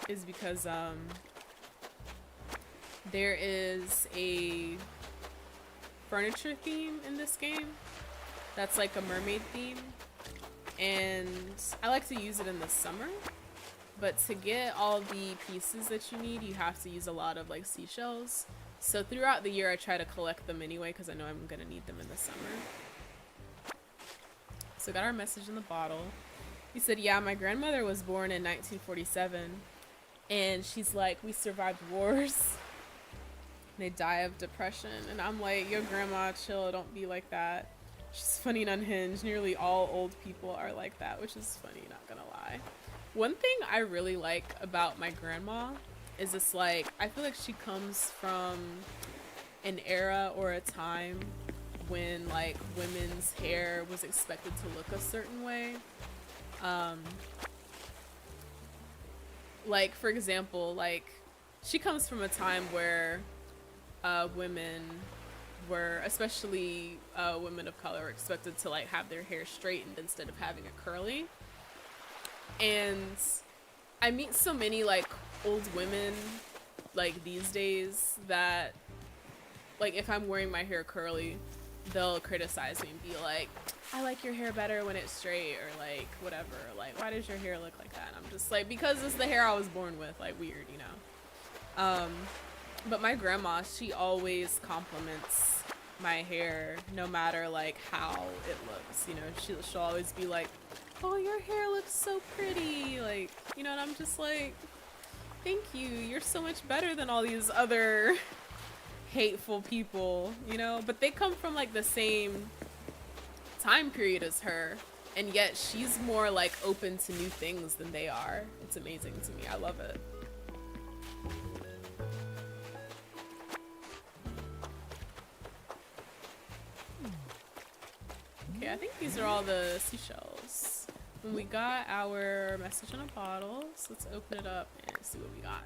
is because there is a furniture theme in this game that's like a mermaid theme, and I like to use it in the summer, but to get all the pieces that you need you have to use a lot of like seashells. So throughout the year I try to collect them anyway because I know I'm gonna need them in the summer. So got our message in the bottle. He said, yeah, my grandmother was born in 1947, and she's like, we survived wars. They die of depression. And I'm like, yo, grandma, chill, don't be like that. She's funny and unhinged. Nearly all old people are like that, which is funny, not gonna lie. One thing I really like about my grandma is it's like, I feel like she comes from an era or a time when like women's hair was expected to look a certain way. Like for example, like she comes from a time where women were, especially women of color, were expected to like have their hair straightened instead of having it curly. And I meet so many like old women like these days that like if I'm wearing my hair curly, they'll criticize me and be like, I like your hair better when it's straight, or like whatever, like why does your hair look like that? And I'm just like, because it's the hair I was born with, like weird, you know. But my grandma, she always compliments my hair no matter like how it looks, you know. She'll always be like, oh, your hair looks so pretty, like, you know. And I'm just like, thank you, you're so much better than all these other hateful people, you know. But they come from like the same time period as her, and yet she's more like open to new things than they are. It's amazing to me. I love it. Okay, I think these are all the seashells. When we got our message in a bottle, so let's open it up and see what we got.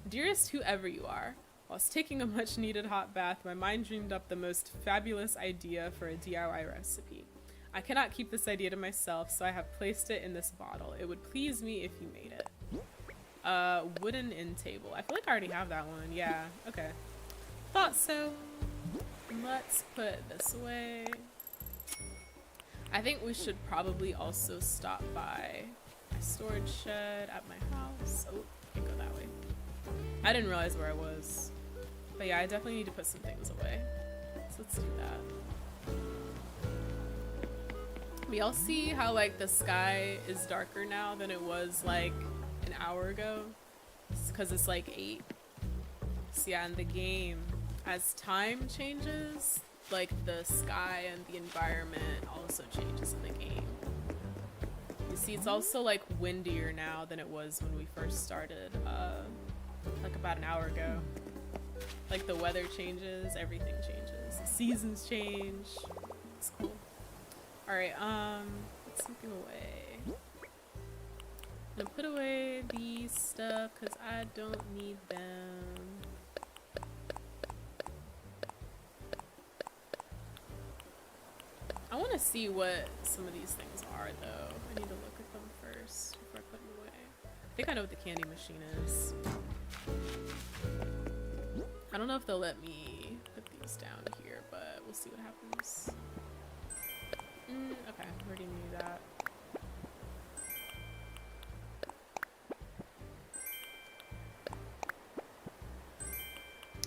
Dearest whoever you are, whilst taking a much needed hot bath, my mind dreamed up the most fabulous idea for a DIY recipe. I cannot keep this idea to myself, so I have placed it in this bottle. It would please me if you made it. Wooden end table. I feel like I already have that one. Yeah, okay. Thought so. Let's put this away. I think we should probably also stop by my storage shed at my house. Oh, can't go that way. I didn't realize where I was. But yeah, I definitely need to put some things away. So let's do that. We all see how like the sky is darker now than it was like an hour ago. It's because it's like 8. So yeah, in the game, as time changes, like the sky and the environment also changes in the game. You see, it's also like windier now than it was when we first started, like about an hour ago. Like the weather changes, everything changes, the seasons change. It's cool. Alright, put something away. I'm gonna put away these stuff because I don't need them. I want to see what some of these things are though. I need to look at them first before I put them away. I think I know what the candy machine is. I don't know if they'll let me put these down here, but we'll see what happens. Okay, already knew that.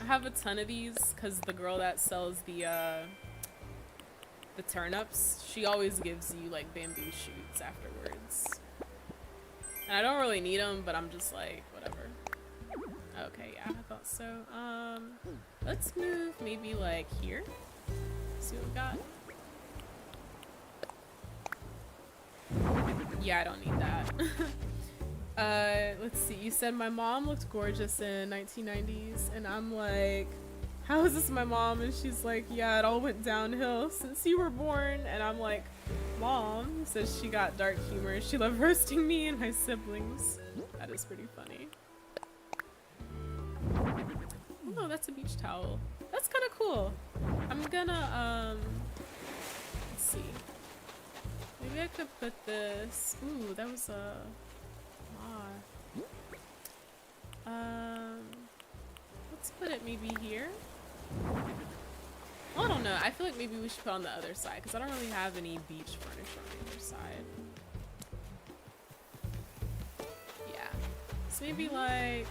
I have a ton of these because the girl that sells the turnips, she always gives you like bamboo shoots afterwards. And I don't really need them, but I'm just like, whatever. Okay, yeah, I thought so. Let's move maybe like here. See what we got. Yeah, I don't need that. Let's see. You said my mom looked gorgeous in 1990s, and I'm like, how is this my mom? And she's like, yeah, it all went downhill since you were born. And I'm like, Mom says she got dark humor. She loved roasting me and my siblings. That is pretty funny. Oh, that's a beach towel. That's kind of cool. I'm gonna, let's see. Maybe I could put this. Ooh, that was a let's put it maybe here. Well, I don't know. I feel like maybe we should put on the other side because I don't really have any beach furniture on the other side. Yeah. So maybe like,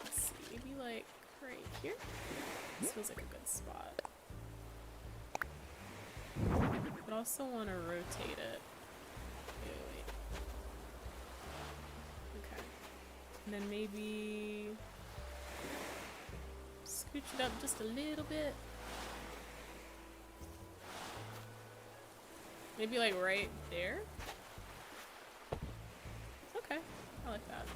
let's see, maybe like right here. This feels like a good spot. But also want to rotate it. Wait. Okay. And then maybe scooch it up just a little bit. Maybe like right there. Okay, I like that.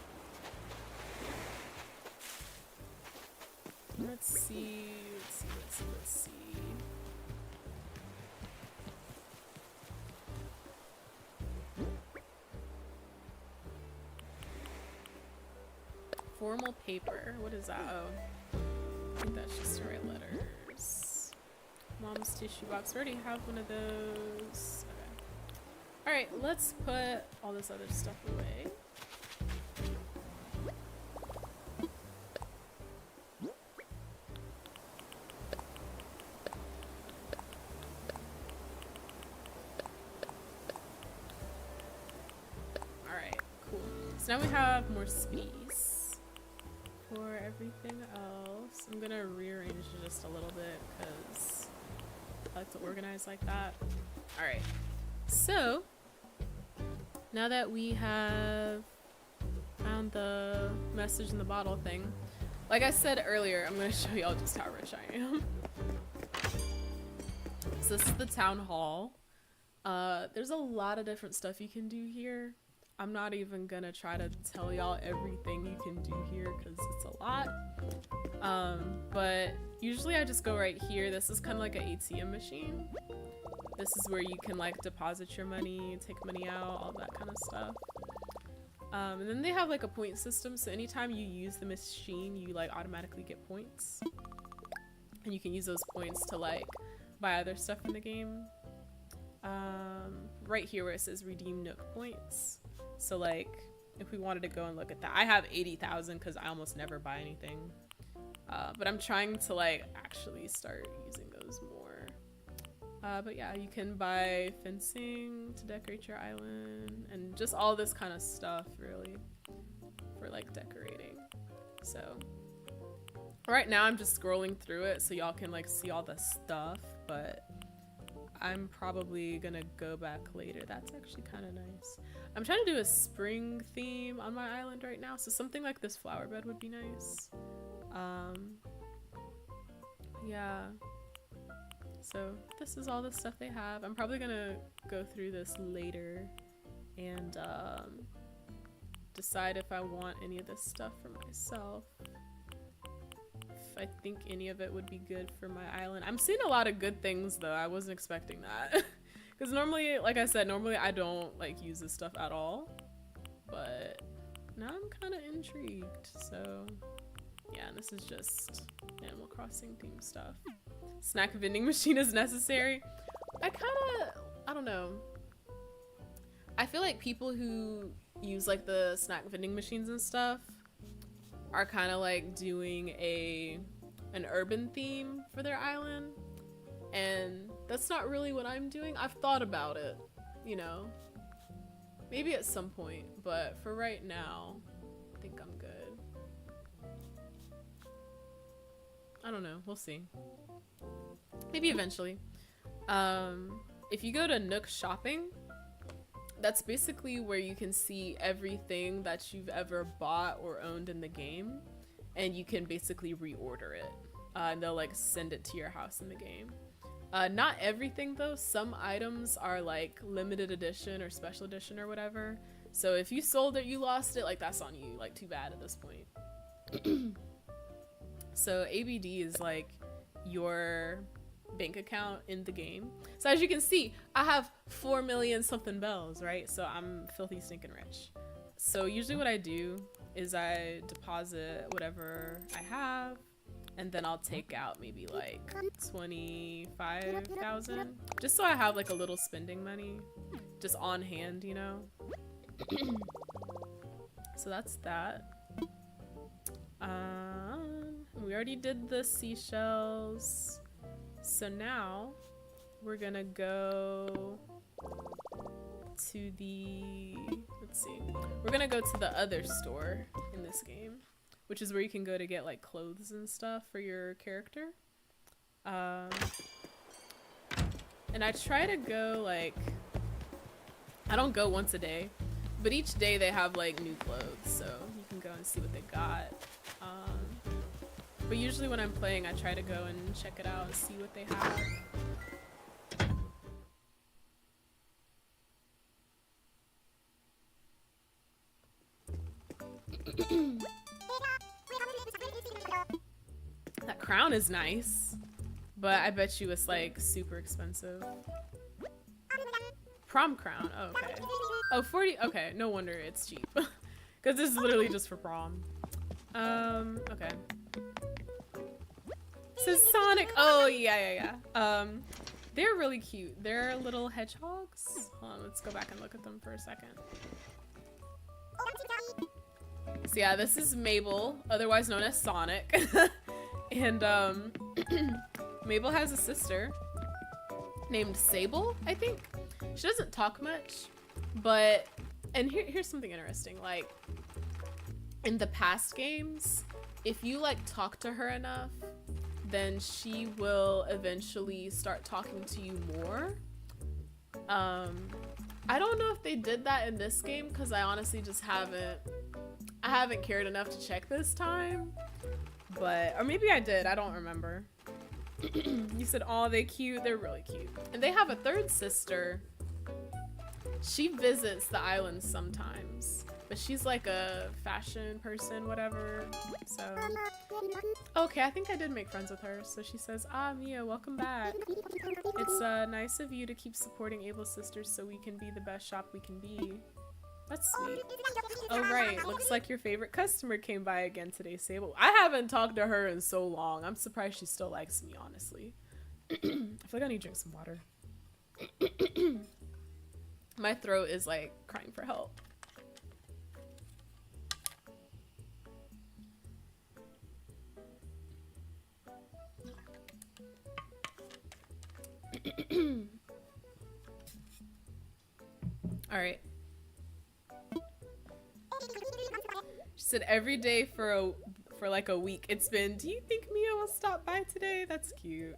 Let's see. Formal paper. What is that? Oh, I think that's just to write letters. Mom's tissue box. We already have one of those. Okay. Alright, let's put all this other stuff away. So now we have more space for everything else. I'm gonna rearrange it just a little bit because I like to organize like that. All right, so now that we have found the message in the bottle thing, like I said earlier, I'm gonna show y'all just how rich I am. So this is the town hall. There's a lot of different stuff you can do here. I'm not even gonna try to tell y'all everything you can do here because it's a lot. But usually I just go right here. This is kind of like an ATM machine. This is where you can like deposit your money, take money out, all that kind of stuff. And then they have like a point system, so anytime you use the machine, you like automatically get points. And you can use those points to like buy other stuff in the game. Right here where it says redeem Nook points. So like if we wanted to go and look at that, I have 80,000 because I almost never buy anything. But I'm trying to like actually start using those more. But yeah, you can buy fencing to decorate your island and just all this kind of stuff really for like decorating. So right now I'm just scrolling through it so y'all can like see all the stuff, but I'm probably gonna go back later. That's actually kind of nice. I'm trying to do a spring theme on my island right now, so something like this flower bed would be nice. Yeah. So this is all the stuff they have. I'm probably gonna go through this later and decide if I want any of this stuff for myself. If I think any of it would be good for my island. I'm seeing a lot of good things though. I wasn't expecting that. Because normally, like I said, normally I don't like use this stuff at all. But now I'm kind of intrigued. So yeah, this is just Animal Crossing themed stuff. Snack vending machine is necessary. I don't know. I feel like people who use like the snack vending machines and stuff are kind of like doing an urban theme for their island, and that's not really what I'm doing. I've thought about it, you know, maybe at some point, but for right now I think I'm good. I don't know, we'll see. Maybe eventually. If you go to Nook Shopping, that's basically where you can see everything that you've ever bought or owned in the game, and you can basically reorder it. And they'll like send it to your house in the game. Not everything though. Some items are like limited edition or special edition or whatever. So if you sold it, you lost it, like that's on you. Like too bad at this point. So ABD is like your bank account in the game. So as you can see, I have 4 million something bells, right? So I'm filthy stinking rich. So usually what I do is I deposit whatever I have, and then I'll take out maybe like 25,000 just so I have like a little spending money just on hand, you know. So that's that. We already did the seashells. So now we're gonna go to the, let's see, we're gonna go to the other store in this game, which is where you can go to get like clothes and stuff for your character. And I try to go like, I don't go once a day, but each day they have like new clothes, so you can go and see what they got. But usually when I'm playing, I try to go and check it out and see what they have. That crown is nice, but I bet you it's like super expensive. Prom crown, oh, okay. Oh, 40, okay, no wonder it's cheap. Because this is literally just for prom. Okay. So Sonic, oh yeah. They're really cute. They're little hedgehogs. Hold on, let's go back and look at them for a second. So yeah, this is Mabel, otherwise known as Sonic. And Mabel has a sister named Sable, I think. She doesn't talk much, but, and here's something interesting. Like, in the past games, if you like talk to her enough, then she will eventually start talking to you more. I don't know if they did that in this game because I honestly just haven't cared enough to check this time. But, or maybe I did, I don't remember. You said, "Oh, they cute." They're really cute. And they have a third sister. She visits the island sometimes, but she's like a fashion person, whatever. So, okay, I think I did make friends with her. So she says, "Ah, Mia, welcome back. It's nice of you to keep supporting Able Sisters so we can be the best shop we can be." That's sweet. Oh, right. Looks like your favorite customer came by again today, Sable. I haven't talked to her in so long. I'm surprised she still likes me, honestly. I feel like I need to drink some water. My throat is like crying for help. All right. She said every day for like a week. It's been, "Do you think Mia will stop by today?" That's cute.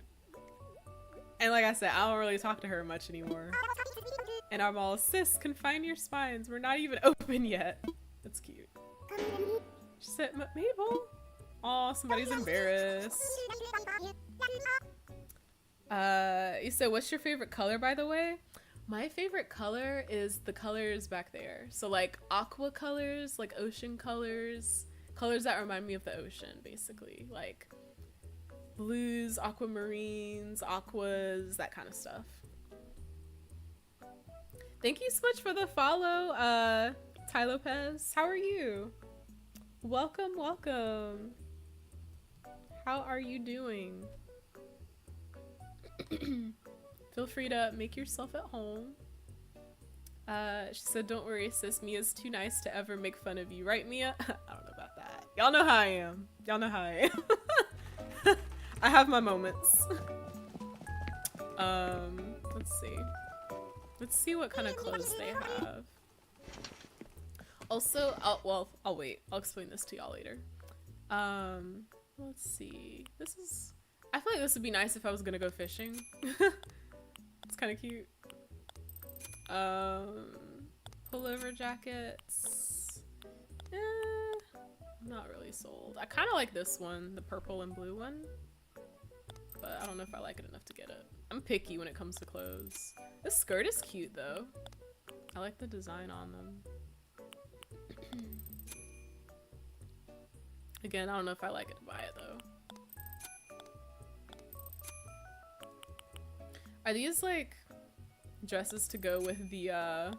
And like I said, I don't really talk to her much anymore. And I'm all, "Sis, confine your spines. We're not even open yet." That's cute. She said, "Mabel." Oh, somebody's embarrassed. You said, "What's your favorite color, by the way?" My favorite color is the colors back there. So like aqua colors, like ocean colors, colors that remind me of the ocean, basically. Like blues, aquamarines, aquas, that kind of stuff. Thank you so much for the follow, Ty Lopez. How are you? Welcome, welcome. How are you doing? Feel free to make yourself at home. She said, "Don't worry, sis. Mia's too nice to ever make fun of you." Right, Mia? I don't know about that. Y'all know how I am. Y'all know how I am. I have my moments. Let's see. Let's see what kind of clothes they have. Also, I'll wait. I'll explain this to y'all later. Let's see. I feel like this would be nice if I was gonna go fishing. It's kind of cute. Pullover jackets. I'm not really sold. I kind of like this one, the purple and blue one, but I don't know if I like it enough to get it. I'm picky when it comes to clothes. This skirt is cute though. I like the design on them. Again, I don't know if I like it to buy it though. Are these like dresses to go with the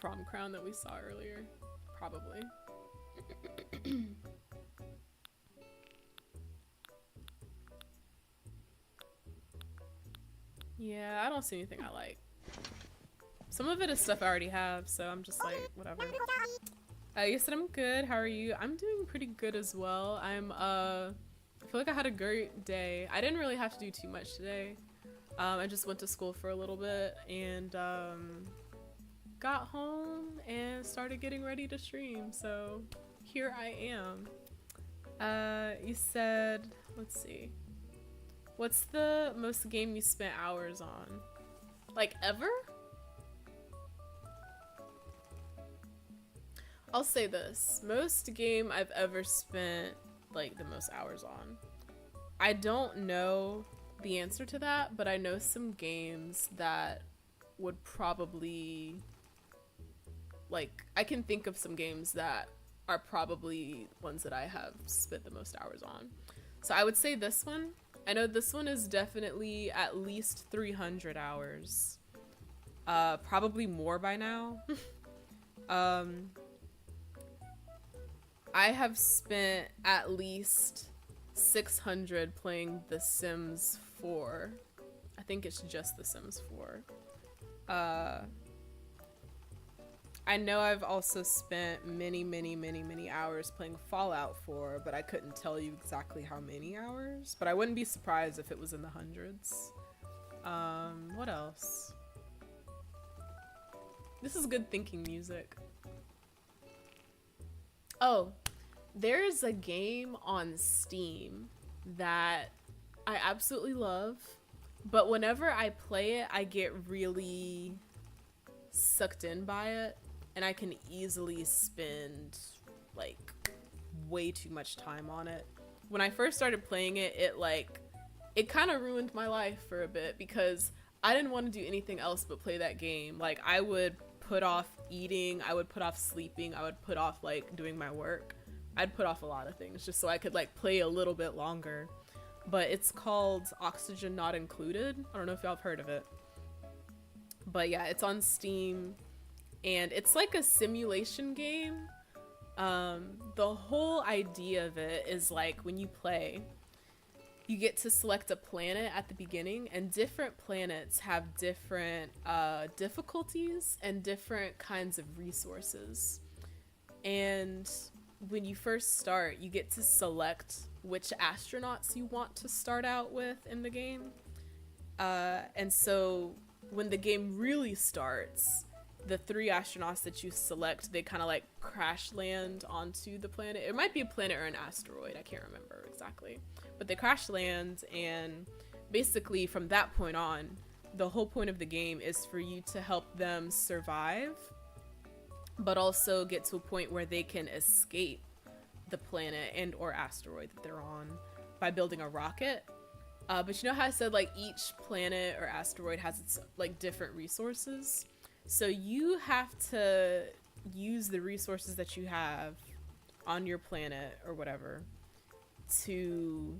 prom crown that we saw earlier? Probably. Yeah, I don't see anything I like. Some of it is stuff I already have, so I'm just like, whatever. You said I'm good. How are you? I'm doing pretty good as well. I feel like I had a great day. I didn't really have to do too much today. I just went to school for a little bit and got home and started getting ready to stream. So here I am. You said, let's see. What's the most game you spent hours on? Like ever? I'll say this. Most game I've ever spent like the most hours on. I don't know the answer to that, but I know some games that would probably, like, I can think of some games that are probably ones that I have spent the most hours on. So I would say this one. I know this one is definitely at least 300 hours. Probably more by now. I have spent at least 600 playing The Sims 4. I think it's just The Sims 4. I know I've also spent many hours playing Fallout 4, but I couldn't tell you exactly how many hours. But I wouldn't be surprised if it was in the hundreds. What else? This is good thinking music. Oh, there's a game on Steam that I absolutely love, but whenever I play it, I get really sucked in by it, and I can easily spend like way too much time on it. When I first started playing it, it kind of ruined my life for a bit because I didn't want to do anything else but play that game. Like, I would put off eating, I would put off sleeping, I would put off like doing my work. I'd put off a lot of things just so I could like play a little bit longer. But it's called Oxygen Not Included. I don't know if y'all have heard of it. But yeah, it's on Steam and it's like a simulation game. The whole idea of it is like when you play, you get to select a planet at the beginning, and different planets have different difficulties and different kinds of resources. And when you first start, you get to select which astronauts you want to start out with in the game. And so when the game really starts, the 3 astronauts that you select, they kind of like crash land onto the planet. It might be a planet or an asteroid, I can't remember exactly. But they crash land, and basically from that point on, the whole point of the game is for you to help them survive, but also get to a point where they can escape the planet and or asteroid that they're on by building a rocket. But you know how I said like each planet or asteroid has its like different resources? So you have to use the resources that you have on your planet or whatever to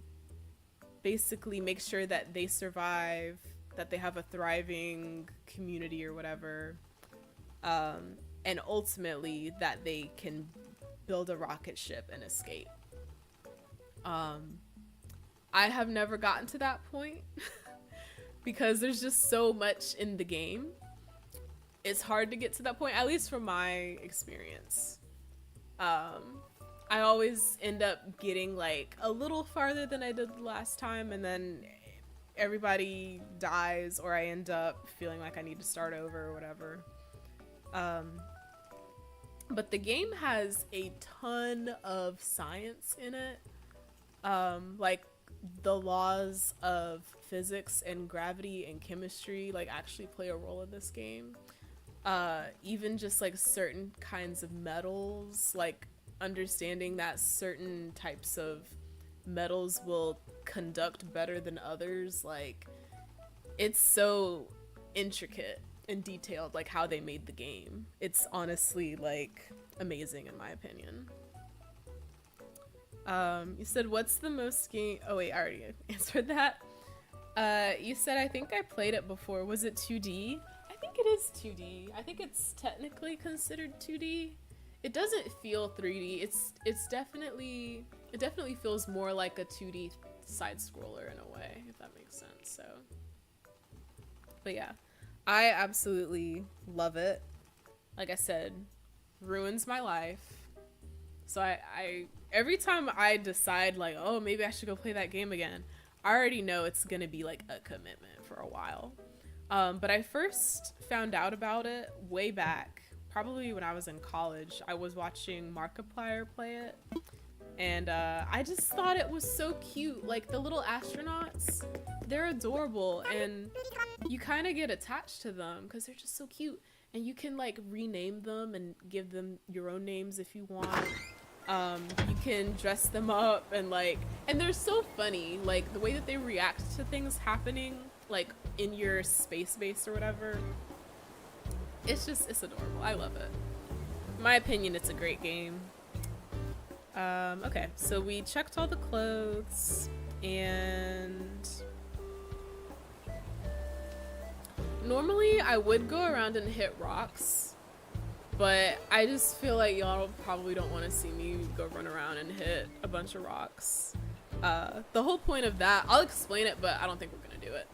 basically make sure that they survive, that they have a thriving community or whatever, and ultimately that they can build a rocket ship and escape. I have never gotten to that point because there's just so much in the game. It's hard to get to that point, at least from my experience. I always end up getting like a little farther than I did the last time, and then everybody dies, or I end up feeling like I need to start over or whatever. But the game has a ton of science in it. Like the laws of physics and gravity and chemistry like actually play a role in this game. Even just like certain kinds of metals, like understanding that certain types of metals will conduct better than others. Like, it's so intricate and detailed, like how they made the game. It's honestly like amazing in my opinion. You said what's the most game? Oh wait, I already answered that. You said I think I played it before. Was it 2D? I think it is 2D. I think it's technically considered 2D. It doesn't feel 3D. It definitely feels more like a 2D side scroller in a way, if that makes sense. So, but yeah, I absolutely love it. Like I said, ruins my life. So I every time I decide like, oh, maybe I should go play that game again, I already know it's gonna be like a commitment for a while. But I first found out about it way back, probably when I was in college. I was watching Markiplier play it, and I just thought it was so cute. Like, the little astronauts, they're adorable, and you kind of get attached to them because they're just so cute. And you can like rename them and give them your own names if you want. You can dress them up and they're so funny, like the way that they react to things happening like in your space base or whatever. It's adorable. I love it. In my opinion, it's a great game. Okay, so we checked all the clothes, and normally I would go around and hit rocks, but I just feel like y'all probably don't want to see me go run around and hit a bunch of rocks. The whole point of that, I'll explain it, but I don't think we're gonna do it.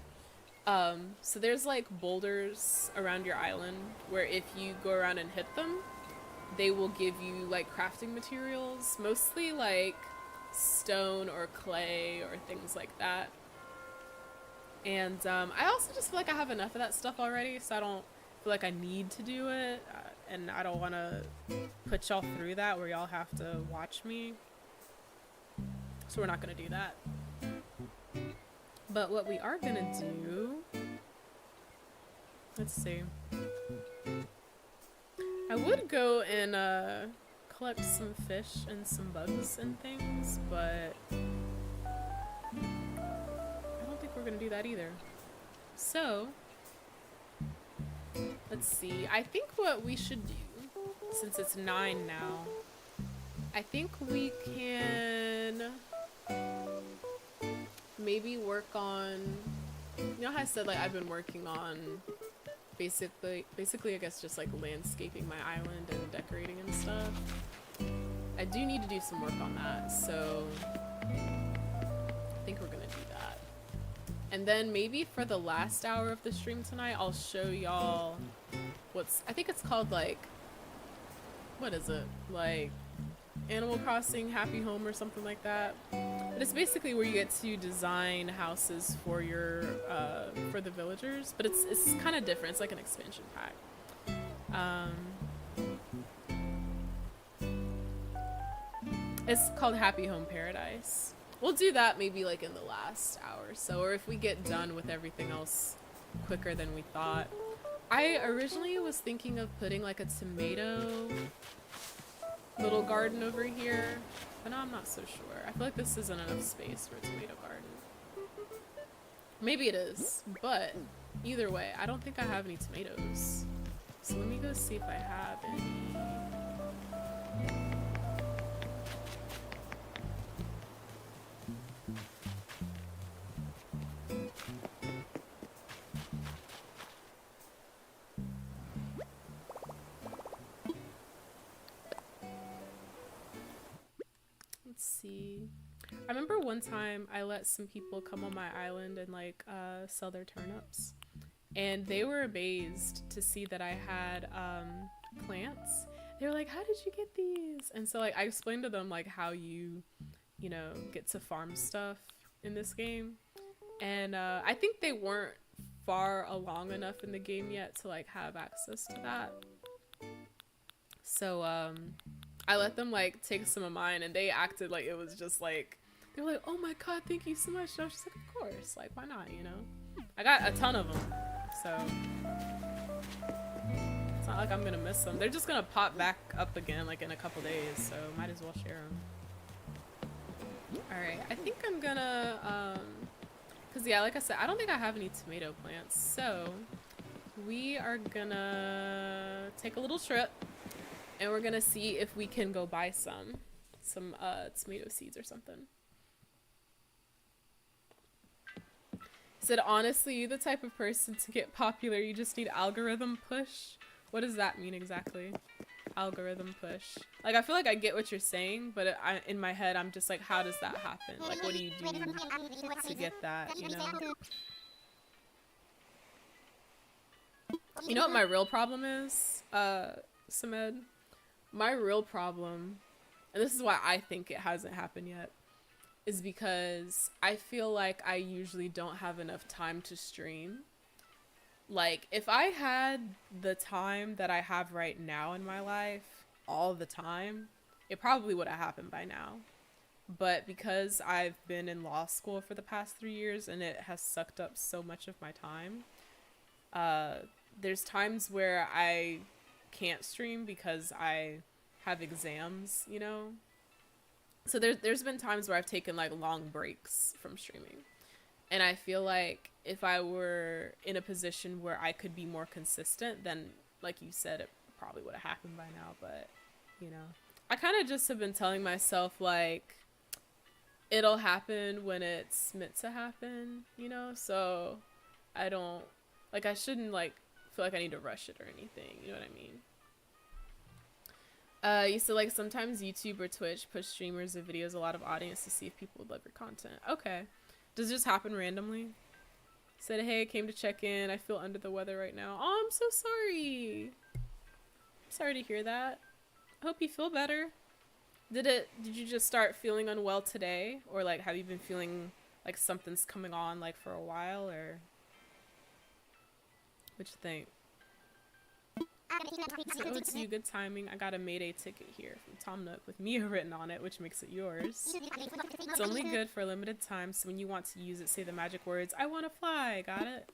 So there's like boulders around your island where if you go around and hit them, they will give you like crafting materials, mostly like stone or clay or things like that. And I also just feel like I have enough of that stuff already, so I don't feel like I need to do it. and I don't want to put y'all through that where y'all have to watch me. So we're not going to do that. But what we are going to do, let's see. I would go and collect some fish and some bugs and things, but I don't think we're going to do that either. So, let's see. I think what we should do, since it's 9 now, I think we can maybe work on, you know how I said like I've been working on basically I guess just like landscaping my island and decorating and stuff. I do need to do some work on that, so I think we're gonna do that. And then maybe for the last hour of the stream tonight, I'll show y'all I think it's called like, what is it? Like Animal Crossing Happy Home or something like that. But it's basically where you get to design houses for your, for the villagers. But it's kind of different. It's like an expansion pack. It's called Happy Home Paradise. We'll do that maybe like in the last hour or so, or if we get done with everything else quicker than we thought. I originally was thinking of putting like a tomato little garden over here, but now I'm not so sure. I feel like this isn't enough space for a tomato garden. Maybe it is, but either way, I don't think I have any tomatoes. So let me go see if I have any. See, I remember one time I let some people come on my island and like sell their turnips, and they were amazed to see that I had plants. They were like, how did you get these? And so like I explained to them like how you know, get to farm stuff in this game, and I think they weren't far along enough in the game yet to like have access to that. So I let them like take some of mine, and they acted like it was just like, they were like, oh my god, thank you so much. And I was just like, of course, like why not, you know? I got a ton of them, so it's not like I'm gonna miss them. They're just gonna pop back up again like in a couple days, so might as well share them. Alright, I think I'm gonna cause yeah, like I said, I don't think I have any tomato plants, so we are gonna take a little trip. And we're gonna see if we can go buy some tomato seeds or something. Said, honestly, you the type of person to get popular, you just need algorithm push. What does that mean exactly? Algorithm push. Like, I feel like I get what you're saying, but in my head, I'm just like, how does that happen? Like, what do you do to get that, you know? You know what my real problem is, Samed? My real problem, and this is why I think it hasn't happened yet, is because I feel like I usually don't have enough time to stream. Like, if I had the time that I have right now in my life, all the time, it probably would have happened by now. But because I've been in law school for the past 3 years and it has sucked up so much of my time, there's times where I can't stream because I have exams, you know? So there's been times where I've taken like long breaks from streaming. And I feel like if I were in a position where I could be more consistent, then like you said, it probably would have happened by now. But, you know, I kind of just have been telling myself like, it'll happen when it's meant to happen, you know? So I don't, like, I shouldn't like feel like I need to rush it or anything, you know what I mean? You said like sometimes YouTube or Twitch push streamers of videos a lot of audience to see if people would love your content. Okay. Does it just happen randomly? Said, hey, I came to check in. I feel under the weather right now. Oh, I'm so sorry. Sorry to hear that. I hope you feel better. Did you just start feeling unwell today? Or like have you been feeling like something's coming on like for a while, or what you think? So, oh, it's you, good timing. I got a Mayday ticket here from Tom Nook with Mia written on it, which makes it yours. It's only good for a limited time, so when you want to use it, say the magic words, I want to fly. Got it?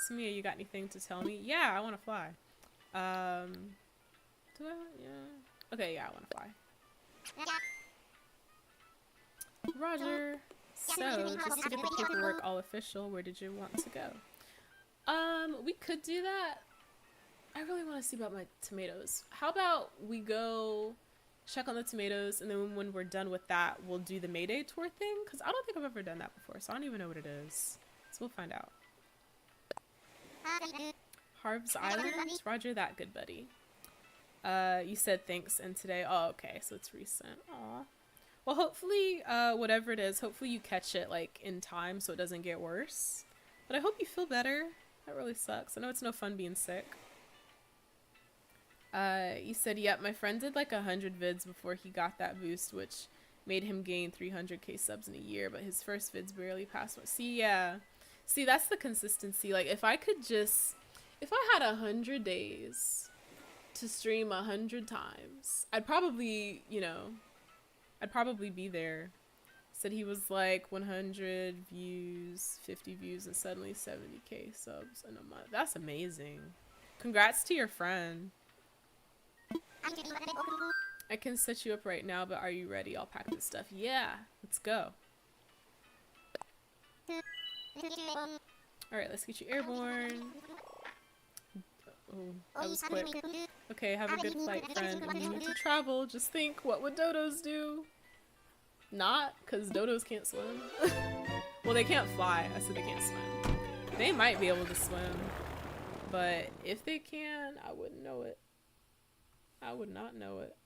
So, Mia, you got anything to tell me? Yeah, I want to fly. Do I? Yeah. Okay, yeah, I want to fly. Roger. So, just to get the paperwork all official, where did you want to go? We could do that. I really want to see about my tomatoes. How about we go check on the tomatoes, and then when we're done with that, we'll do the Mayday tour thing? Because I don't think I've ever done that before, so I don't even know what it is. So we'll find out. Harv's Island? Roger that, good buddy. You said thanks, and today... Oh, okay, so it's recent. Aw. Well, hopefully, whatever it is, hopefully you catch it, like, in time so it doesn't get worse. But I hope you feel better. That really sucks. I know it's no fun being sick. You said, yep, my friend did like 100 vids before he got that boost, which made him gain 300k subs in a year, but his first vids barely passed one. See, yeah. See, that's the consistency. Like, if I had 100 days to stream 100 times, I'd probably, you know, I'd probably be there. Said he was like 100 views, 50 views, and suddenly 70k subs in a month. That's amazing. Congrats to your friend. I can set you up right now, but are you ready? I'll pack this stuff. Yeah, let's go. Alright, let's get you airborne. Oh, that was quick. Okay, have a good flight, friend. When you need to travel, just think, what would dodos do? Not, because dodos can't swim. Well, they can't fly. I said they can't swim. They might be able to swim, but if they can, I wouldn't know it. I would not know it.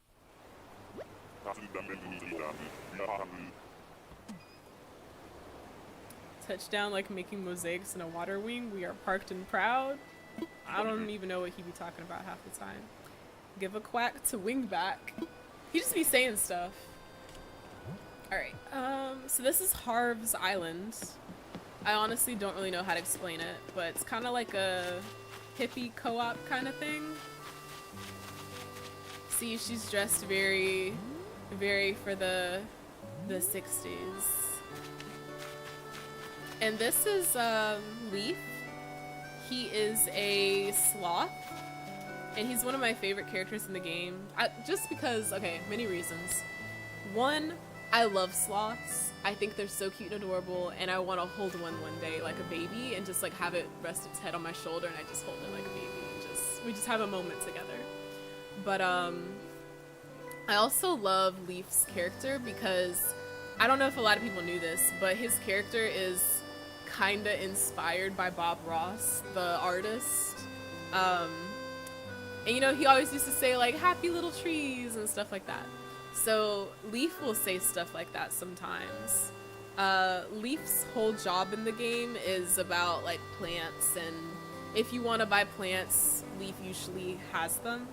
Touchdown like making mosaics in a water wing. We are parked and proud. I don't even know what he be talking about half the time. Give a quack to wingback. He just be saying stuff. Alright, so this is Harv's Island. I honestly don't really know how to explain it, but it's kind of like a hippie co-op kind of thing. See, she's dressed very, very for the 60s. And this is Leaf. He is a sloth, and he's one of my favorite characters in the game. Just because, okay, many reasons. One, I love sloths. I think they're so cute and adorable, and I want to hold one day like a baby and just like have it rest its head on my shoulder and I just hold it like a baby and we just have a moment together. But I also love Leaf's character because I don't know if a lot of people knew this, but his character is kinda inspired by Bob Ross, the artist. And you know, he always used to say like happy little trees and stuff like that. So Leaf will say stuff like that sometimes. Leaf's whole job in the game is about like plants, and if you want to buy plants, Leaf usually has them.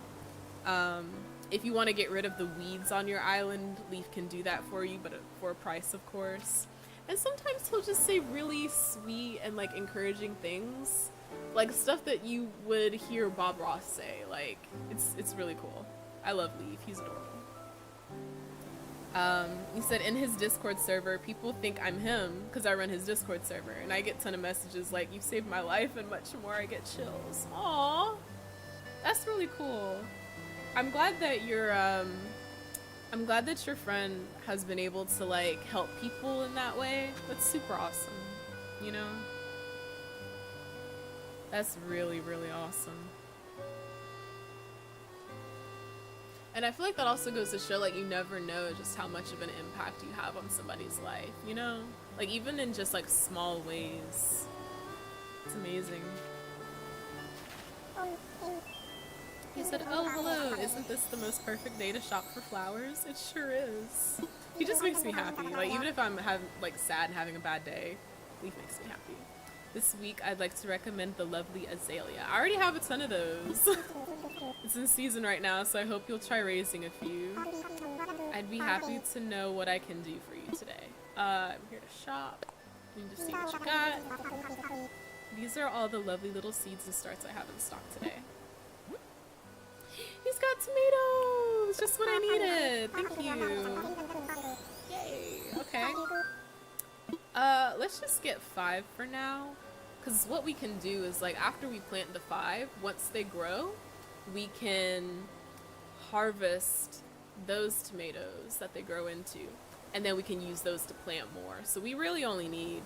If you want to get rid of the weeds on your island, Leaf can do that for you, but for a price, of course. And sometimes he'll just say really sweet and like encouraging things, like stuff that you would hear Bob Ross say. Like it's really cool. I love Leaf. He's adorable. He said in his Discord server, people think I'm him because I run his Discord server, and I get a ton of messages like, "You've saved my life," and much more. I get chills. Aww, that's really cool. I'm glad that your friend has been able to like help people in that way. That's super awesome. You know, that's really, really awesome. And I feel like that also goes to show, like, you never know just how much of an impact you have on somebody's life, you know? Like, even in just, like, small ways. It's amazing. He said, oh, hello, isn't this the most perfect day to shop for flowers? It sure is. He just makes me happy. Like, even if I'm, sad and having a bad day, Leaf makes me happy. This week, I'd like to recommend the lovely azalea. I already have a ton of those. It's in season right now, so I hope you'll try raising a few. I'd be happy to know what I can do for you today. I'm here to shop. You can just see what you got. These are all the lovely little seeds and starts I have in stock today. tomatoes! Just what I needed. Thank you. Yay. Okay. Let's just get 5 for now. Because what we can do is, like, after we plant the 5, once they grow, we can harvest those tomatoes that they grow into. And then we can use those to plant more. So we really only need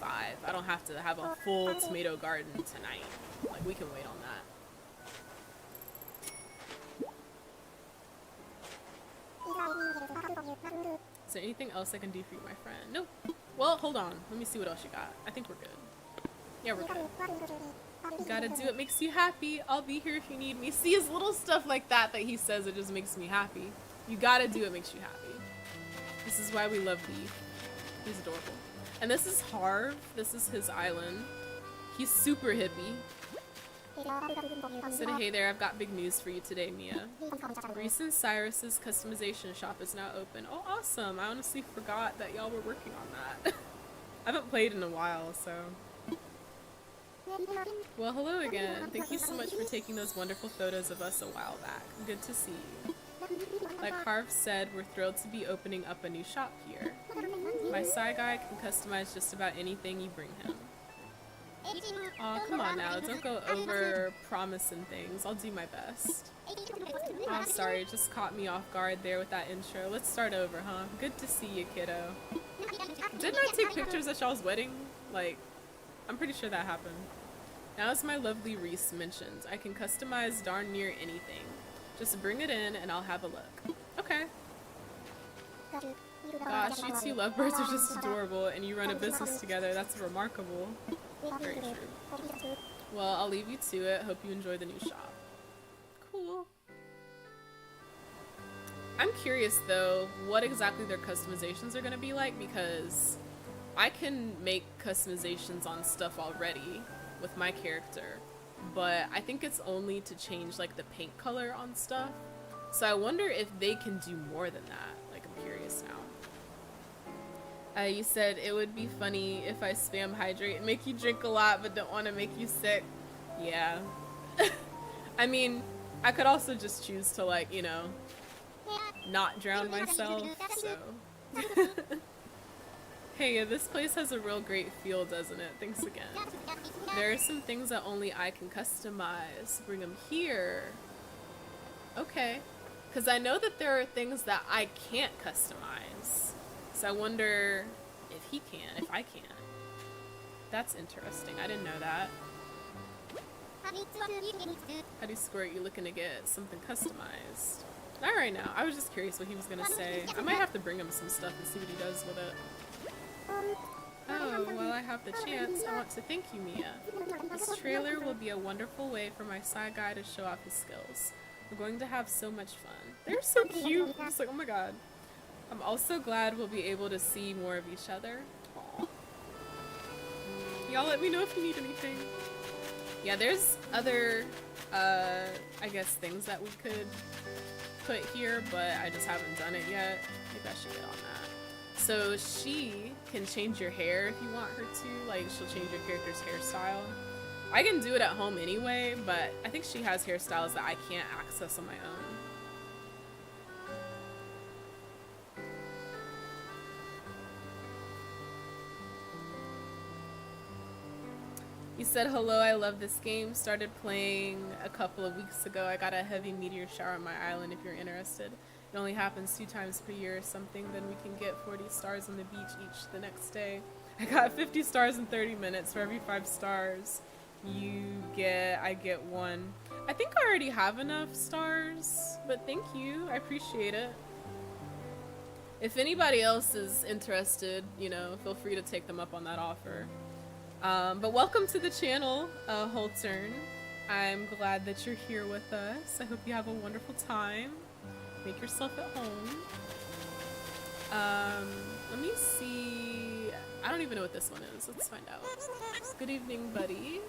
5. I don't have to have a full tomato garden tonight. Like, we can wait on that. Is there anything else I can do for you, my friend? Nope. Well, hold on. Let me see what else you got. I think we're good. Yeah, we're good. You gotta do what makes you happy. I'll be here if you need me. See, his little stuff like that he says, it just makes me happy. You gotta do what makes you happy. This is why we love Beef. He's adorable. And this is Harv. This is his island. He's super hippie. Said, hey there, I've got big news for you today, Mia. Reese and Cyrus's customization shop is now open. Oh, awesome. I honestly forgot that y'all were working on that. I haven't played in a while, so... Well, hello again. Thank you so much for taking those wonderful photos of us a while back. Good to see you. Like Harv said, we're thrilled to be opening up a new shop here. My side guy can customize just about anything you bring him. Aw, come on now, don't go over promising things. I'll do my best. Aw, sorry, it just caught me off guard there with that intro. Let's start over, huh? Good to see you, kiddo. Didn't I take pictures at y'all's wedding? Like, I'm pretty sure that happened. Now as my lovely Reese mentions, I can customize darn near anything. Just bring it in and I'll have a look. Okay. Gosh, you two lovebirds are just adorable and you run a business together. That's remarkable. Very true. Well, I'll leave you to it. Hope you enjoy the new shop. Cool. I'm curious though, what exactly their customizations are going to be like, because I can make customizations on stuff already with my character, but I think it's only to change like the paint color on stuff. So I wonder if they can do more than that. Like, I'm curious now. You said it would be funny if I spam hydrate and make you drink a lot but don't want to make you sick. Yeah. I mean, I could also just choose to, like, you know, not drown myself, so. Hey, this place has a real great feel, doesn't it? Thanks again. There are some things that only I can customize. Bring them here. Okay. Because I know that there are things that I can't customize. So I wonder if he can, if I can. That's interesting. I didn't know that. How do you squirt? You looking to get something customized? Alright now. I was just curious what he was going to say. I might have to bring him some stuff and see what he does with it. Oh, while I have the chance, I want to thank you, Mia. This trailer will be a wonderful way for my side guy to show off his skills. We're going to have so much fun. They're so cute. I'm just like, oh my god. I'm also glad we'll be able to see more of each other. Aww. Y'all let me know if you need anything. Yeah, there's other, I guess, things that we could put here, but I just haven't done it yet. Maybe I should get on that. So she can change your hair if you want her to. Like, she'll change your character's hairstyle. I can do it at home anyway, but I think she has hairstyles that I can't access on my own. You said, hello, I love this game. Started playing a couple of weeks ago. I got a heavy meteor shower on my island if you're interested. It only happens 2 times per year or something. Then we can get 40 stars on the beach each the next day. I got 50 stars in 30 minutes. For every 5 stars I get 1. I think I already have enough stars, but thank you. I appreciate it. If anybody else is interested, you know, feel free to take them up on that offer. But welcome to the channel, Holtern. I'm glad that you're here with us. I hope you have a wonderful time. Make yourself at home. Let me see. I don't even know what this one is. Let's find out. Good evening, buddy.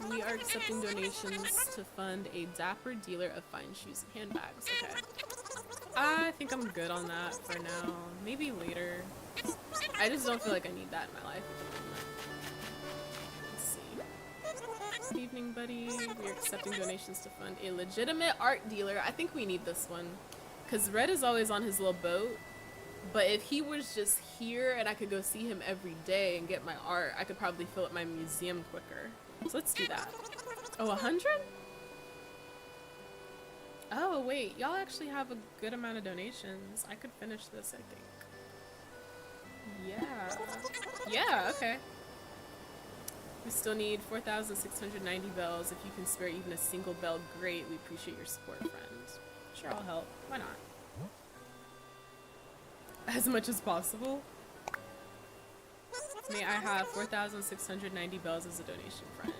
We are accepting donations to fund a dapper dealer of fine shoes and handbags. Okay. I think I'm good on that for now. Maybe later. I just don't feel like I need that in my life at the moment. Let's see. Good evening, Marketing buddy. We're accepting donations to fund a legitimate art dealer. I think we need this one. Because Red is always on his little boat. But if he was just here and I could go see him every day and get my art, I could probably fill up my museum quicker. So let's do that. Oh, 100? Oh, wait. Y'all actually have a good amount of donations. I could finish this, I think. Yeah. Yeah, okay. We still need 4,690 bells. If you can spare even a single bell, great. We appreciate your support, friend. Sure, I'll help. Why not? As much as possible. May I have 4,690 bells as a donation, friend?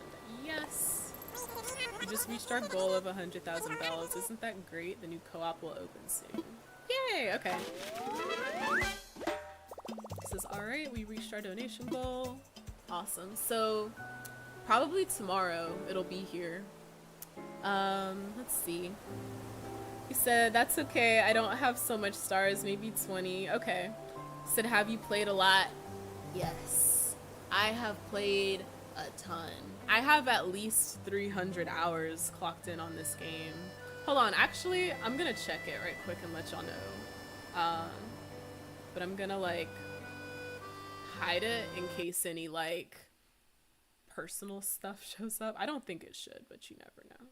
Yes. We just reached our goal of 100,000 bells. Isn't that great? The new co-op will open soon. Yay! Okay. This is alright. We reached our donation goal. Awesome. So, probably tomorrow it'll be here. Let's see. He said, that's okay. I don't have so much stars. Maybe 20. Okay. He said, have you played a lot? Yes. I have played a ton. I have at least 300 hours clocked in on this game. Hold on. Actually, I'm gonna check it right quick and let y'all know. But I'm gonna, like, hide it in case any, like, personal stuff shows up. I don't think it should, but you never know.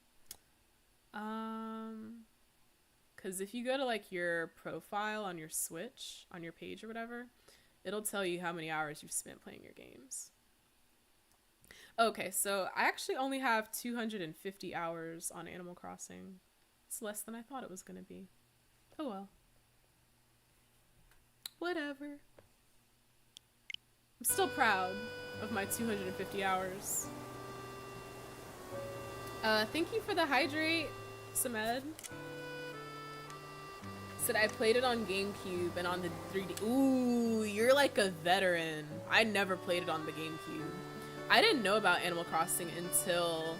Because if you go to, like, your profile on your Switch, on your page or whatever, it'll tell you how many hours you've spent playing your games. Okay, so I actually only have 250 hours on Animal Crossing. It's less than I thought it was going to be. Oh well. Whatever. I'm still proud of my 250 hours. Thank you for the hydrate, Samed. Said I played it on GameCube and on the 3D. Ooh, you're like a veteran. I never played it on the GameCube. I didn't know about Animal Crossing until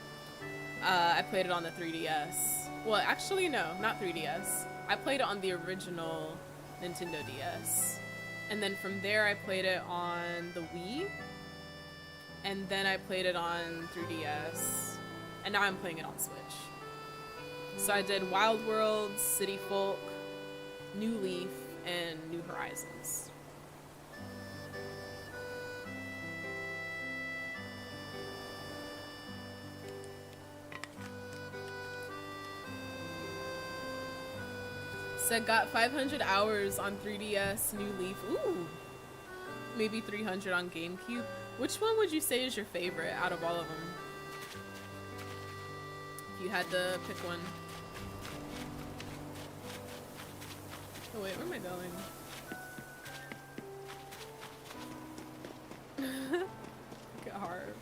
I played it on the 3DS. Well, actually, no, not 3DS. I played it on the original Nintendo DS. And then from there, I played it on the Wii. And then I played it on 3DS. And now I'm playing it on Switch. So I did Wild Worlds, City Folk, New Leaf, and New Horizons. Said got 500 hours on 3DS, New Leaf. Ooh. Maybe 300 on GameCube. Which one would you say is your favorite out of all of them? If you had to pick one. Oh wait, where am I going? Look at Harv.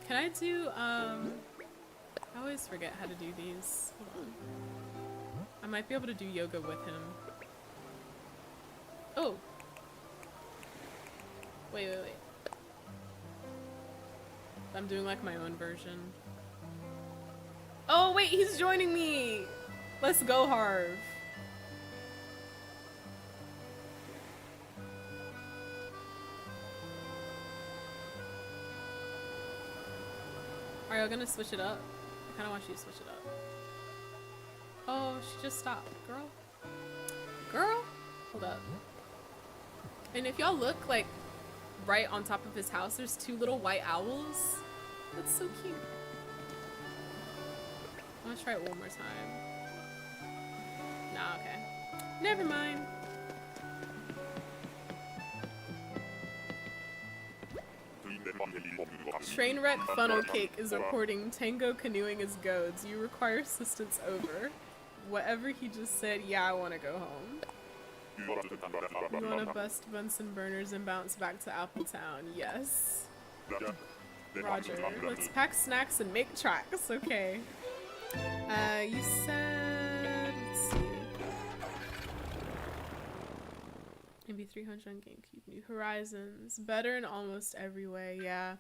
Can I do, I always forget how to do these. Hold on. I might be able to do yoga with him. Oh! Wait. I'm doing like my own version. Oh wait, he's joining me! Let's go, Harv. Are y'all gonna switch it up? I kinda want you to switch it up. Oh, she just stopped. Girl? Girl? Hold up. And if y'all look, like, right on top of his house, there's two little white owls. That's so cute. I'm gonna try it one more time. Nah, okay. Never mind. Trainwreck Funnel Cake is reporting Tango canoeing is go. Do you require assistance over? Whatever he just said, yeah, I want to go home. You want to bust Bunsen burners and bounce back to Appletown? Yes. Roger. Let's pack snacks and make tracks. Okay. You said... Let's see. Maybe 300 on GameCube. New Horizons. Better in almost every way, yeah.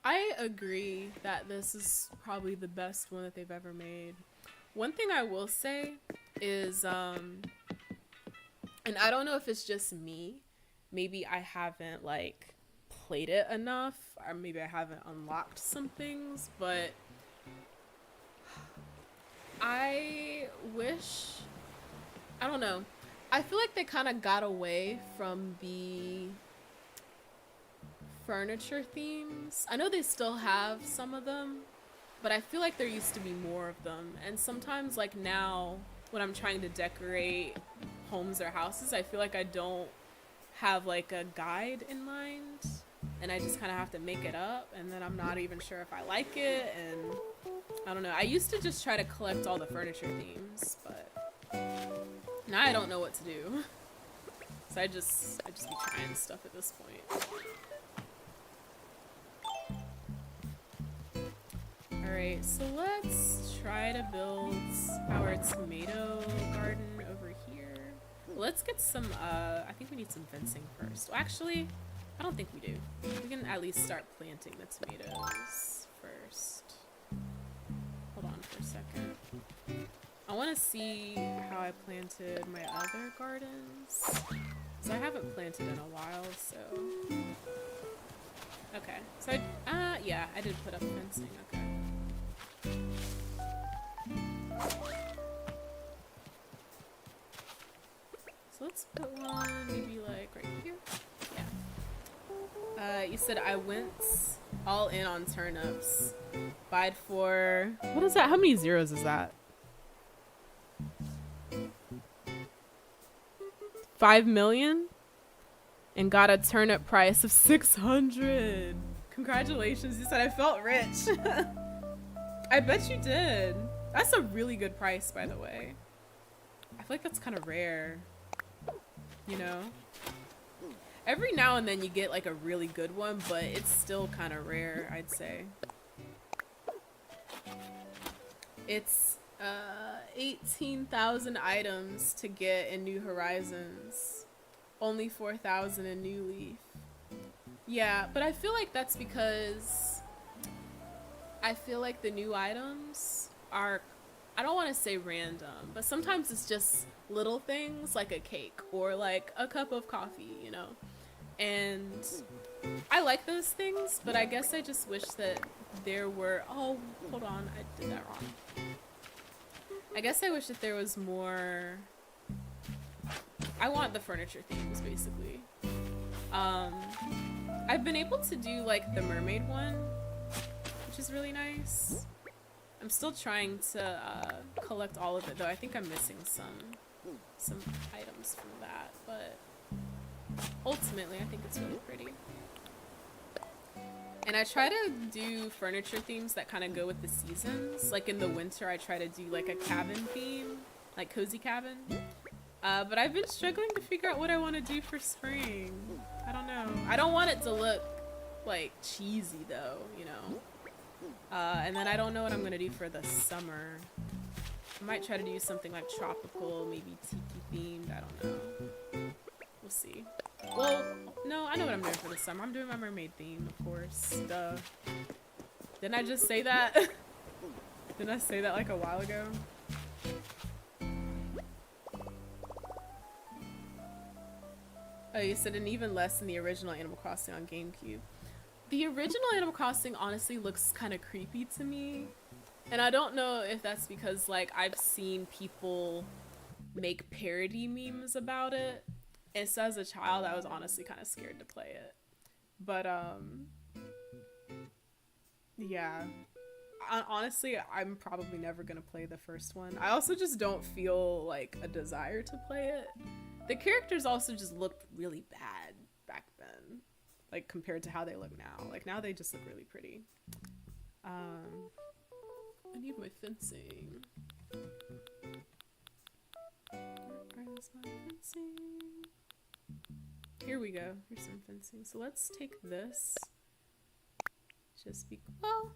I agree that this is probably the best one that they've ever made. One thing I will say is, and I don't know if it's just me, maybe I haven't, like, played it enough, or maybe I haven't unlocked some things, but I wish, I don't know, I feel like they kind of got away from the furniture themes. I know they still have some of them, but I feel like there used to be more of them. And sometimes, like now, when I'm trying to decorate homes or houses, I feel like I don't have like a guide in mind, and I just kind of have to make it up, and then I'm not even sure if I like it, and I don't know. I used to just try to collect all the furniture themes, but now I don't know what to do. So I just be trying stuff at this point. Alright, so let's try to build our tomato garden over here. Let's get some, I think we need some fencing first. Well, actually, I don't think we do. We can at least start planting the tomatoes first. Hold on for a second. I want to see how I planted my other gardens. So I haven't planted in a while, so... Okay, so yeah, I did put up fencing, okay. So let's put one maybe like right here. Yeah. You said I went all in on turnips. Buyed for, what is that? How many zeros is that? 5 million? And got a turnip price of 600. Congratulations, you said I felt rich. I bet you did. That's a really good price, by the way. I feel like that's kind of rare. You know? Every now and then you get like a really good one, but it's still kind of rare, I'd say. It's 18,000 items to get in New Horizons. Only 4,000 in New Leaf. Yeah, but I feel like that's because I feel like the new items are, I don't want to say random, but sometimes it's just little things like a cake or like a cup of coffee, you know? And I like those things, but I guess I just wish that there were, oh, hold on, I did that wrong. I guess I wish that there was more, I want the furniture themes, basically. I've been able to do like the mermaid one, which is really nice. I'm still trying to collect all of it, though. I think I'm missing some items from that, but ultimately I think it's really pretty. And I try to do furniture themes that kind of go with the seasons. Like in the winter, I try to do like a cabin theme, like cozy cabin. But I've been struggling to figure out what I want to do for spring. I don't know. I don't want it to look like cheesy though, you know? And then I don't know what I'm gonna do for the summer. I might try to do something like tropical, maybe tiki themed, I don't know. We'll see. Well, no, I know what I'm doing for the summer. I'm doing my mermaid theme, of course. Duh. Didn't I just say that? Didn't I say that like a while ago? Oh, you said an even less than the original Animal Crossing on GameCube. The original Animal Crossing honestly looks kind of creepy to me. And I don't know if that's because like I've seen people make parody memes about it. And so as a child, I was honestly kind of scared to play it. But yeah. Honestly, I'm probably never gonna play the first one. I also just don't feel like a desire to play it. The characters also just looked really bad back then, like compared to how they look now. Like now they just look really pretty. I need my fencing. Where's my fencing? Here we go. Here's some fencing. So let's take this. Just be, well,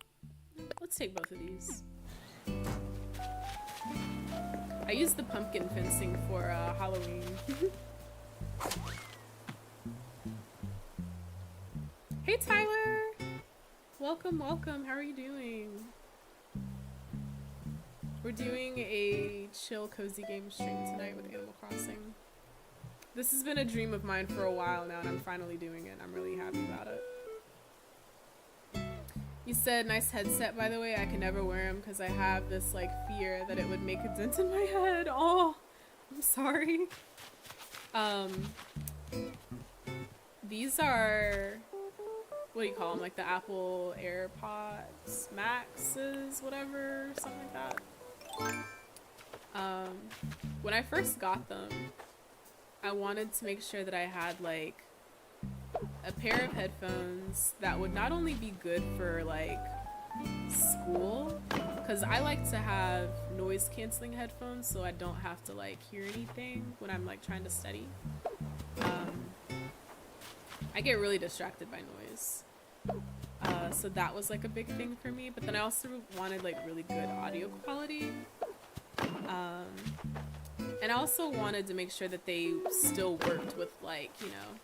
let's take both of these. I used the pumpkin fencing for Halloween. Hey Tyler! Welcome, welcome. How are you doing? We're doing a chill, cozy game stream tonight with Animal Crossing. This has been a dream of mine for a while now, and I'm finally doing it. I'm really happy about it. You said nice headset, by the way. I can never wear them because I have this like fear that it would make a dent in my head. Oh, I'm sorry. These are, what do you call them? Like the Apple AirPods Maxes, whatever, something like that. When I first got them, I wanted to make sure that I had like a pair of headphones that would not only be good for like school, because I like to have noise canceling headphones so I don't have to like hear anything when I'm like trying to study. I get really distracted by noise, so that was like a big thing for me. But then I also wanted like really good audio quality, and I also wanted to make sure that they still worked with like, you know,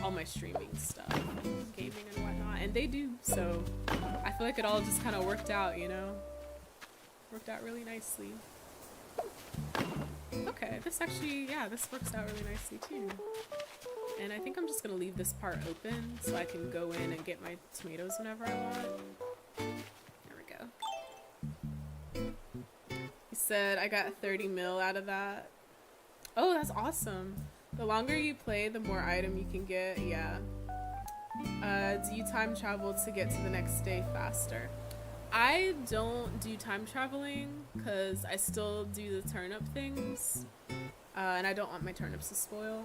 all my streaming stuff, gaming and whatnot, and they do. So I feel like it all just kind of worked out, you know, worked out really nicely. Okay, this actually, yeah, this works out really nicely too. And I think I'm just gonna leave this part open so I can go in and get my tomatoes whenever I want. There we go. He said I got 30 mil out of that. Oh, that's awesome. The longer you play, the more item you can get. Yeah. Do you time travel to get to the next day faster? I don't do time traveling because I still do the turnip things. And I don't want my turnips to spoil.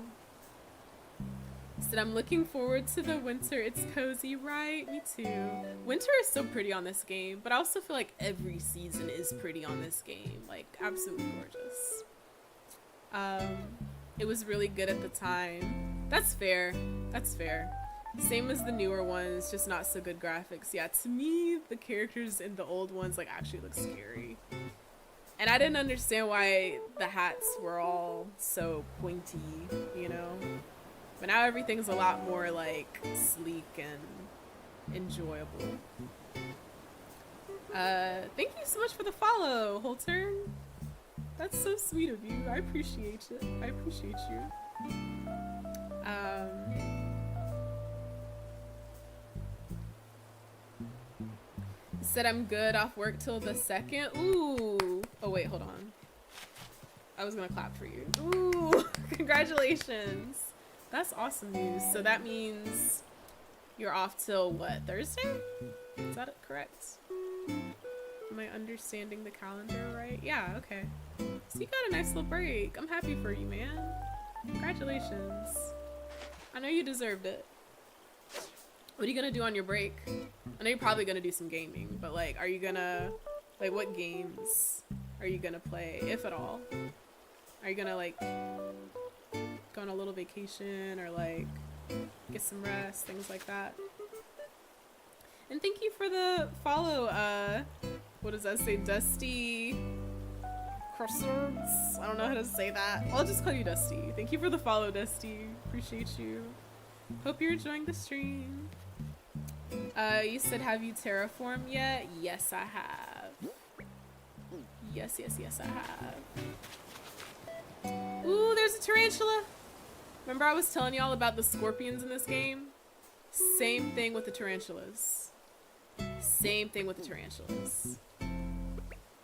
Said I'm looking forward to the winter. It's cozy, right? Me too. Winter is so pretty on this game, but I also feel like every season is pretty on this game. Like, absolutely gorgeous. It was really good at the time. That's fair. That's fair. Same as the newer ones, just not so good graphics. Yeah, to me, the characters in the old ones like actually look scary. And I didn't understand why the hats were all so pointy, you know? But now everything's a lot more like sleek and enjoyable. Thank you so much for the follow, Holter. That's so sweet of you. I appreciate it. I appreciate you. Said I'm good off work till the 2nd. Ooh. Oh wait, hold on. I was gonna clap for you. Ooh, congratulations. That's awesome news. So that means you're off till what, Thursday? Is that correct? Am I understanding the calendar right? Yeah, okay. So you got a nice little break. I'm happy for you, man. Congratulations. I know you deserved it. What are you gonna do on your break? I know you're probably gonna do some gaming, but like, are you gonna, like, what games are you gonna play, if at all? Are you gonna like go on a little vacation or like get some rest, things like that? And thank you for the follow. What does that say? Dusty Crosswords? I don't know how to say that. I'll just call you Dusty. Thank you for the follow, Dusty. Appreciate you. Hope you're enjoying the stream. You said, have you terraformed yet? Yes, I have. Yes, I have. Ooh, there's a tarantula. Remember I was telling y'all about the scorpions in this game? Same thing with the tarantulas. Same thing with the tarantulas.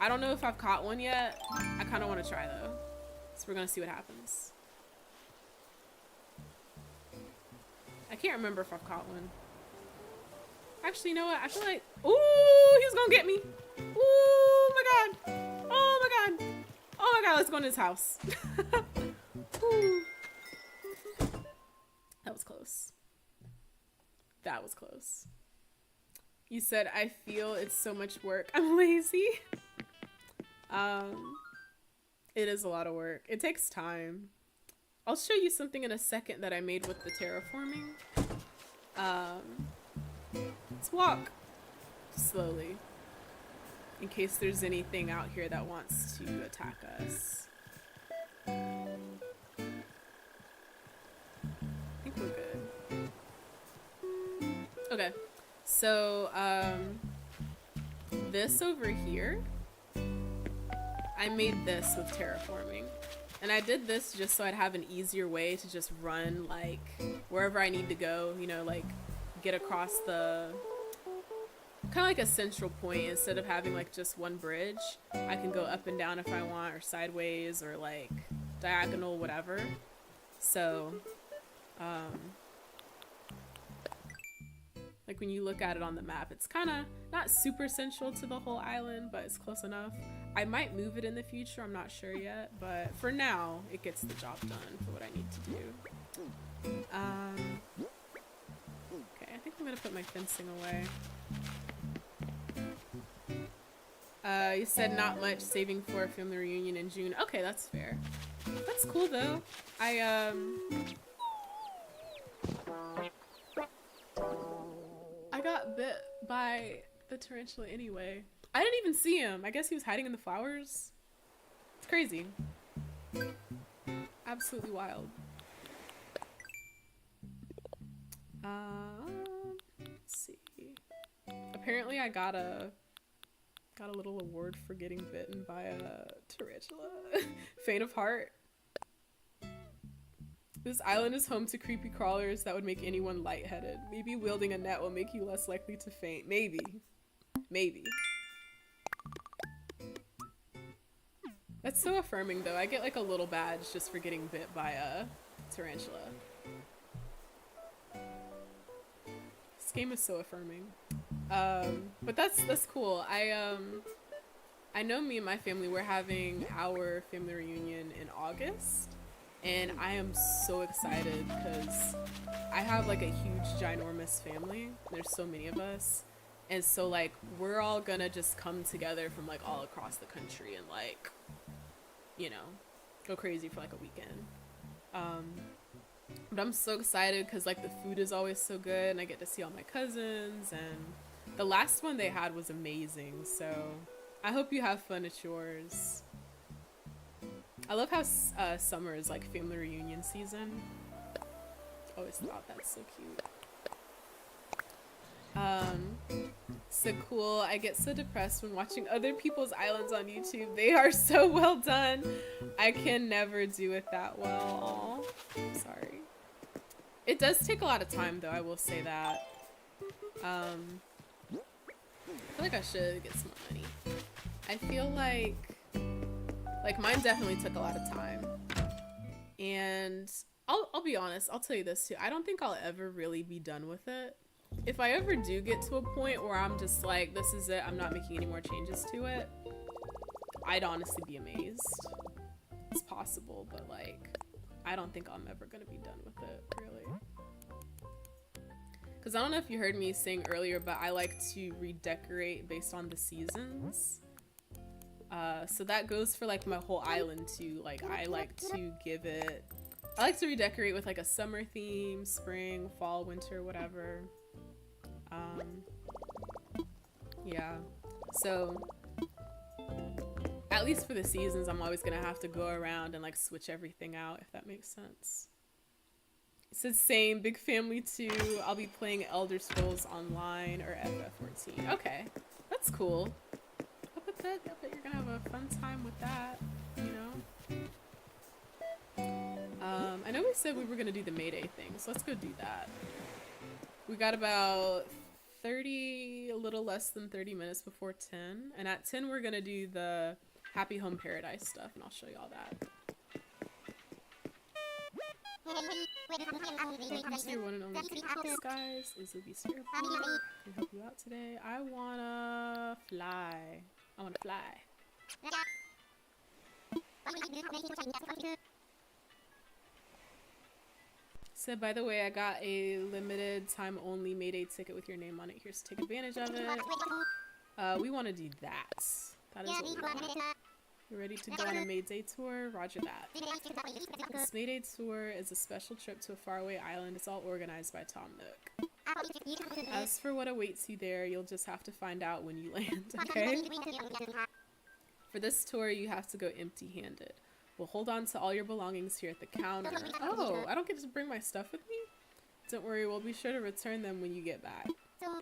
I don't know if I've caught one yet. I kind of want to try though. So we're going to see what happens. I can't remember if I've caught one. Actually, you know what? I feel like... Ooh, he's going to get me. Ooh, my God. Oh, my God. Oh, my God. Let's go in his house. Ooh. That was close. That was close. You said, I feel it's so much work. I'm lazy. It is a lot of work. It takes time. I'll show you something in a second that I made with the terraforming. Let's walk slowly in case there's anything out here that wants to attack us. I think we're good. Okay, so this over here, I made this with terraforming. And I did this just so I'd have an easier way to just run like wherever I need to go, you know, like get across the kind of like a central point. Instead of having like just one bridge, I can go up and down if I want, or sideways, or like diagonal, whatever. So like when you look at it on the map, it's kind of not super central to the whole island, but it's close enough. I might move it in the future, I'm not sure yet, but for now it gets the job done for what I need to do. Okay, I think I'm gonna put my fencing away. You said not much, saving for a family reunion in June. Okay, that's fair. That's cool though. I got bit by the tarantula anyway. I didn't even see him. I guess he was hiding in the flowers. It's crazy. Absolutely wild. Let's see. Apparently I got a little award for getting bitten by a tarantula. Faint of heart. This island is home to creepy crawlers that would make anyone lightheaded. Maybe wielding a net will make you less likely to faint. Maybe. Maybe. That's so affirming though. I get like a little badge just for getting bit by a tarantula. This game is so affirming. But that's cool. I know me and my family, we're having our family reunion in August. And I am so excited because I have like a huge ginormous family. There's so many of us. And so like we're all gonna just come together from like all across the country and like, you know, go crazy for like a weekend. But I'm so excited because like the food is always so good and I get to see all my cousins, and the last one they had was amazing. So I hope you have fun at yours. I love how summer is like family reunion season. Always thought that's so cute. So cool. I get so depressed when watching other people's islands on YouTube. They are so well done. I can never do it that well. Aw, sorry. It does take a lot of time though, I will say that. I feel like I should get some more money. I feel like mine definitely took a lot of time, and I'll be honest, I'll tell you this too, I don't think I'll ever really be done with it. If I ever do get to a point where I'm just like, this is it, I'm not making any more changes to it, I'd honestly be amazed. It's possible, but like, I don't think I'm ever gonna be done with it, really. Because I don't know if you heard me saying earlier, but I like to redecorate based on the seasons. So that goes for like my whole island too. Like I like to redecorate with like a summer theme, spring, fall, winter, whatever. Yeah, so at least for the seasons, I'm always gonna have to go around and like switch everything out, if that makes sense. It says same, big family too. I'll be playing Elder Scrolls Online or FF14. Okay, that's cool. I bet you're gonna have a fun time with that, you know? I know we said we were gonna do the Mayday thing, so let's go do that. We got about a little less than 30 minutes before 10, and at 10 we're gonna do the Happy Home Paradise stuff, and I'll show you all that. Welcome to your one and only house, guys. Is the Beast Airport? Can help you out today. I wanna fly. So by the way, I got a limited time only Mayday ticket with your name on it. Here's to take advantage of it. We want to do that. That is what we want. You ready to go on a Mayday tour? Roger that. This Mayday tour is a special trip to a faraway island. It's all organized by Tom Nook. As for what awaits you there, you'll just have to find out when you land, okay? For this tour, you have to go empty-handed. We'll hold on to all your belongings here at the counter. Oh, I don't get to bring my stuff with me? Don't worry, we'll be sure to return them when you get back. So,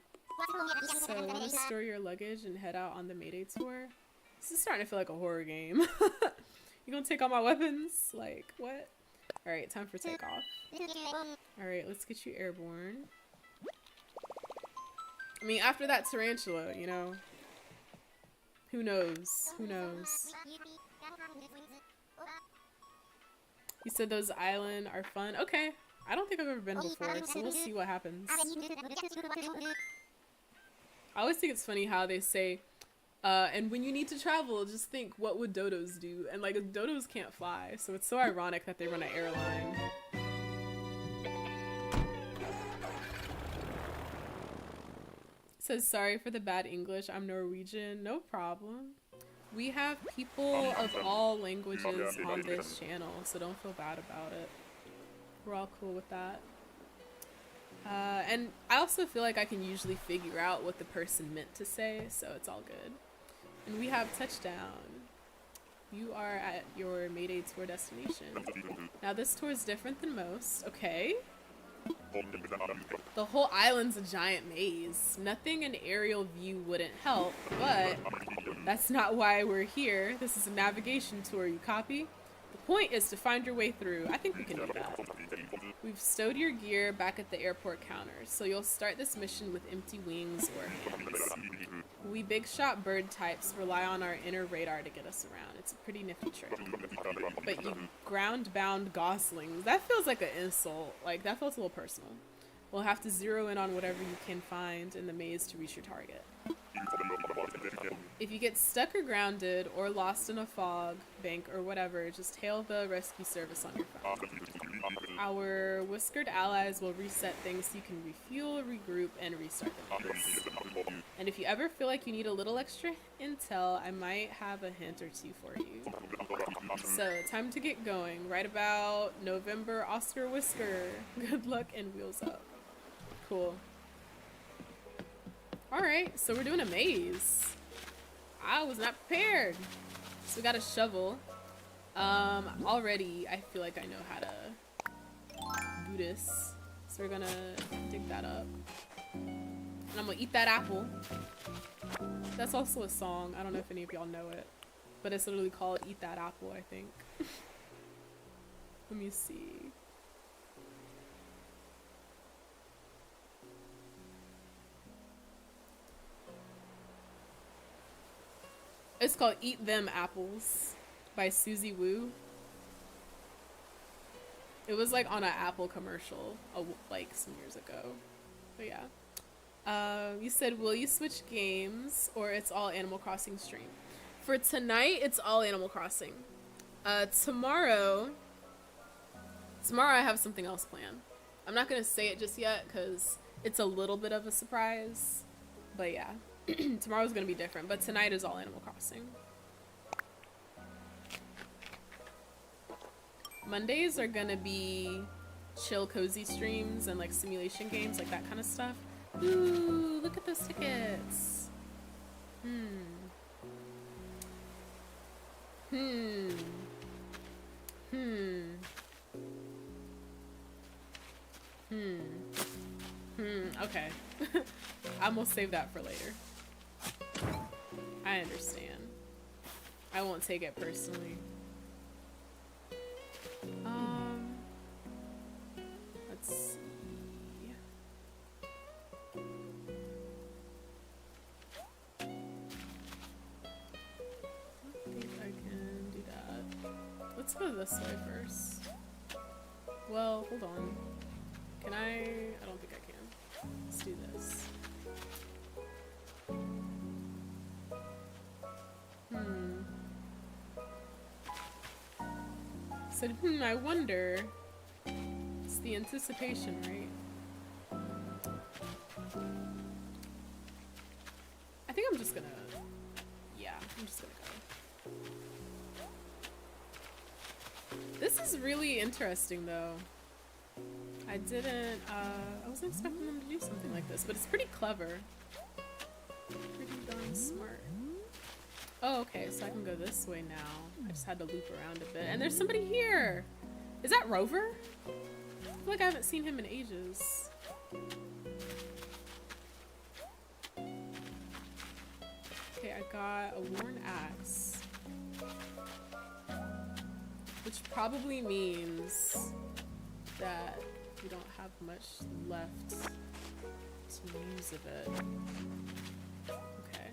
want to store your luggage and head out on the Mayday tour? This is starting to feel like a horror game. You gonna take all my weapons? Like, what? Alright, time for takeoff. Alright, let's get you airborne. I mean, after that tarantula, you know, who knows? Who knows? You said those islands are fun. Okay. I don't think I've ever been before, so we'll see what happens. I always think it's funny how they say, and when you need to travel, just think, what would dodos do? And like, dodos can't fly, so it's so ironic that they run an airline. Says, sorry for the bad English, I'm Norwegian. No problem. We have people of all languages on this channel, so don't feel bad about it. We're all cool with that. And I also feel like I can usually figure out what the person meant to say, so it's all good. And we have touchdown. You are at your Mayday tour destination. Now this tour is different than most. Okay. The whole island's a giant maze. Nothing an aerial view wouldn't help, but that's not why we're here. This is a navigation tour, you copy? The point is to find your way through. I think we can do that. We've stowed your gear back at the airport counter, so you'll start this mission with empty wings or hands. We big shot bird types rely on our inner radar to get us around. It's a pretty nifty trick. But you ground-bound goslings, that feels like an insult. Like, that feels a little personal. We'll have to zero in on whatever you can find in the maze to reach your target. If you get stuck or grounded or lost in a fog bank or whatever, just hail the rescue service on your phone. Our whiskered allies will reset things so you can refuel, regroup, and restart the maze. And if you ever feel like you need a little extra intel, I might have a hint or two for you. So, time to get going. Right about November, Oscar Whisker. Good luck and wheels up. Cool. Alright, so we're doing a maze. I was not prepared. So we got a shovel. Already I feel like I know how to do this. So we're gonna dig that up. And I'm gonna eat that apple. That's also a song. I don't know if any of y'all know it. But it's literally called Eat That Apple, I think. Let me see. It's called Eat Them Apples by Susie Woo. It was like on an Apple commercial like some years ago. But yeah. You said, will you switch games or it's all Animal Crossing stream? For tonight, it's all Animal Crossing. Tomorrow I have something else planned. I'm not gonna say it just yet because it's a little bit of a surprise. But yeah. Tomorrow's gonna be different, but tonight is all Animal Crossing. Mondays are gonna be chill, cozy streams and like simulation games, like that kind of stuff. Ooh, look at those tickets. Okay. I'm gonna save that for later. I understand. I won't take it personally. Let's see. I think I can do that. Let's go this way first. Well, hold on. Can I? I don't think I can. Let's do this. Said, I wonder. It's the anticipation, right? I think I'm just gonna, yeah, I'm just gonna go. This is really interesting though. I wasn't expecting them to do something like this, but it's pretty clever. Pretty darn smart. Oh, okay, so I can go this way now. I just had to loop around a bit. And there's somebody here! Is that Rover? I feel like I haven't seen him in ages. Okay, I got a worn axe. Which probably means that we don't have much left to use of it. Okay.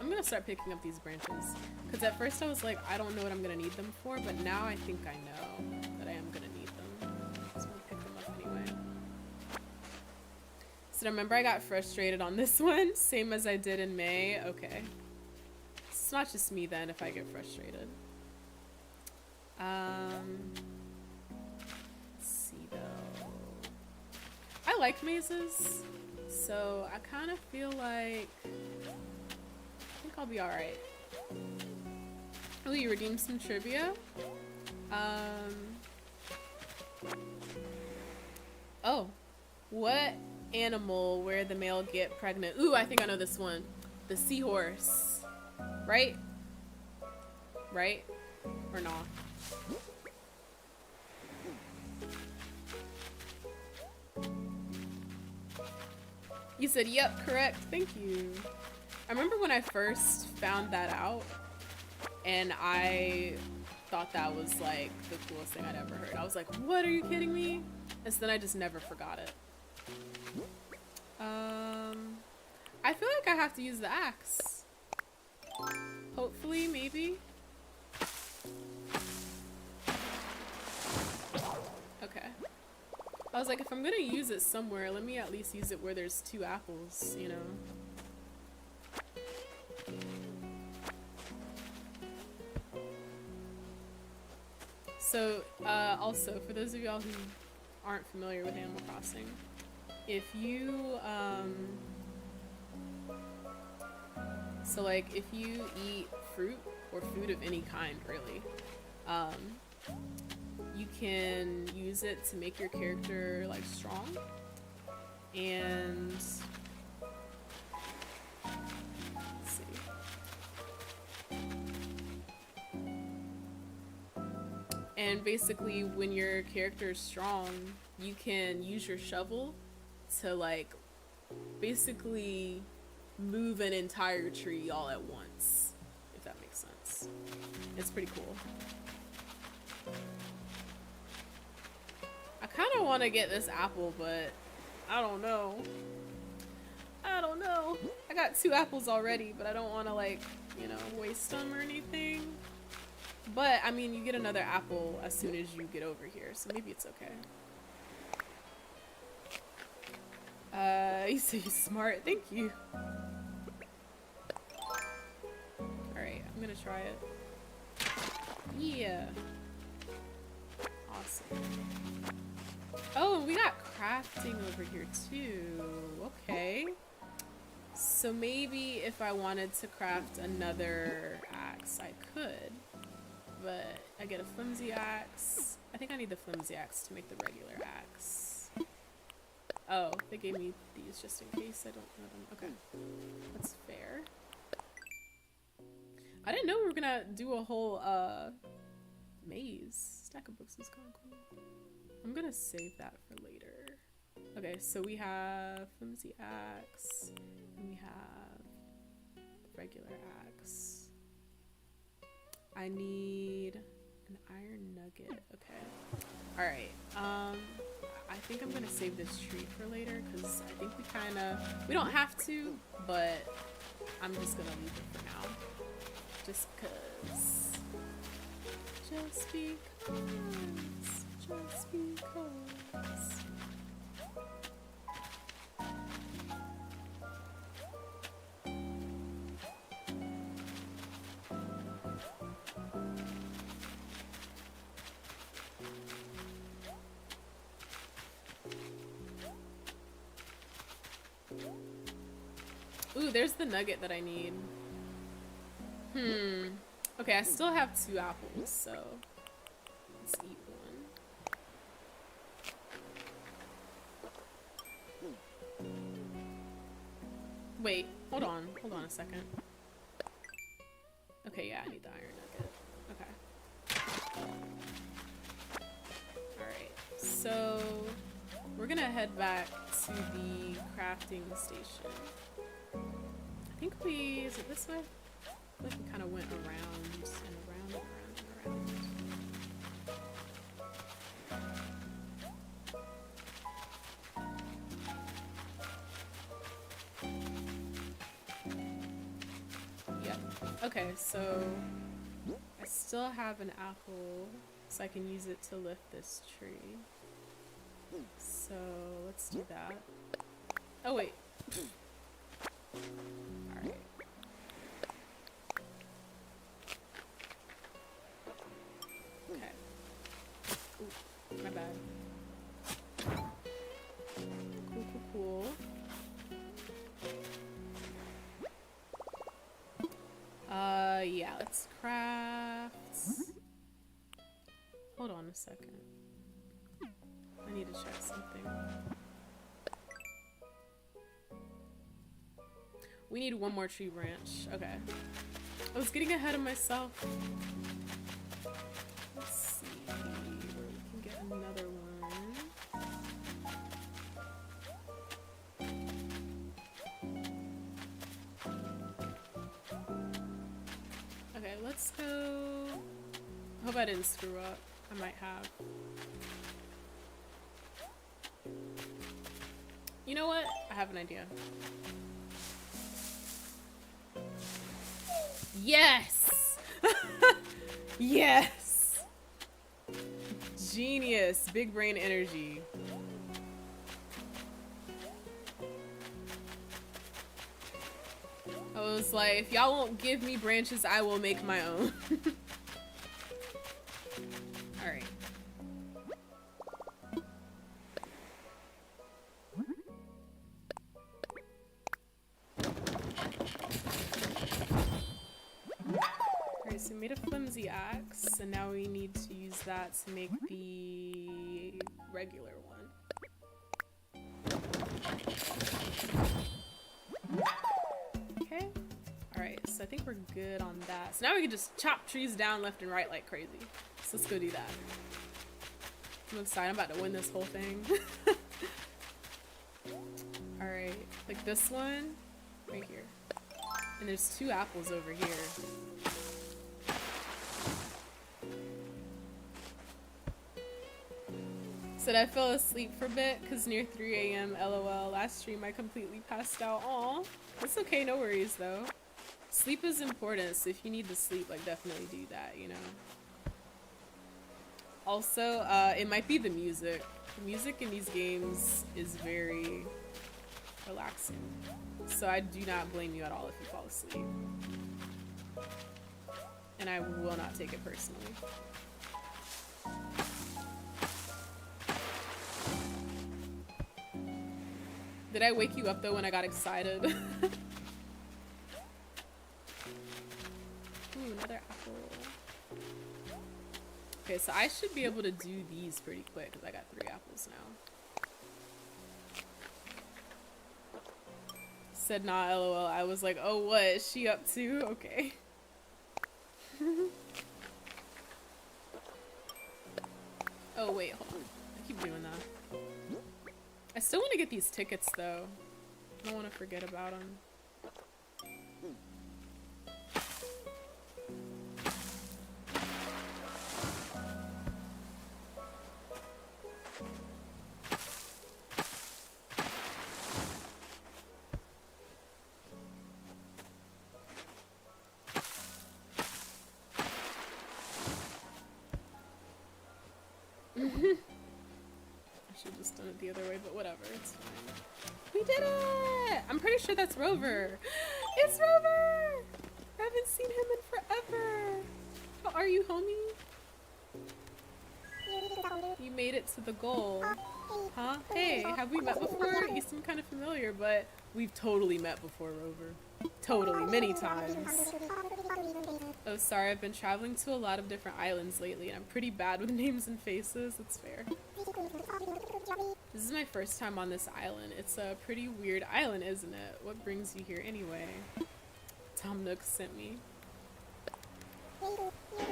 I'm gonna start picking up these branches. Because at first I was like, I don't know what I'm gonna need them for, but now I think I know that I am gonna need them. So I'm gonna pick them up anyway. So remember I got frustrated on this one, same as I did in May. Okay. It's not just me then if I get frustrated. Let's see though. I like mazes, so I kind of feel like I think I'll be alright. Oh, you redeemed some trivia? Oh. What animal where the male get pregnant? Ooh, I think I know this one. The seahorse. Right? Right? Or not? You said, yep, correct. Thank you. I remember when I first found that out, and I thought that was like the coolest thing I'd ever heard. I was like, what, are you kidding me? And so then I just never forgot it. I feel like I have to use the axe. Hopefully, maybe. Okay. I was like, if I'm gonna use it somewhere, let me at least use it where there's 2 apples, you know? So, also, for those of y'all who aren't familiar with Animal Crossing, if you, so like, if you eat fruit, or food of any kind, really, you can use it to make your character, like, strong, and, let's see. And basically, when your character is strong, you can use your shovel to, like, basically move an entire tree all at once, if that makes sense. It's pretty cool. I kind of want to get this apple, but I don't know. I don't know. I got 2 apples already, but I don't want to, like, you know, waste them or anything. But, I mean, you get another apple as soon as you get over here, so maybe it's okay. You say you're smart. Thank you. Alright, I'm gonna try it. Yeah. Awesome. Oh, we got crafting over here too. Okay. So maybe if I wanted to craft another axe, I could. But I get a flimsy axe. I think I need the flimsy axe to make the regular axe. Oh, they gave me these just in case I don't know them. Okay. That's fair. I didn't know we were gonna do a whole maze. Stack of books is kind of cool. I'm gonna save that for later. Okay, so we have flimsy axe, and we have regular axe. I need an iron nugget. Okay. Alright. I think I'm gonna save this tree for later because I think we don't have to, but I'm just gonna leave it for now. Just because. Just because. Just because. Ooh, there's the nugget that I need. Okay, I still have 2 apples, so let's eat one. Wait, hold on a second. Okay, yeah, I need the iron nugget. Okay. Alright, so we're gonna head back to the crafting station. I think is it this way? I feel like we kind of went around and around and around and around. Okay, so I still have an apple, so I can use it to lift this tree. So let's do that. Oh wait. Alright. Okay. Ooh, my bad. Cool. Yeah, let's craft. Hold on a second. I need to check something. We need one more tree branch. Okay. I was getting ahead of myself. Let's see where we can get another one. Okay, let's go. I hope I didn't screw up. I might have. You know what? I have an idea. Yes! Yes! Genius. Big brain energy. I was like, if y'all won't give me branches, I will make my own. Alright. Alright, so we made a flimsy axe, and now we need to use that to make the regular one. Okay. Alright, so I think we're good on that. So now we can just chop trees down left and right like crazy. So let's go do that. I'm excited. I'm about to win this whole thing. Alright, like this one right here. And there's 2 apples over here. Said I fell asleep for a bit because near 3 a.m. LOL. Last stream I completely passed out. Aw. It's okay, no worries though. Sleep is important, so if you need to sleep, like definitely do that, you know. Also, it might be the music. The music in these games is very relaxing. So I do not blame you at all if you fall asleep. And I will not take it personally. Did I wake you up though when I got excited? Ooh, another apple. Okay, so I should be able to do these pretty quick because I got 3 apples now. Said nah, lol. I was like, oh, what is she up to? Okay. Oh, wait, hold on. I keep doing that. I still want to get these tickets though. I don't want to forget about them. The other way, but whatever, it's fine. We did it! I'm pretty sure that's Rover. It's Rover! I haven't seen him in forever. How are you, homie? You made it to the goal. Huh? Hey, have we met before? You seem kind of familiar, but we've totally met before, Rover. Totally, many times. Oh, sorry, I've been traveling to a lot of different islands lately, and I'm pretty bad with names and faces. It's fair. This is my first time on this island. It's a pretty weird island, isn't it? What brings you here anyway? Tom Nook sent me.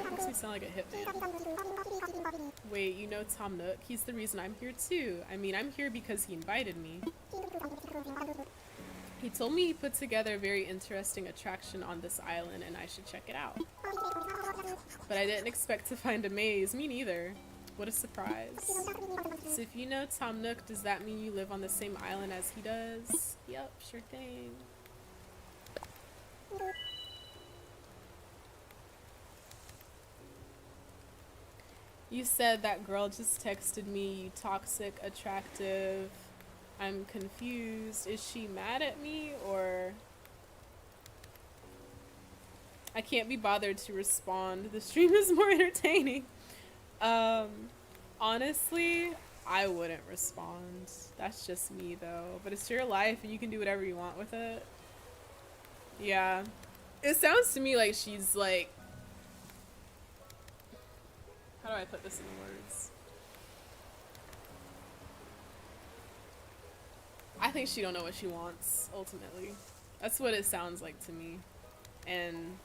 Makes me sound like a hitman. Wait, you know Tom Nook? He's the reason I'm here too. I mean, I'm here because he invited me. He told me he put together a very interesting attraction on this island and I should check it out. But I didn't expect to find a maze. Me neither. What a surprise. So if you know Tom Nook, does that mean you live on the same island as he does? Yep, sure thing. You said that girl just texted me, you toxic, attractive. I'm confused. Is she mad at me or... I can't be bothered to respond. The stream is more entertaining. Honestly, I wouldn't respond. That's just me though. But it's your life and you can do whatever you want with it. Yeah. It sounds to me like she's like... How do I put this in words? I think she don't know what she wants, ultimately. That's what it sounds like to me. And...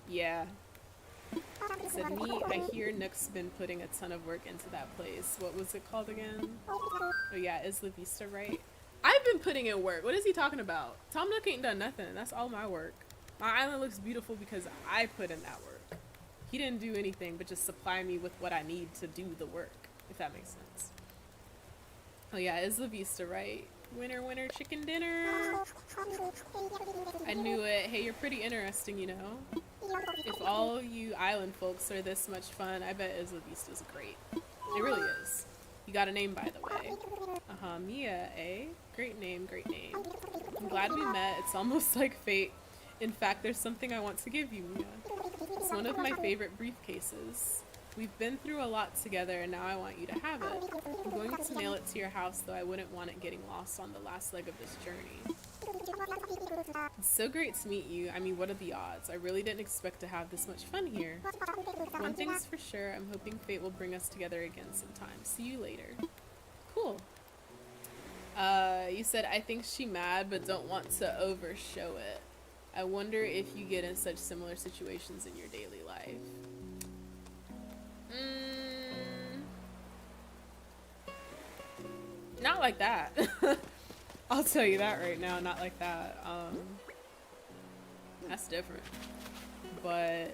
yeah. Said me, I hear Nook's been putting a ton of work into that place. What was it called again? Oh yeah, Isla Vista, right? I've been putting in work. What is he talking about? Tom Nook ain't done nothing. That's all my work. My island looks beautiful because I put in that work. He didn't do anything but just supply me with what I need to do the work, if that makes sense. Oh yeah, Isla Vista, right? Winner, winner, chicken dinner. I knew it. Hey, you're pretty interesting, you know? If all you island folks are this much fun, I bet Isla Vista's great. It really is. You got a name, by the way. Uh-huh, Mia, eh? Great name, great name. I'm glad we met. It's almost like fate. In fact, there's something I want to give you, Mia. It's one of my favorite briefcases. We've been through a lot together, and now I want you to have it. I'm going to mail it to your house, though I wouldn't want it getting lost on the last leg of this journey. It's so great to meet you. I mean, what are the odds? I really didn't expect to have this much fun here. One thing's for sure, I'm hoping fate will bring us together again sometime. See you later. Cool. You said, I think she mad, but don't want to overshow it. I wonder if you get in such similar situations in your daily life. Not like that. I'll tell you that right now, not like that. That's different. But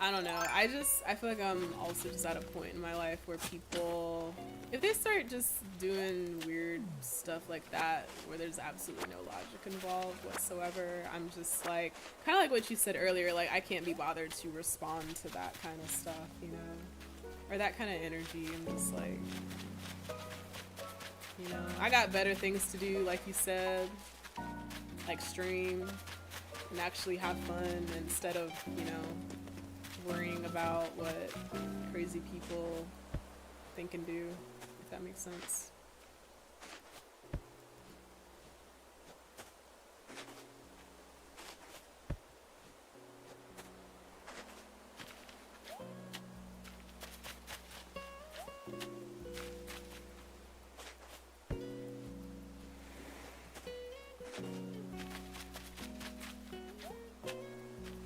I don't know. I feel like I'm also just at a point in my life where people, if they start just doing weird stuff like that, where there's absolutely no logic involved whatsoever, I'm just like, kind of like what you said earlier, like I can't be bothered to respond to that kind of stuff, you know? Or that kind of energy. I'm just like, you know, I got better things to do, like you said, like stream and actually have fun instead of, you know, worrying about what crazy people think and do, if that makes sense.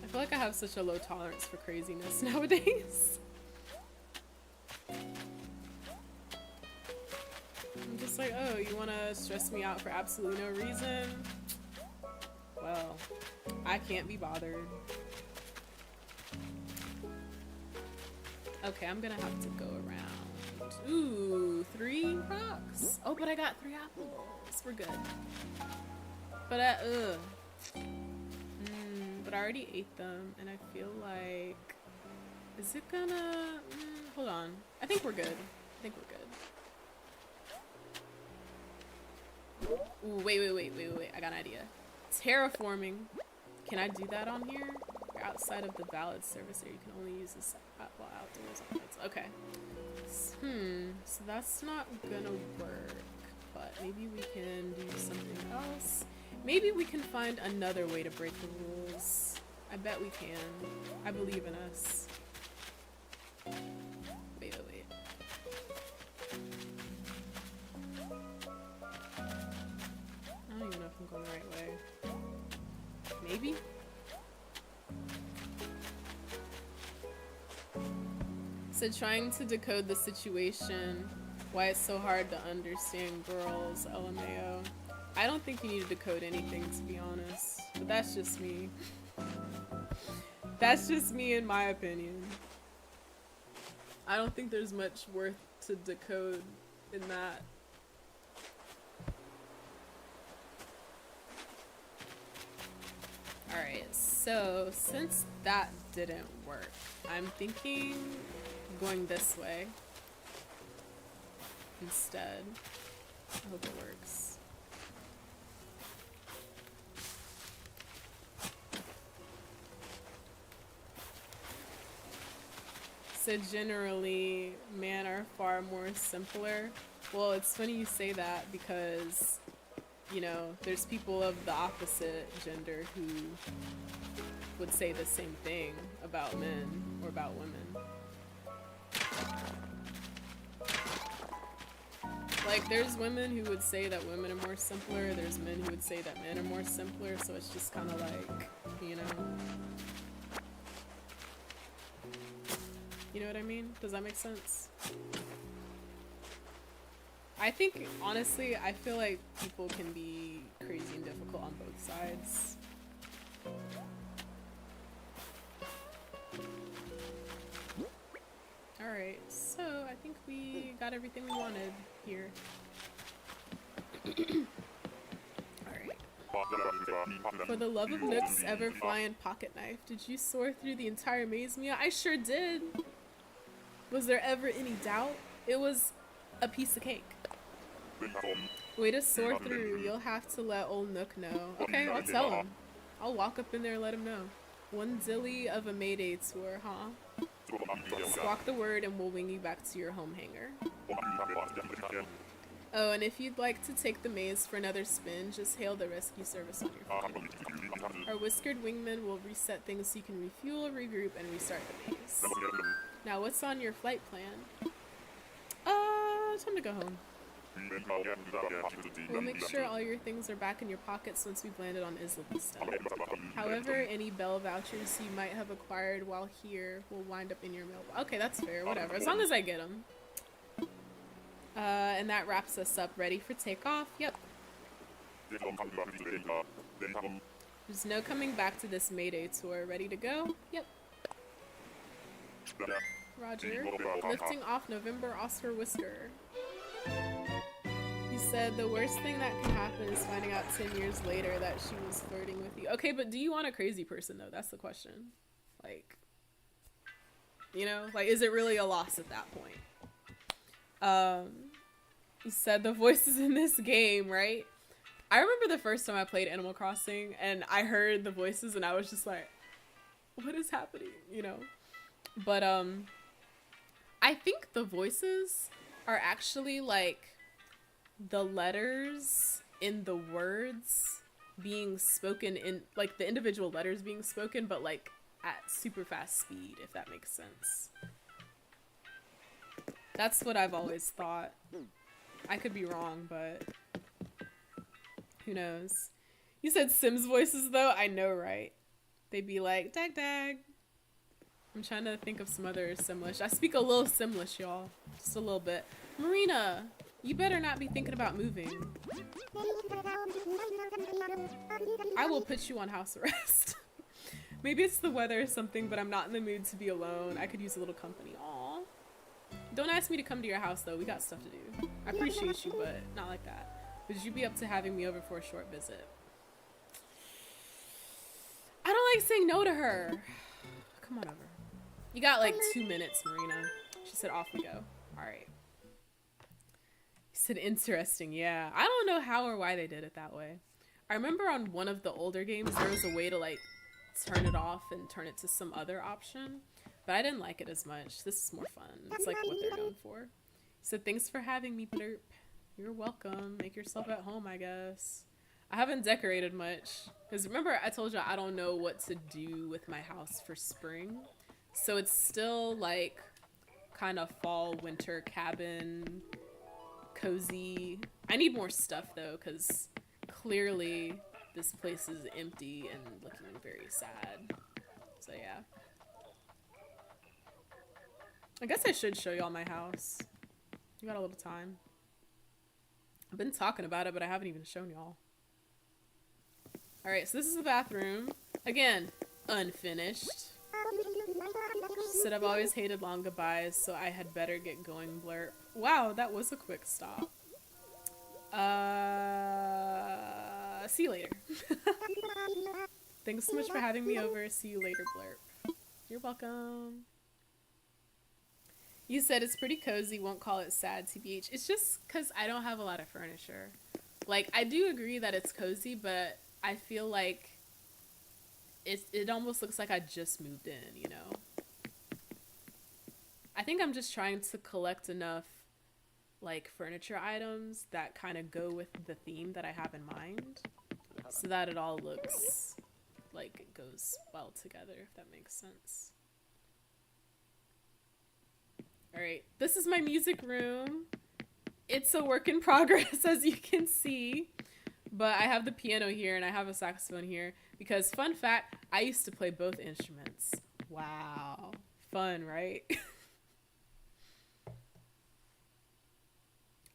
I feel like I have such a low tolerance for craziness nowadays. I'm just like, oh, you want to stress me out for absolutely no reason? Well, I can't be bothered. Okay, I'm gonna have to go around. Ooh, 3 rocks. Oh, but I got 3 apples. We're good. But but I already ate them, and I feel like, is it gonna, hold on. I think we're good. I think we're good. Ooh, wait. I got an idea. Terraforming. Can I do that on here? You're outside of the valid service area. You can only use this while outdoors on lights. Okay. So that's not gonna work, but maybe we can do something else. Maybe we can find another way to break the rules. I bet we can. I believe in us. Wait. I don't even know if I'm going the right way. Maybe? So trying to decode the situation, why it's so hard to understand girls, LMAO. I don't think you need to decode anything, to be honest. But that's just me. That's just me in my opinion. I don't think there's much worth to decode in that. Alright, So, since that didn't work, I'm thinking going this way instead. I hope it works. So generally, men are far more simpler. Well, it's funny you say that because, you know, there's people of the opposite gender who would say the same thing about men or about women. Like, there's women who would say that women are more simpler, there's men who would say that men are more simpler, so it's just kind of like, you know. You know what I mean? Does that make sense? I think, honestly, I feel like people can be crazy and difficult on both sides. Alright, so I think we got everything we wanted here. Alright. For the love of Nook's ever-flying pocket knife, did you soar through the entire maze, Mia? I sure did! Was there ever any doubt? It was a piece of cake. Way to soar through. You'll have to let old Nook know. Okay, I'll tell him. I'll walk up in there and let him know. One dilly of a Mayday tour, huh? Squawk the word and we'll wing you back to your home hangar. Oh, and if you'd like to take the maze for another spin, just hail the rescue service on your phone. Our whiskered wingman will reset things so you can refuel, regroup, and restart the maze. Now, what's on your flight plan? Time to go home. We'll make sure all your things are back in your pockets once we've landed on Isla Vista. However, any Bell vouchers you might have acquired while here will wind up in your mailbox. Okay, that's fair, whatever, as long as I get them. And that wraps us up. Ready for takeoff? Yep. There's no coming back to this Mayday tour. Ready to go? Yep. Roger. Lifting off November Oscar Whisker. He said the worst thing that can happen is finding out 10 years later that she was flirting with you. Okay, but do you want a crazy person though? That's the question. Like, you know, like, is it really a loss at that point? He said the voices in this game, right? I remember the first time I played Animal Crossing and I heard the voices and I was just like, what is happening? You know? But, I think the voices are actually like the letters in the words being spoken in, like the individual letters being spoken, but like at super fast speed, if that makes sense. That's what I've always thought. I could be wrong, but who knows? You said Sims voices though? I know, right? They'd be like, dag dag. I'm trying to think of some other Simlish. I speak a little Simlish, y'all. Just a little bit. Marina, you better not be thinking about moving. I will put you on house arrest. Maybe it's the weather or something, but I'm not in the mood to be alone. I could use a little company. Aw. Don't ask me to come to your house, though. We got stuff to do. I appreciate you, but not like that. Would you be up to having me over for a short visit? I don't like saying no to her. Come on over. You got like 2 minutes, Marina. She said, off we go. All right. He said, interesting. Yeah. I don't know how or why they did it that way. I remember on one of the older games, there was a way to like turn it off and turn it to some other option. But I didn't like it as much. This is more fun. It's like what they're known for. He said, thanks for having me, Blurp. You're welcome. Make yourself at home, I guess. I haven't decorated much. Because remember, I told you I don't know what to do with my house for spring. So it's still like kind of fall, winter cabin, cozy. I need more stuff though, because clearly this place is empty and looking very sad. So yeah. I guess I should show y'all my house. You got a little time. I've been talking about it, but I haven't even shown y'all. Alright, so this is the bathroom. Again, unfinished. She said I've always hated long goodbyes, so I had better get going, Blurp. Wow, that was a quick stop. See you later. Thanks so much for having me over. See you later, Blurp. You're welcome. You said it's pretty cozy, won't call it sad, TBH. It's just because I don't have a lot of furniture. Like, I do agree that it's cozy, but I feel like it almost looks like I just moved in, you know? I think I'm just trying to collect enough, like, furniture items that kind of go with the theme that I have in mind, so that it all looks like it goes well together, if that makes sense. Alright, this is my music room. It's a work in progress, as you can see. But I have the piano here and I have a saxophone here because, fun fact, I used to play both instruments. Wow. Fun, right?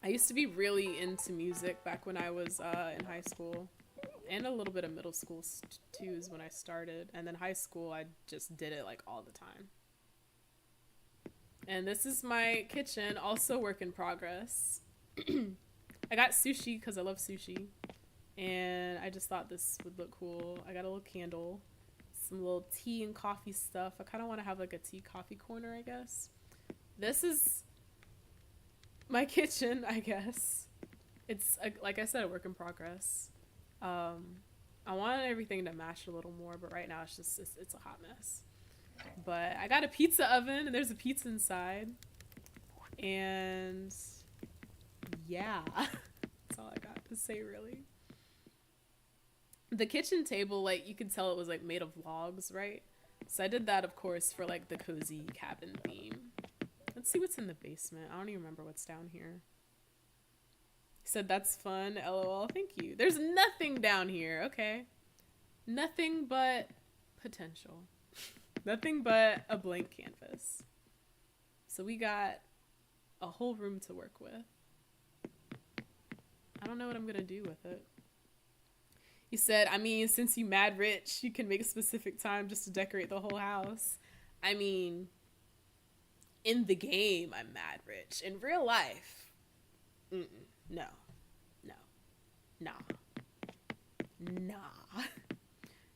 I used to be really into music back when I was in high school. And a little bit of middle school too is when I started. And then high school, I just did it like all the time. And this is my kitchen, also work in progress. I got sushi because I love sushi. And I just thought this would look cool. I got a little candle, some little tea and coffee stuff. I kind of want to have like a tea coffee corner, I guess. This is my kitchen, I guess. It's, like I said, a work in progress. I wanted everything to match a little more, but right now it's just, it's a hot mess. But I got a pizza oven, and there's a pizza inside. And yeah, that's all I got to say, really. The kitchen table, like, you could tell it was, like, made of logs, right? So I did that, of course, for, like, the cozy cabin theme. Let's see what's in the basement. I don't even remember what's down here. He said, that's fun, LOL. Thank you. There's nothing down here, okay? Nothing but potential. Nothing but a blank canvas. So we got a whole room to work with. I don't know what I'm gonna do with it. He said, I mean, since you mad rich, you can make a specific time just to decorate the whole house. I mean, in the game, I'm mad rich. In real life, no. Nah.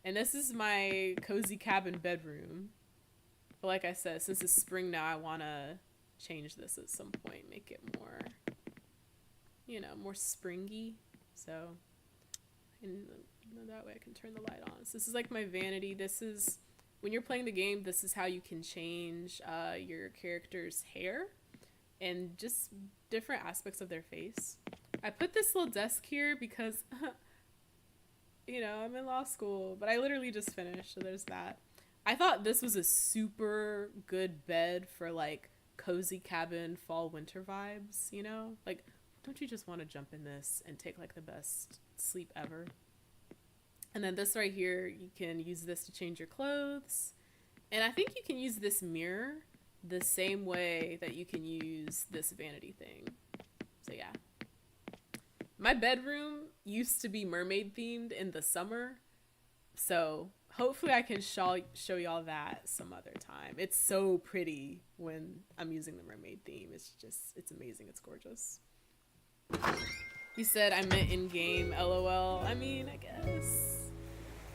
And this is my cozy cabin bedroom. But like I said, since it's spring now, I want to change this at some point. Make it more, you know, more springy. So, and that way I can turn the light on. So this is like my vanity. This is, when you're playing the game, this is how you can change your character's hair and just different aspects of their face. I put this little desk here because... you know, I'm in law school, but I literally just finished, so there's that. I thought this was a super good bed for, like, cozy cabin fall winter vibes, you know? Like, don't you just want to jump in this and take, like, the best sleep ever? And then this right here, you can use this to change your clothes. And I think you can use this mirror the same way that you can use this vanity thing. So, yeah. My bedroom used to be mermaid themed in the summer, so hopefully I can show y'all that some other time. It's so pretty when I'm using the mermaid theme. It's amazing. It's gorgeous. He said I meant in-game, LOL. I mean, I guess.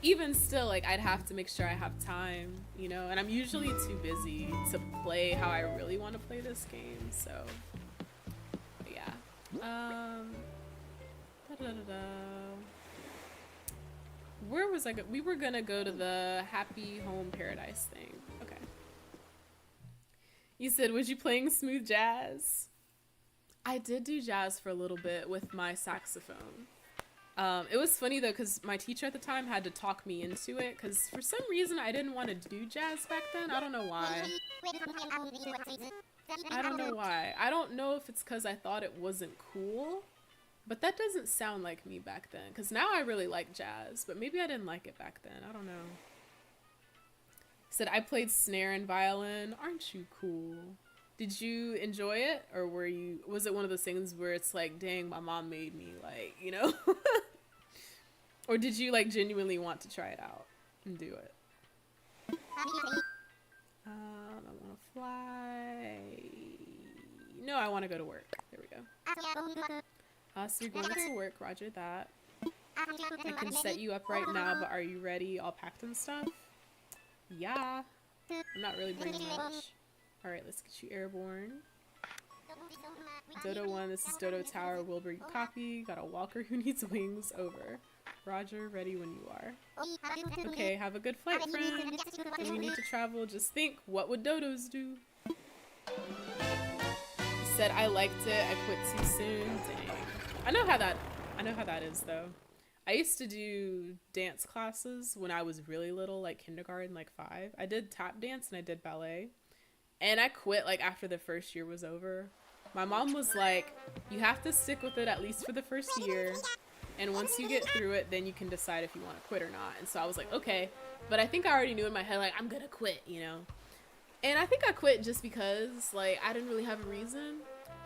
Even still, like, I'd have to make sure I have time, you know? And I'm usually too busy to play how I really want to play this game, so. But yeah. Where was I we were gonna go to the Happy Home Paradise thing. Okay. You said, was you playing smooth jazz? I did do jazz for a little bit with my saxophone. It was funny though, because my teacher at the time had to talk me into it, because for some reason I didn't want to do jazz back then. I don't know why. I don't know if it's because I thought it wasn't cool. But that doesn't sound like me back then, because now I really like jazz, but maybe I didn't like it back then. I don't know. He said, I played snare and violin. Aren't you cool? Did you enjoy it? Or was it one of those things where it's like, dang, my mom made me, like, you know? Or did you, like, genuinely want to try it out and do it? I want to fly. No, I want to go to work. There we go. So you're going to work, roger that. I can set you up right now, but are you ready? All packed and stuff? Yeah. I'm not really bringing much. Alright, let's get you airborne. Dodo 1, this is Dodo Tower. Wilbur, you copy. Got a walker who needs wings. Over. Roger, ready when you are. Okay, have a good flight, friend. If you need to travel, just think, what would dodos do? He said, I liked it. I quit too soon. Dang. I know how that is, though. I used to do dance classes when I was really little, like kindergarten, like 5. I did tap dance and I did ballet. And I quit like after the first year was over. My mom was like, you have to stick with it at least for the first year. And once you get through it, then you can decide if you want to quit or not. And so I was like, okay. But I think I already knew in my head, like, I'm gonna quit, you know? And I think I quit just because, like, I didn't really have a reason.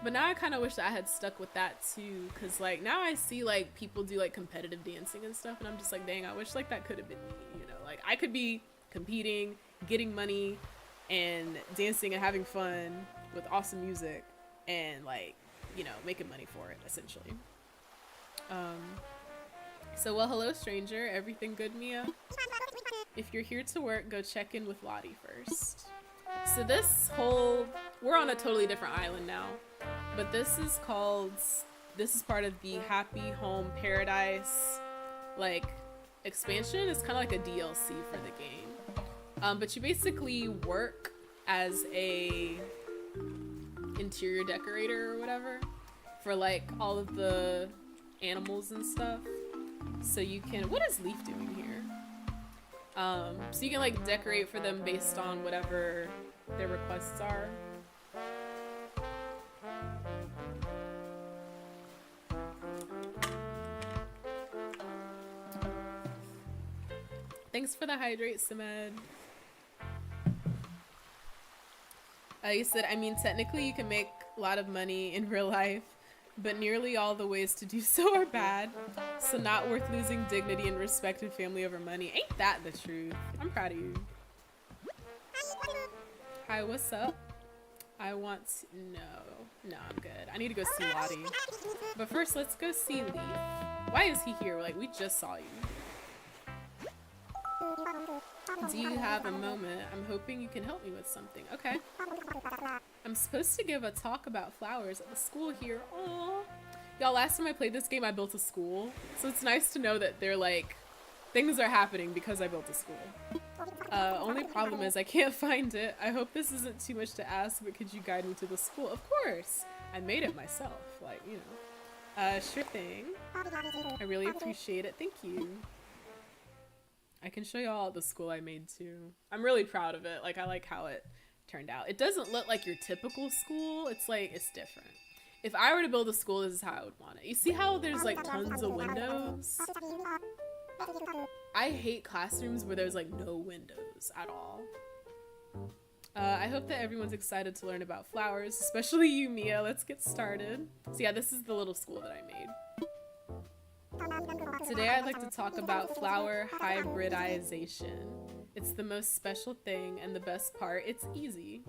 But now I kind of wish that I had stuck with that too. Because, like, now I see, like, people do, like, competitive dancing and stuff. And I'm just like, dang, I wish, like, that could have been me, you know? Like, I could be competing, getting money, and dancing and having fun with awesome music. And, like, you know, making money for it, essentially. So, well, hello, stranger. Everything good, Mia? If you're here to work, go check in with Lottie first. So we're on a totally different island now. But this is part of the Happy Home Paradise, like, expansion. It's kind of like a DLC for the game. But you basically work as a interior decorator or whatever for, like, all of the animals and stuff. So you can, what is Leaf doing here? So you can, like, decorate for them based on whatever their requests are. Thanks for the hydrate, Samed. You said, I mean, technically you can make a lot of money in real life, but nearly all the ways to do so are bad. So not worth losing dignity and respect and family over money. Ain't that the truth? I'm proud of you. Hi, what's up? I want to... No, I'm good. I need to go see Lottie. But first, let's go see Leaf. Why is he here? Like, we just saw you. Do you have a moment? I'm hoping you can help me with something. Okay. I'm supposed to give a talk about flowers at the school here. Aww. Y'all, last time I played this game, I built a school. So it's nice to know that they're like, things are happening because I built a school. Only problem is I can't find it. I hope this isn't too much to ask, but could you guide me to the school? Of course. I made it myself. Like, you know. Sure thing. I really appreciate it. Thank you. I can show you all the school I made too. I'm really proud of it. Like, I like how it turned out. It doesn't look like your typical school. It's like, it's different. If I were to build a school, this is how I would want it. You see how there's like tons of windows? I hate classrooms where there's like no windows at all. I hope that everyone's excited to learn about flowers, especially you, Mia. Let's get started. So yeah, this is the little school that I made. Today I'd like to talk about flower hybridization. It's the most special thing, and the best part, it's easy.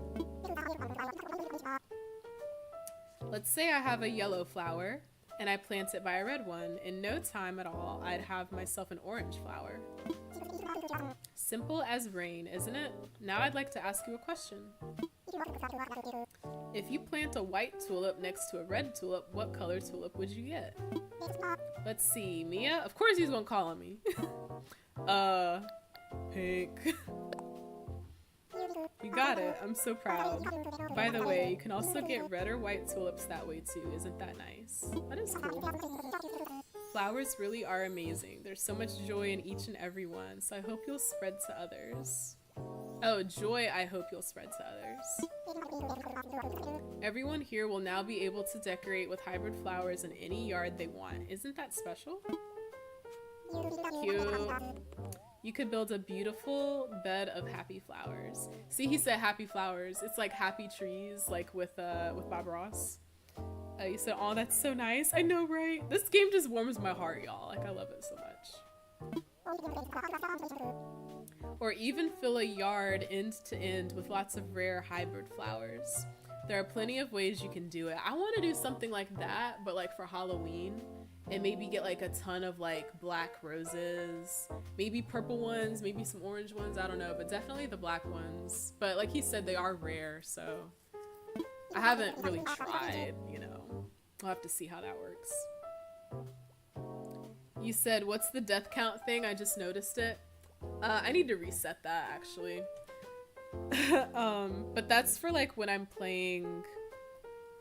Let's say I have a yellow flower, and I plant it by a red one. In no time at all, I'd have myself an orange flower. Simple as rain, isn't it? Now I'd like to ask you a question. If you plant a white tulip next to a red tulip, what color tulip would you get? Let's see, Mia? Of course he's gonna call on me. Pink. You got it. I'm so proud. By the way, you can also get red or white tulips that way too. Isn't that nice? That is cool. Flowers really are amazing. There's so much joy in each and every one, so I hope you'll spread to others. Oh, joy I hope you'll spread to others. Everyone here will now be able to decorate with hybrid flowers in any yard they want. Isn't that special? Cute. You could build a beautiful bed of happy flowers. See, he said happy flowers. It's like happy trees, like with Bob Ross. You said, oh, that's so nice. I know, right? This game just warms my heart, y'all. Like, I love it so much. Or even fill a yard end to end with lots of rare hybrid flowers. There are plenty of ways you can do it. I want to do something like that, but like for Halloween. and maybe get like a ton of like black roses, maybe purple ones, maybe some orange ones, I don't know, but definitely the black ones. But like he said, they are rare, so I haven't really tried, you know. We'll have to see how that works. You said, what's the death count thing? I just noticed it. I need to reset that actually. But that's for like when I'm playing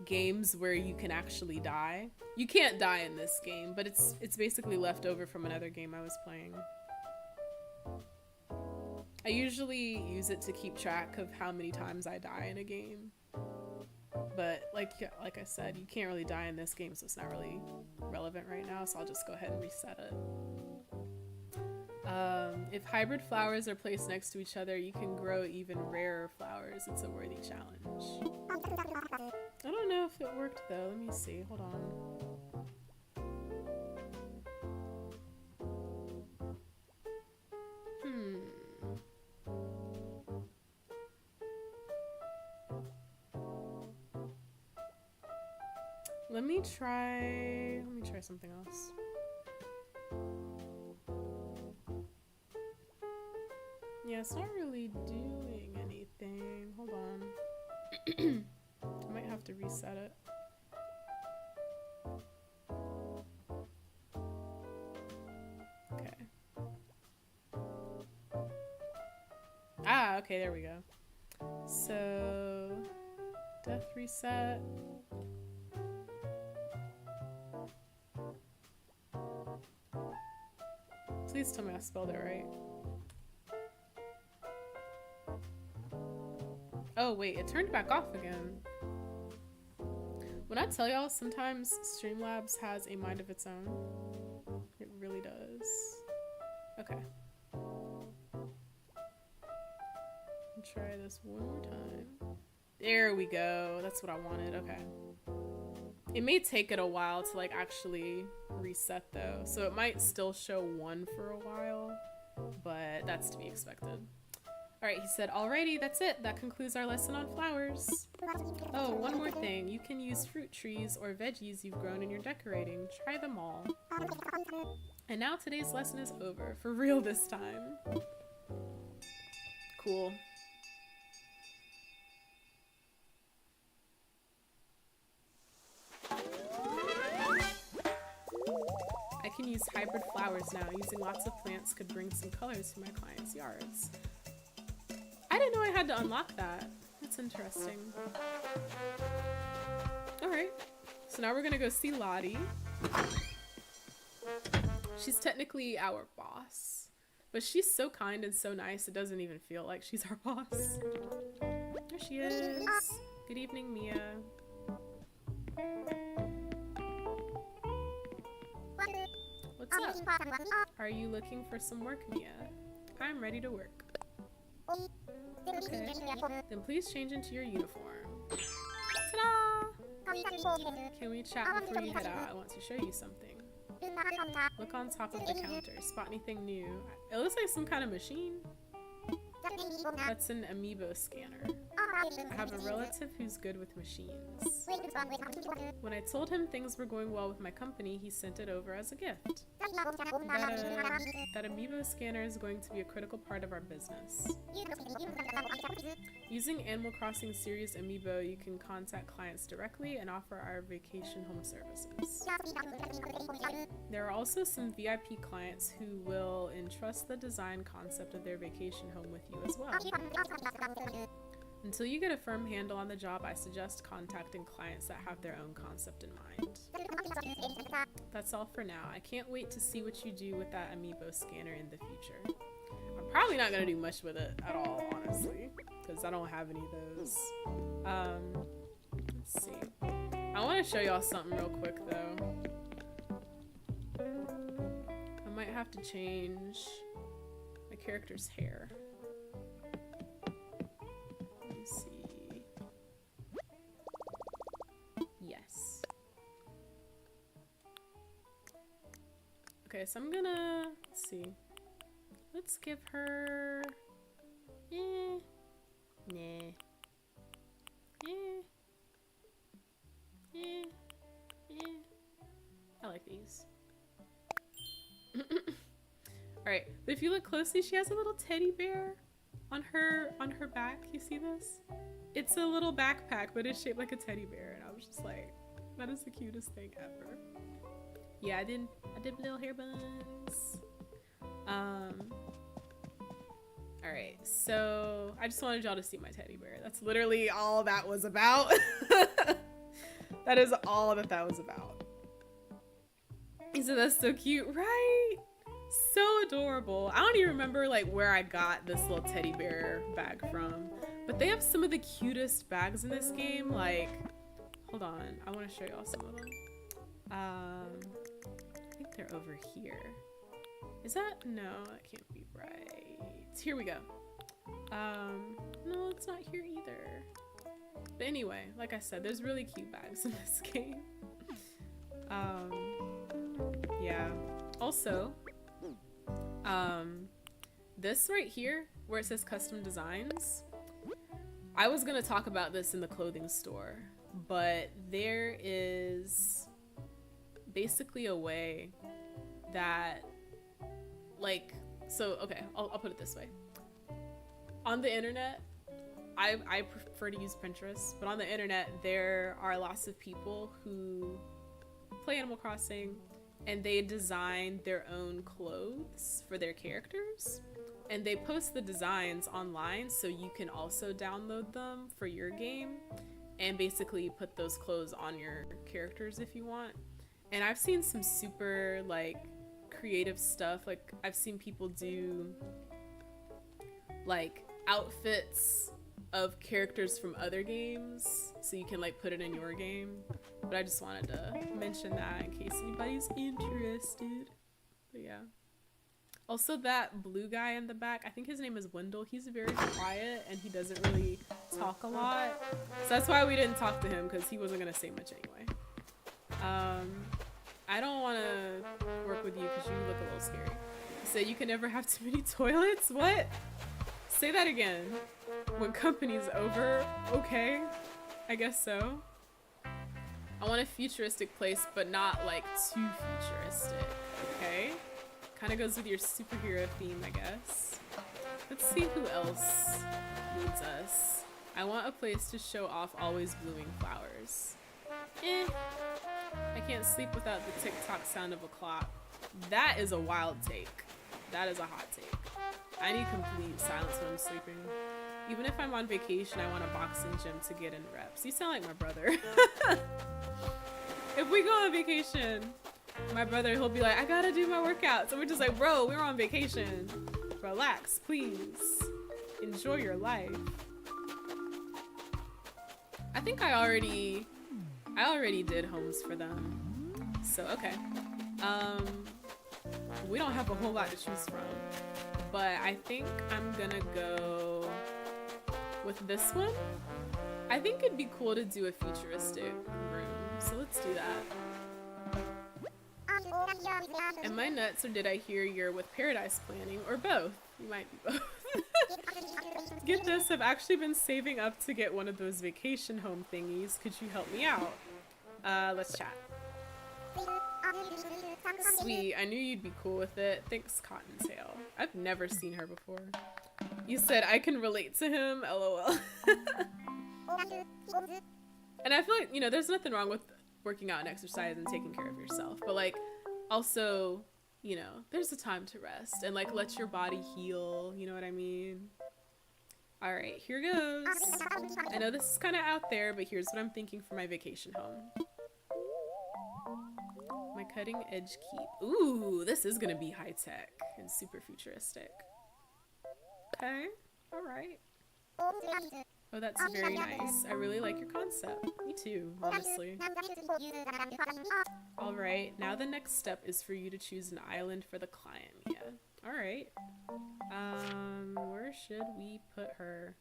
games where you can actually die. You can't die in this game, but it's basically left over from another game I was playing. I usually use it to keep track of how many times I die in a game. But like I said, you can't really die in this game, so it's not really relevant right now, so I'll just go ahead and reset it. If hybrid flowers are placed next to each other, you can grow even rarer flowers. It's a worthy challenge. I don't know if it worked though. Let me see. Hold on. Let me try something else. Yeah, it's not really doing anything. Hold on. I might have to reset it. Okay. Ah, okay, there we go. So, death reset. Please tell me I spelled it right. Oh wait, it turned back off again. When I tell y'all, sometimes Streamlabs has a mind of its own. It really does. Okay. I'll try this one more time. There we go. That's what I wanted. Okay. It may take it a while to like actually reset though, so it might still show 1 for a while, but that's to be expected. Alright, he said, alrighty, that's it. That concludes our lesson on flowers. Oh, one more thing. You can use fruit trees or veggies you've grown in your decorating. Try them all. And now today's lesson is over. For real this time. Cool. I can use hybrid flowers now. Using lots of plants could bring some colors to my clients' yards. I didn't know I had to unlock that. That's interesting. Alright. So now we're gonna go see Lottie. She's technically our boss. But she's so kind and so nice, it doesn't even feel like she's our boss. There she is. Good evening, Mia. What's up? Are you looking for some work, Mia? I'm ready to work. Okay, then please change into your uniform. Ta-da! Can we chat before you head out? I want to show you something. Look on top of the counter. Spot anything new? It looks like some kind of machine. That's an amiibo scanner. I have a relative who's good with machines. When I told him things were going well with my company, he sent it over as a gift. That amiibo scanner is going to be a critical part of our business. Using Animal Crossing series amiibo, you can contact clients directly and offer our vacation home services. There are also some VIP clients who will entrust the design concept of their vacation home with you as well. Until you get a firm handle on the job, I suggest contacting clients that have their own concept in mind. That's all for now. I can't wait to see what you do with that amiibo scanner in the future. I'm probably not going to do much with it at all, honestly, because I don't have any of those. Let's see. I want to show y'all something real quick, though. I might have to change my character's hair. See. Yes. Okay, so I'm gonna, let's see. Let's give her, nah. I like these. Alright, but if you look closely, she has a little teddy bear on her back. You see this? It's a little backpack, but it's shaped like a teddy bear, and I was just like, that is the cutest thing ever. Yeah, I did little hair buns. Alright, so I just wanted y'all to see my teddy bear. That's literally all that was about. That is all that was about. So that's so cute, right? So adorable. I don't even remember like where I got this little teddy bear bag from, but they have some of the cutest bags in this game. Like, hold on, I want to show y'all some of them. I think they're over here. Is that? No, that can't be right. Here we go. No, it's not here either. But anyway, like I said, there's really cute bags in this game. Yeah. Also, this right here, where it says custom designs, I was gonna talk about this in the clothing store, but there is basically a way that, like, so, okay, I'll put it this way. On the internet, I prefer to use Pinterest, but on the internet, there are lots of people who play Animal Crossing and they design their own clothes for their characters. And they post the designs online so you can also download them for your game and basically put those clothes on your characters if you want. And I've seen some super, like, creative stuff. Like, I've seen people do, like, outfits of characters from other games so you can, like, put it in your game. But I just wanted to mention that in case anybody's interested. But yeah. Also, that blue guy in the back, I think his name is Wendell. He's very quiet and he doesn't really talk a lot. So that's why we didn't talk to him, because he wasn't gonna say much anyway. I don't want to work with you because you look a little scary. You said you can never have too many toilets? What? Say that again. When company's over? Okay, I guess so. I want a futuristic place, but not like too futuristic, okay? Kind of goes with your superhero theme, I guess. Let's see who else needs us. I want a place to show off always blooming flowers. I can't sleep without the tick-tock sound of a clock. That is a wild take. That is a hot take. I need complete silence when I'm sleeping. Even if I'm on vacation, I want a boxing gym to get in reps. You sound like my brother. If we go on vacation, my brother, he'll be like, I gotta do my workouts. And we're just like, bro, we're on vacation. Relax, please. Enjoy your life. I think I already did homes for them. So, okay. We don't have a whole lot to choose from. But I think I'm gonna go with this one. I think it'd be cool to do a futuristic room. So let's do that. Am I nuts, or did I hear you're with paradise planning, or both? You might be both. Get this, I've actually been saving up to get one of those vacation home thingies. Could you help me out? Let's chat. Sweet, I knew you'd be cool with it. Thanks, Cottontail. I've never seen her before. You said I can relate to him, lol. And I feel like, you know, there's nothing wrong with working out and exercise and taking care of yourself, but like, also, you know, there's a time to rest and like let your body heal, you know what I mean? All right, here goes. I know this is kind of out there, but here's what I'm thinking for my vacation home. My cutting edge keep. Ooh, this is gonna be high tech and super futuristic. Okay, all right. Oh, that's very nice. I really like your concept. Me too, honestly. All right, now the next step is for you to choose an island for the client, Mia. All right. Where should we put her?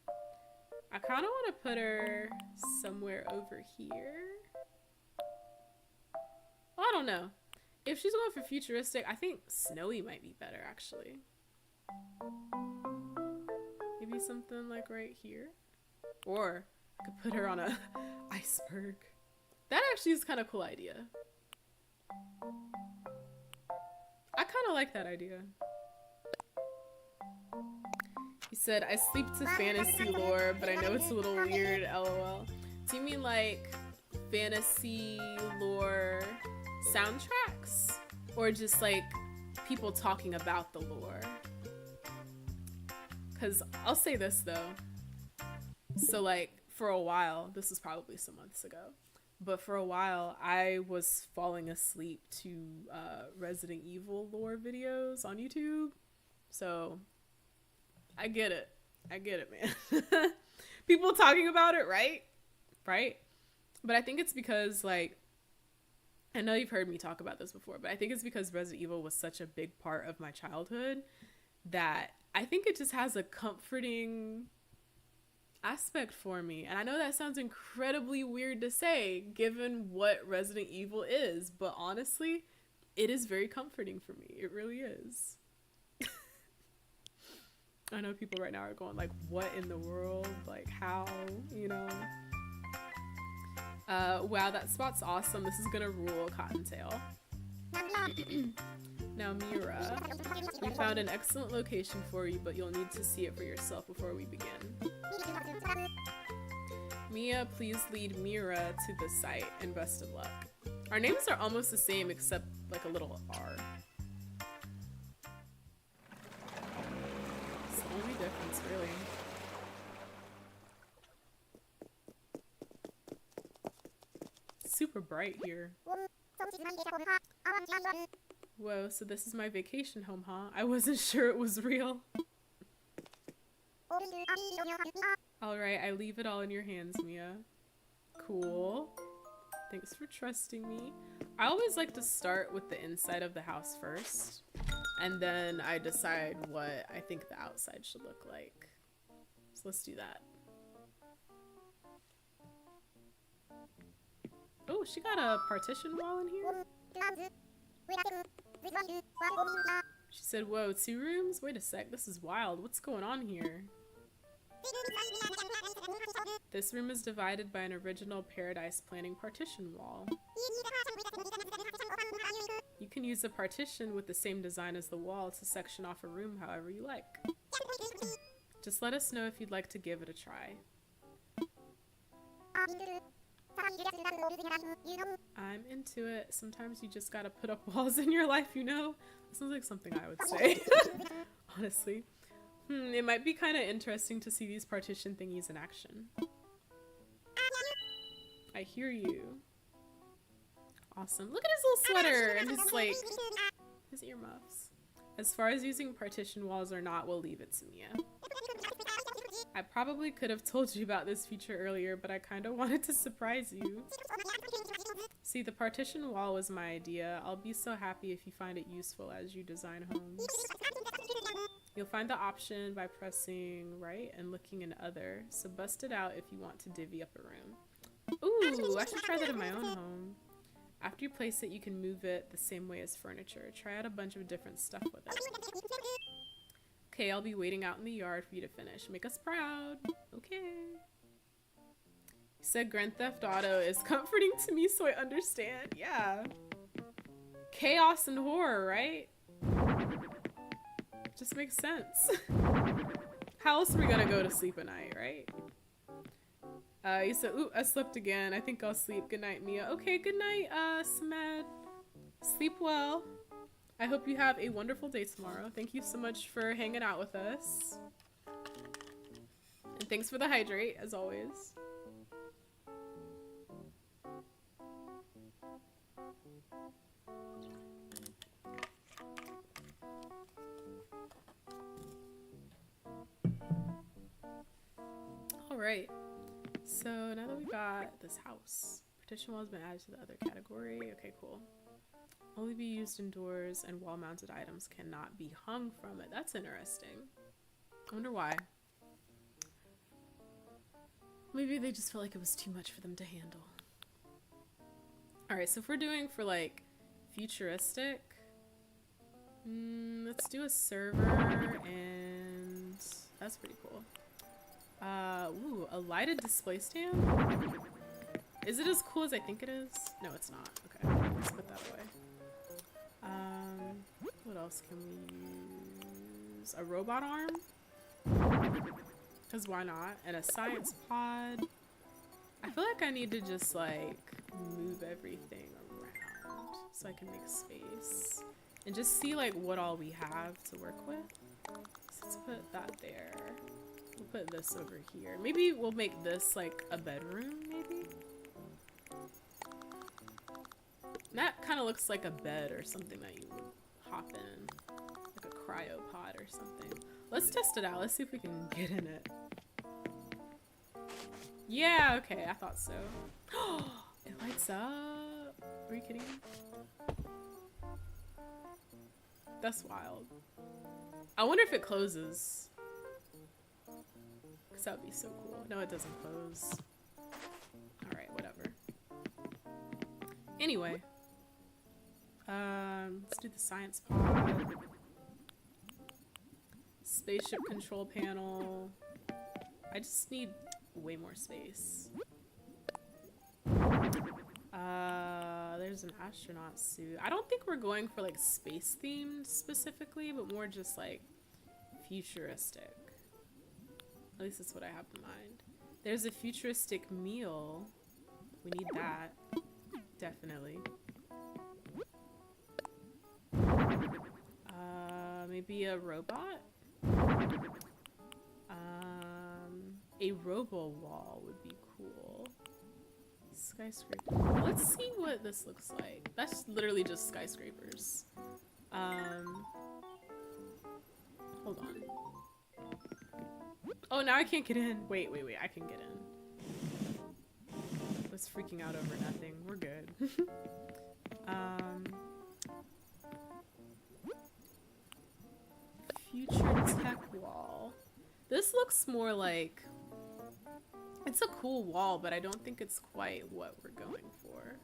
I kind of want to put her somewhere over here. Well, I don't know. If she's going for futuristic, I think snowy might be better, actually. Maybe something like right here. Or I could put her on a iceberg. That actually is kind of a cool idea. I kind of like that idea. He said, I sleep to fantasy lore, but I know it's a little weird, lol. Do you mean like fantasy lore soundtracks? Or just like people talking about the lore? Because I'll say this though. So like for a while, this was probably some months ago, but for a while I was falling asleep to Resident Evil lore videos on YouTube. So I get it, man. People talking about it, right? But I think it's because, like, I know you've heard me talk about this before, but I think it's because Resident Evil was such a big part of my childhood that I think it just has a comforting aspect for me. And I know that sounds incredibly weird to say given what Resident Evil is, but honestly, it is very comforting for me. It really is. I know people right now are going like, what in the world? Like, how? You know? Wow, that spot's awesome. This is gonna rule, Cottontail. Now, Mira, we found an excellent location for you, but you'll need to see it for yourself before we begin. Mia, please lead Mira to the site, and best of luck. Our names are almost the same, except like a little R. It's the only difference, really. Super bright here. Whoa, so this is my vacation home, huh? I wasn't sure it was real. Alright, I leave it all in your hands, Mia. Cool. Thanks for trusting me. I always like to start with the inside of the house first, and then I decide what I think the outside should look like. So let's do that. Oh, she got a partition wall in here? She said, whoa, 2 rooms? Wait a sec, this is wild. What's going on here? This room is divided by an original Paradise Planning partition wall. You can use a partition with the same design as the wall to section off a room however you like. Just let us know if you'd like to give it a try. I'm into it. Sometimes you just gotta put up walls in your life, you know? That sounds like something I would say. Honestly. It might be kind of interesting to see these partition thingies in action. I hear you. Awesome. Look at his little sweater and his, like, his earmuffs. As far as using partition walls or not, we'll leave it to Mia. I probably could have told you about this feature earlier, but I kind of wanted to surprise you. See, the partition wall was my idea. I'll be so happy if you find it useful as you design homes. You'll find the option by pressing right and looking in other, so bust it out if you want to divvy up a room. Ooh, I should try that in my own home. After you place it, you can move it the same way as furniture. Try out a bunch of different stuff with it. Okay, I'll be waiting out in the yard for you to finish. Make us proud. Okay. He said Grand Theft Auto is comforting to me, so I understand. Yeah. Chaos and horror, right? Just makes sense. How else are we gonna go to sleep at night, right? He said, ooh, I slept again. I think I'll sleep. Good night, Mia. Okay, good night, Samad. Sleep well. I hope you have a wonderful day tomorrow. Thank you so much for hanging out with us. And thanks for the hydrate, as always. Alright. So now that we got this house, partition wall has been added to the other category. Okay, cool. Only be used indoors, and wall-mounted items cannot be hung from it. That's interesting. I wonder why. Maybe they just felt like it was too much for them to handle. Alright, so if we're doing for like futuristic, let's do a server, and that's pretty cool. Ooh, a lighted display stand? Is it as cool as I think it is? No, it's not. Okay. Let's put that away. What else can we use? A robot arm? Because why not? And a science pod. I feel like I need to just like move everything around so I can make space. And just see like what all we have to work with. So let's put that there. We'll put this over here. Maybe we'll make this like a bedroom, maybe? That kind of looks like a bed or something that you would hop in. Like a cryopod or something. Let's test it out. Let's see if we can get in it. Yeah, okay, I thought so. It lights up. Are you kidding me? That's wild. I wonder if it closes. Because that would be so cool. No, it doesn't close. Alright, whatever. Anyway. Let's do the science pod. Spaceship control panel. I just need way more space. There's an astronaut suit. I don't think we're going for like space themed specifically, but more just like futuristic. At least that's what I have in mind. There's a futuristic meal. We need that. Definitely. Maybe a robot? A robo wall would be cool. Skyscraper. Let's see what this looks like. That's literally just skyscrapers. Hold on. Oh, now I can't get in. Wait. I can get in. I was freaking out over nothing. We're good. Future tech wall. This looks more like... It's a cool wall, but I don't think it's quite what we're going for.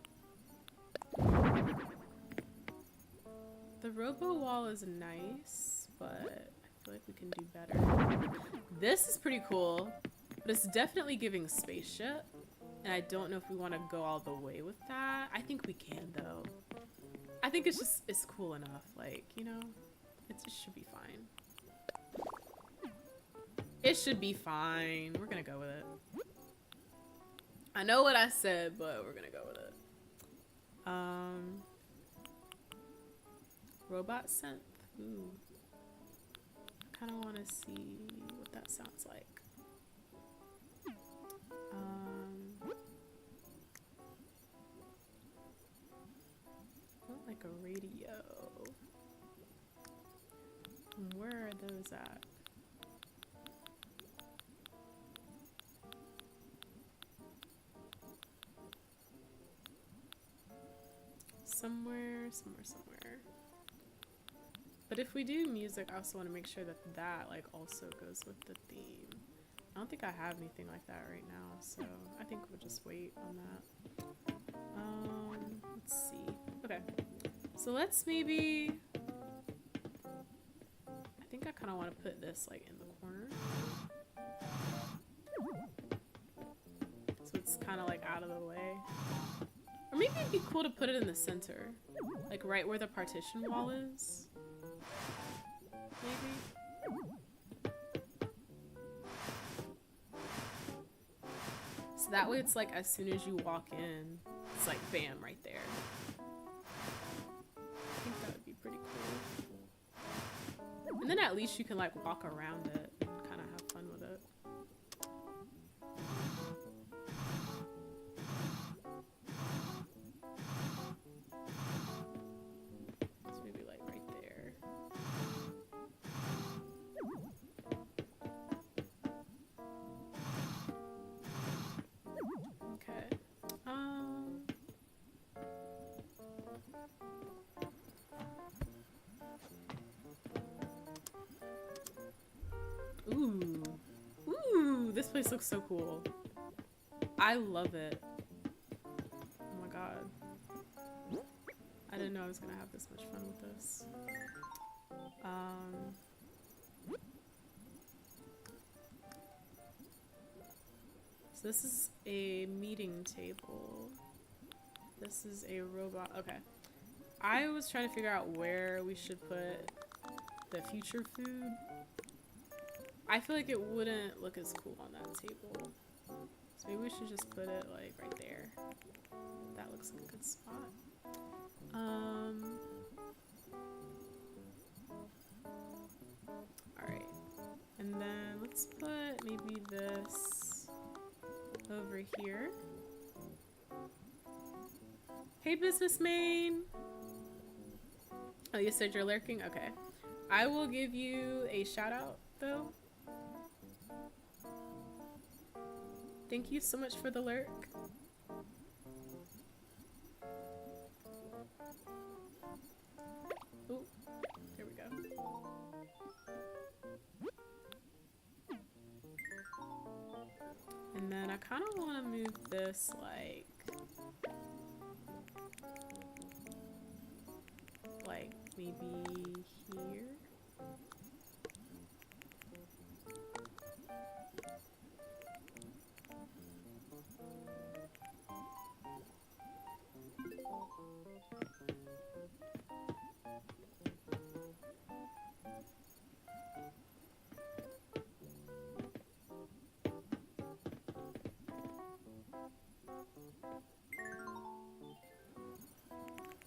The robo wall is nice, but I feel like we can do better. This is pretty cool, but it's definitely giving spaceship, and I don't know if we want to go all the way with that. I think we can, though. I think it's cool enough, like, you know? It should be fine. It should be fine. We're gonna go with it. I know what I said, but we're gonna go with it. Robot synth. Ooh. I kind of want to see what that sounds like. Like a radio. Where are those at? Somewhere. But if we do music, I also want to make sure that that like also goes with the theme. I don't think I have anything like that right now, so I think we'll just wait on that. Let's see. Okay, so let's maybe. I think I kind of want to put this like in the corner, so it's kind of like out of the way. Or maybe it'd be cool to put it in the center, like right where the partition wall is. Maybe. So that way it's like as soon as you walk in, it's like bam, right there. I think that would be pretty cool. And then at least you can like walk around it and kind of have fun with it. So maybe like right there. Okay. Ooh, this place looks so cool. I love it. Oh my god. I didn't know I was gonna have this much fun with this. So this is a meeting table. This is a robot. Okay. I was trying to figure out where we should put the future food. I feel like it wouldn't look as cool on that table. So maybe we should just put it like right there. That looks like a good spot. Alright. And then let's put maybe this over here. Hey, business main! Oh, you said you're lurking? Okay. I will give you a shout out, though. Thank you so much for the lurk. Oh, there we go. And then I kind of want to move this like maybe here.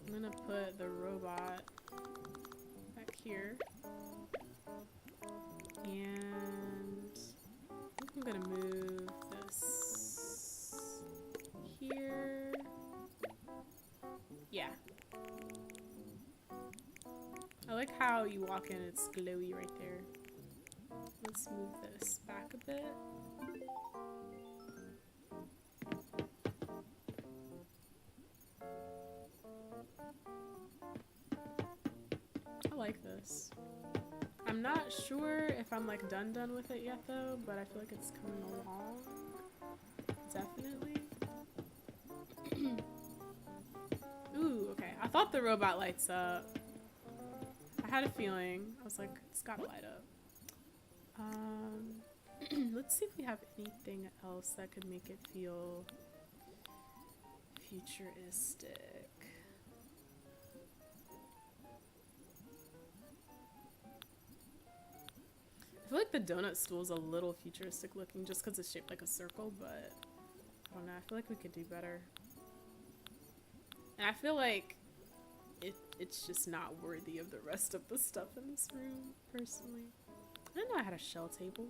I'm gonna put the robot back here, and I think I'm gonna move this here. Yeah. I like how you walk in, it's glowy right there. Let's move this back a bit. I like this. I'm not sure if I'm like done with it yet though, but I feel like it's coming along. Definitely. Ooh, okay. I thought the robot lights up. I had a feeling. I was like, it's gotta light up. Let's see if we have anything else that could make it feel futuristic. I feel like the donut stool is a little futuristic looking just because it's shaped like a circle, but I don't know. I feel like we could do better. And I feel like it's just not worthy of the rest of the stuff in this room, personally. I didn't know I had a shell table.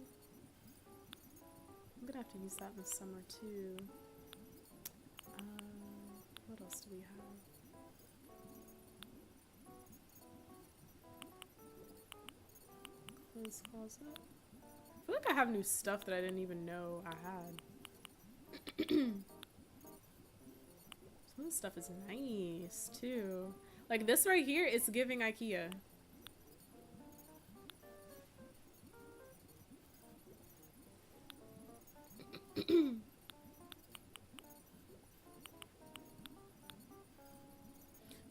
I'm gonna have to use that in the summer too. What else do we have? Clothes closet. I feel like I have new stuff that I didn't even know I had. Some of the stuff is nice too. Like this right here, it's giving IKEA.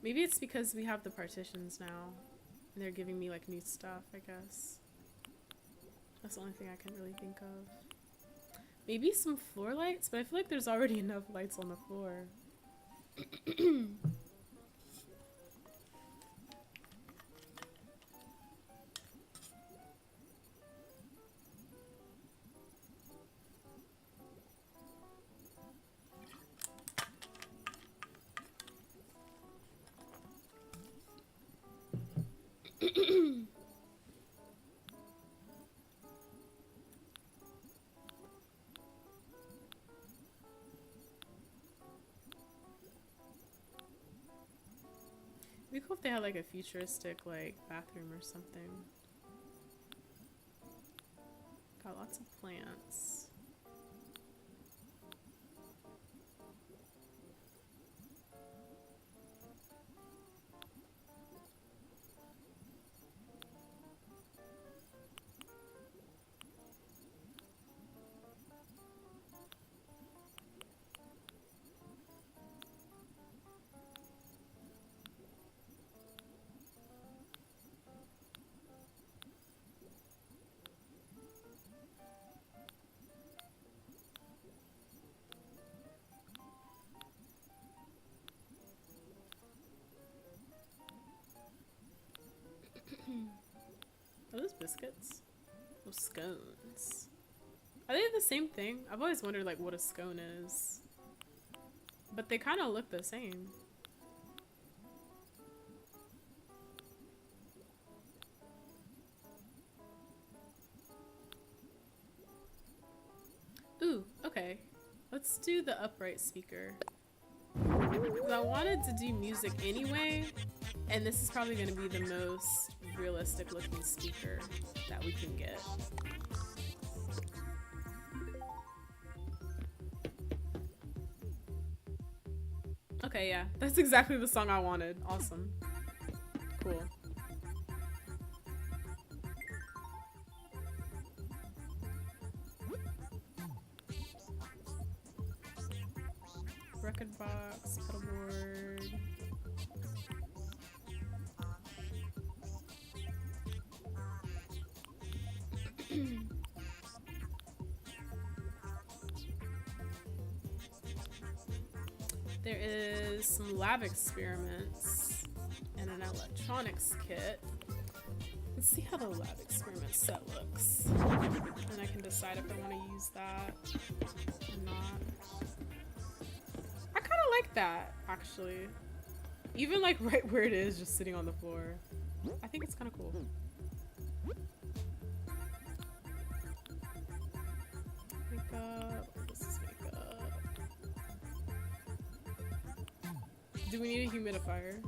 Maybe it's because we have the partitions now and they're giving me like new stuff, I guess. That's the only thing I can really think of. Maybe some floor lights, but I feel like there's already enough lights on the floor. It'd be cool if they had like a futuristic like bathroom or something. Got lots of plants. biscuits? Oh, scones. Are they the same thing? I've always wondered like what a scone is. But they kind of look the same. Ooh, okay. Let's do the upright speaker. Because I wanted to do music anyway, and this is probably going to be the most realistic looking speaker that we can get. Okay, yeah, that's exactly the song I wanted. Awesome. Cool. Record box, pedal board. There is some lab experiments and an electronics kit. Let's see how the lab experiment set looks. And I can decide if I want to use that or not. I kind of like that, actually. Even like right where it is, just sitting on the floor. I think it's kind of cool. Makeup. This is makeup. Do we need a humidifier?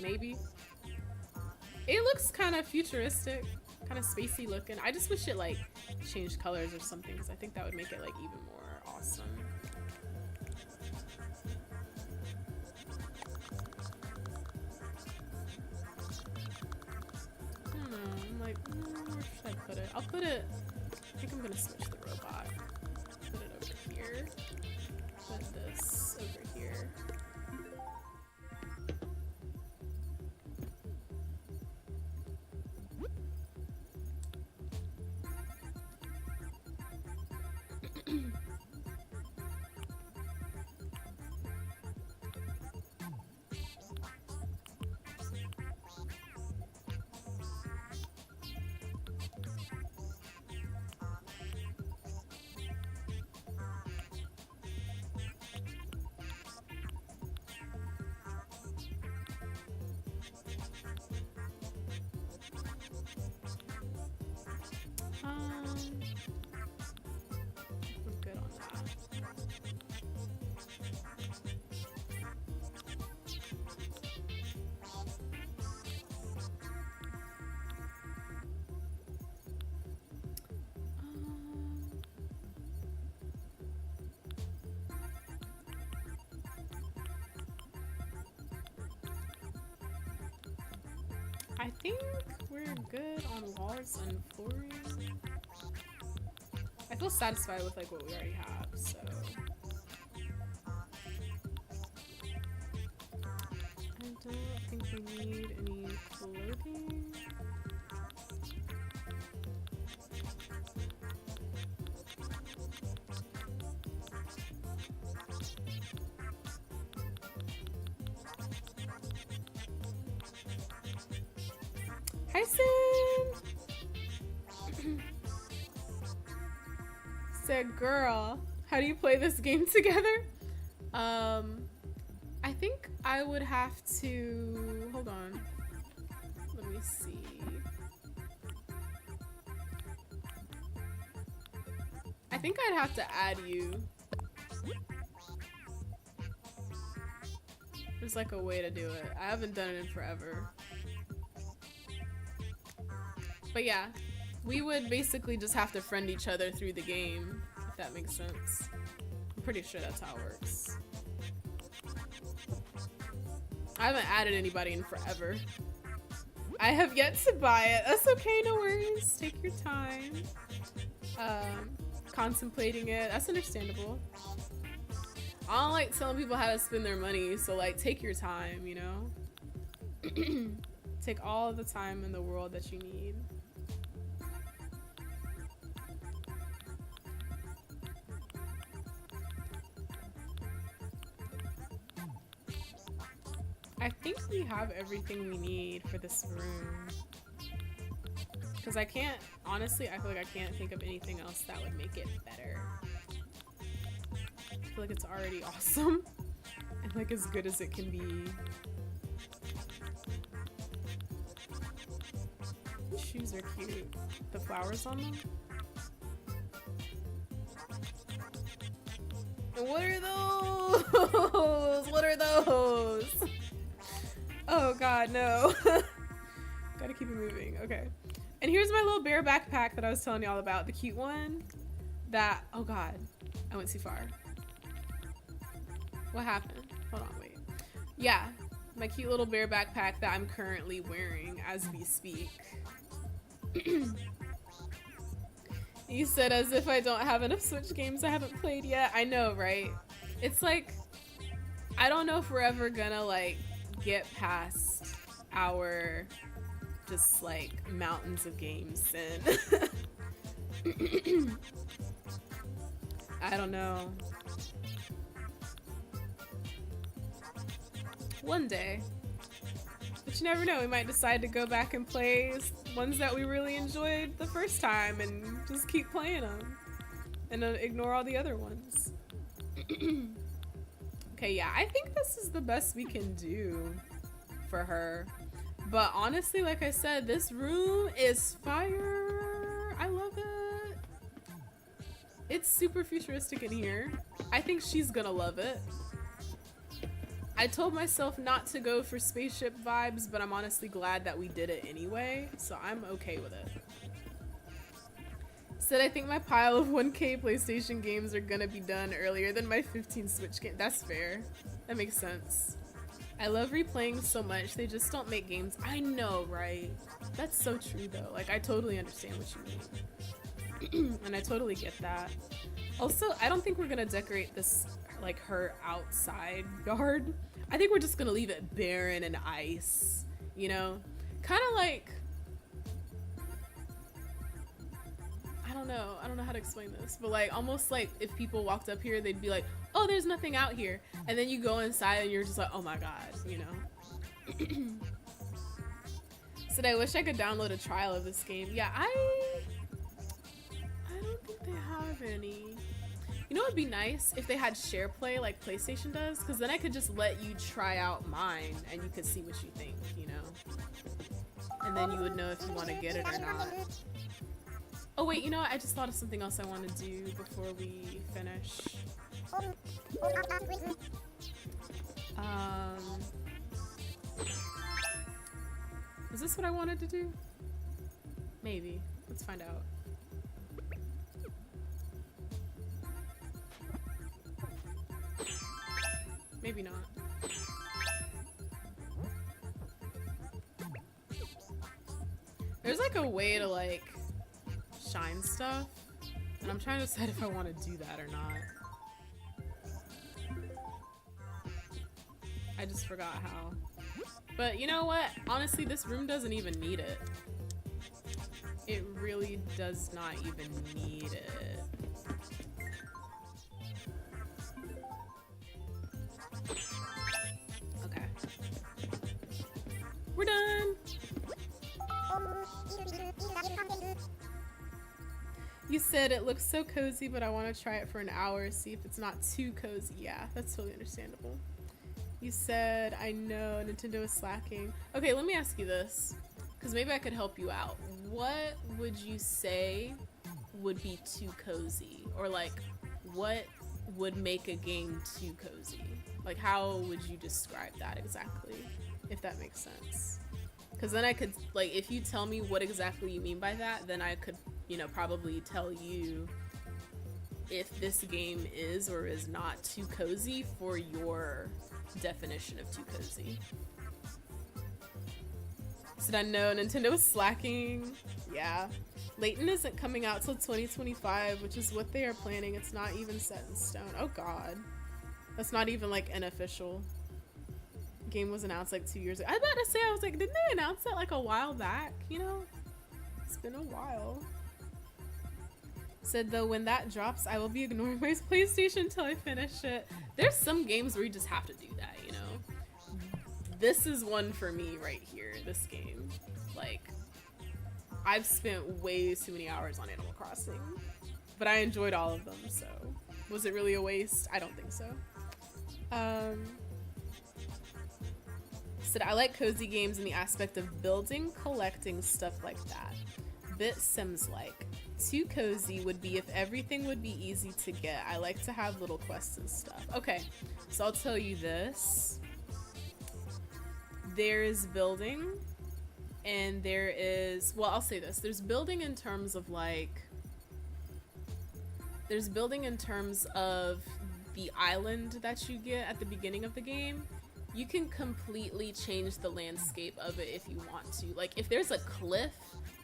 Maybe. It looks kind of futuristic, kind of spacey looking. I just wish it like changed colors or something, because I think that would make it like even more awesome. I don't know. I'm like, where should I put it? I'll put it. I think I'm gonna switch the robot. Put it over here. Put this over here. We're good on that. I think we're good on walls and flooring. I feel satisfied with like what we already have, so. I don't think we need any clothing. Hi, Sim! Said, girl, how do you play this game together? I think I would have to... Hold on. Let me see. I think I'd have to add you. There's like a way to do it. I haven't done it in forever. But yeah, we would basically just have to friend each other through the game, if that makes sense. I'm pretty sure that's how it works. I haven't added anybody in forever. I have yet to buy it. That's okay, no worries. Take your time. Contemplating it, that's understandable. I don't like telling people how to spend their money, so like take your time, you know? Take all the time in the world that you need. I think we have everything we need for this room. Because I can't, honestly, I feel like I can't think of anything else that would make it better. I feel like it's already awesome and like as good as it can be. These shoes are cute. The flowers on them. And what are those? What are those? Oh god, no. Gotta keep it moving. Okay. And here's my little bear backpack that I was telling y'all about. The cute one. That, oh god. I went too far. What happened? Hold on, wait. Yeah. My cute little bear backpack that I'm currently wearing as we speak. You said as if I don't have enough Switch games I haven't played yet. I know, right? It's like, I don't know if we're ever gonna like get past our just like mountains of games and I don't know. One day. But you never know, we might decide to go back and play ones that we really enjoyed the first time and just keep playing them and ignore all the other ones. Okay, yeah, I think this is the best we can do for her. But honestly, like I said, this room is fire. I love it. It's super futuristic in here. I think she's gonna love it. I told myself not to go for spaceship vibes, but I'm honestly glad that we did it anyway, so I'm okay with it. Said I think my pile of 1K PlayStation games are gonna be done earlier than my 15 Switch games. That's fair. That makes sense. I love replaying so much, they just don't make games. I know, right? That's so true though. Like, I totally understand what you mean. And I totally get that. Also, I don't think we're gonna decorate this, like, her outside yard. I think we're just gonna leave it barren and ice, you know? Kind of like, I don't know how to explain this, but like almost like if people walked up here, they'd be like, oh, there's nothing out here. And then you go inside and you're just like, oh my God, you know? Said I wish I could download a trial of this game. Yeah, I don't think they have any. You know what would be nice if they had share play like PlayStation does? Because then I could just let you try out mine and you could see what you think, you know? And then you would know if you want to get it or not. Oh wait, you know what? I just thought of something else I want to do before we finish. Is this what I wanted to do? Maybe. Let's find out. Maybe not. There's like a way to like shine stuff, and I'm trying to decide if I want to do that or not. I just forgot how. But you know what? Honestly, this room doesn't even need it. It really does not even need it. Okay. We're done! You said it looks so cozy, but I want to try it for an hour, see if it's not too cozy. Yeah, that's totally understandable. You said, I know Nintendo is slacking. Okay, let me ask you this, because maybe I could help you out. What would you say would be too cozy? Or like, what would make a game too cozy? Like, how would you describe that exactly, if that makes sense? Because then I could, like, if you tell me what exactly you mean by that, then I could, you know, probably tell you if this game is or is not too cozy for your definition of too cozy. So I know Nintendo is slacking. Yeah. Layton isn't coming out till 2025, which is what they are planning. It's not even set in stone. Oh god. That's not even like an official. Game was announced like 2 years ago. I was about to say, I was like, didn't they announce that like a while back? You know? It's been a while. Said though, when that drops, I will be ignoring my PlayStation until I finish it. There's some games where you just have to do that, you know? this is one for me right here, this game. Like, I've spent way too many hours on Animal Crossing, but I enjoyed all of them, so was it really a waste? I don't think so. Said, I like cozy games in the aspect of building, collecting, stuff like that. Bit Sims-like. Too cozy would be if everything would be easy to get. I like to have little quests and stuff. Okay, so I'll tell you this. There's building, and there is, well, I'll say this. There's building in terms of like, there's building in terms of the island that you get at the beginning of the game. You can completely change the landscape of it if you want to. Like, if there's a cliff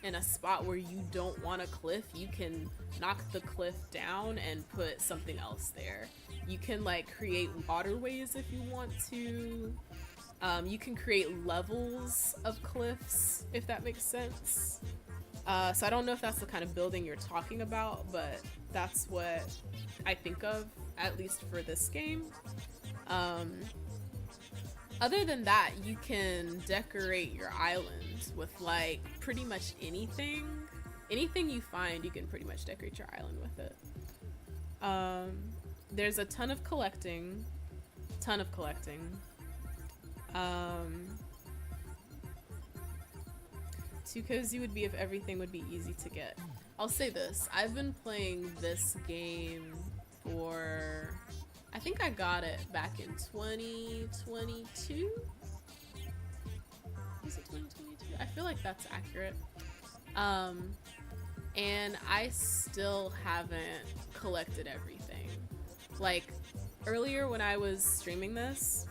in a spot where you don't want a cliff, you can knock the cliff down and put something else there. You can like create waterways if you want to. You can create levels of cliffs, if that makes sense. So I don't know if that's the kind of building you're talking about, but that's what I think of, at least for this game. Other than that, you can decorate your island with like pretty much anything. Anything you find, you can pretty much decorate your island with it. There's a ton of collecting. Too cozy would be if everything would be easy to get. I'll say this, I've been playing this game for, I think I got it back in 2022? Was it 2022? I feel like that's accurate. And I still haven't collected everything. Like, earlier when I was streaming this,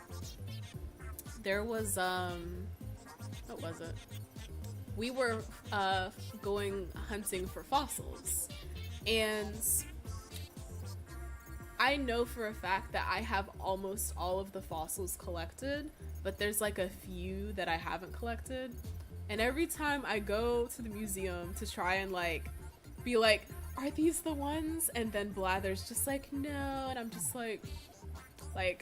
there was, what was it? We were going hunting for fossils, and I know for a fact that I have almost all of the fossils collected, but there's like a few that I haven't collected. And every time I go to the museum to try and like be like, are these the ones? And then Blather's just like, no. And I'm just like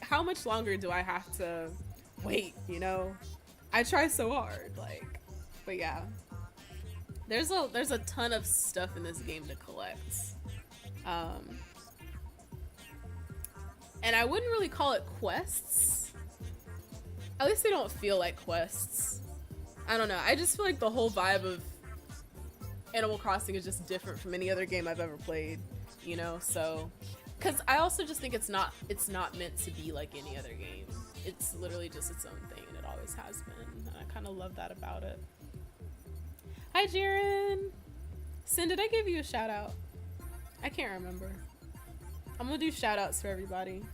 how much longer do I have to wait, you know? I try so hard, like, but yeah. There's a ton of stuff in this game to collect. And I wouldn't really call it quests. At least they don't feel like quests. I don't know. I just feel like the whole vibe of Animal Crossing is just different from any other game I've ever played, you know? So, because I also just think it's not meant to be like any other game. It's literally just its own thing, and it always has been. And I kind of love that about it. Hi, Jaren. Sin, did I give you a shout out? I can't remember. I'm gonna do shout outs for everybody.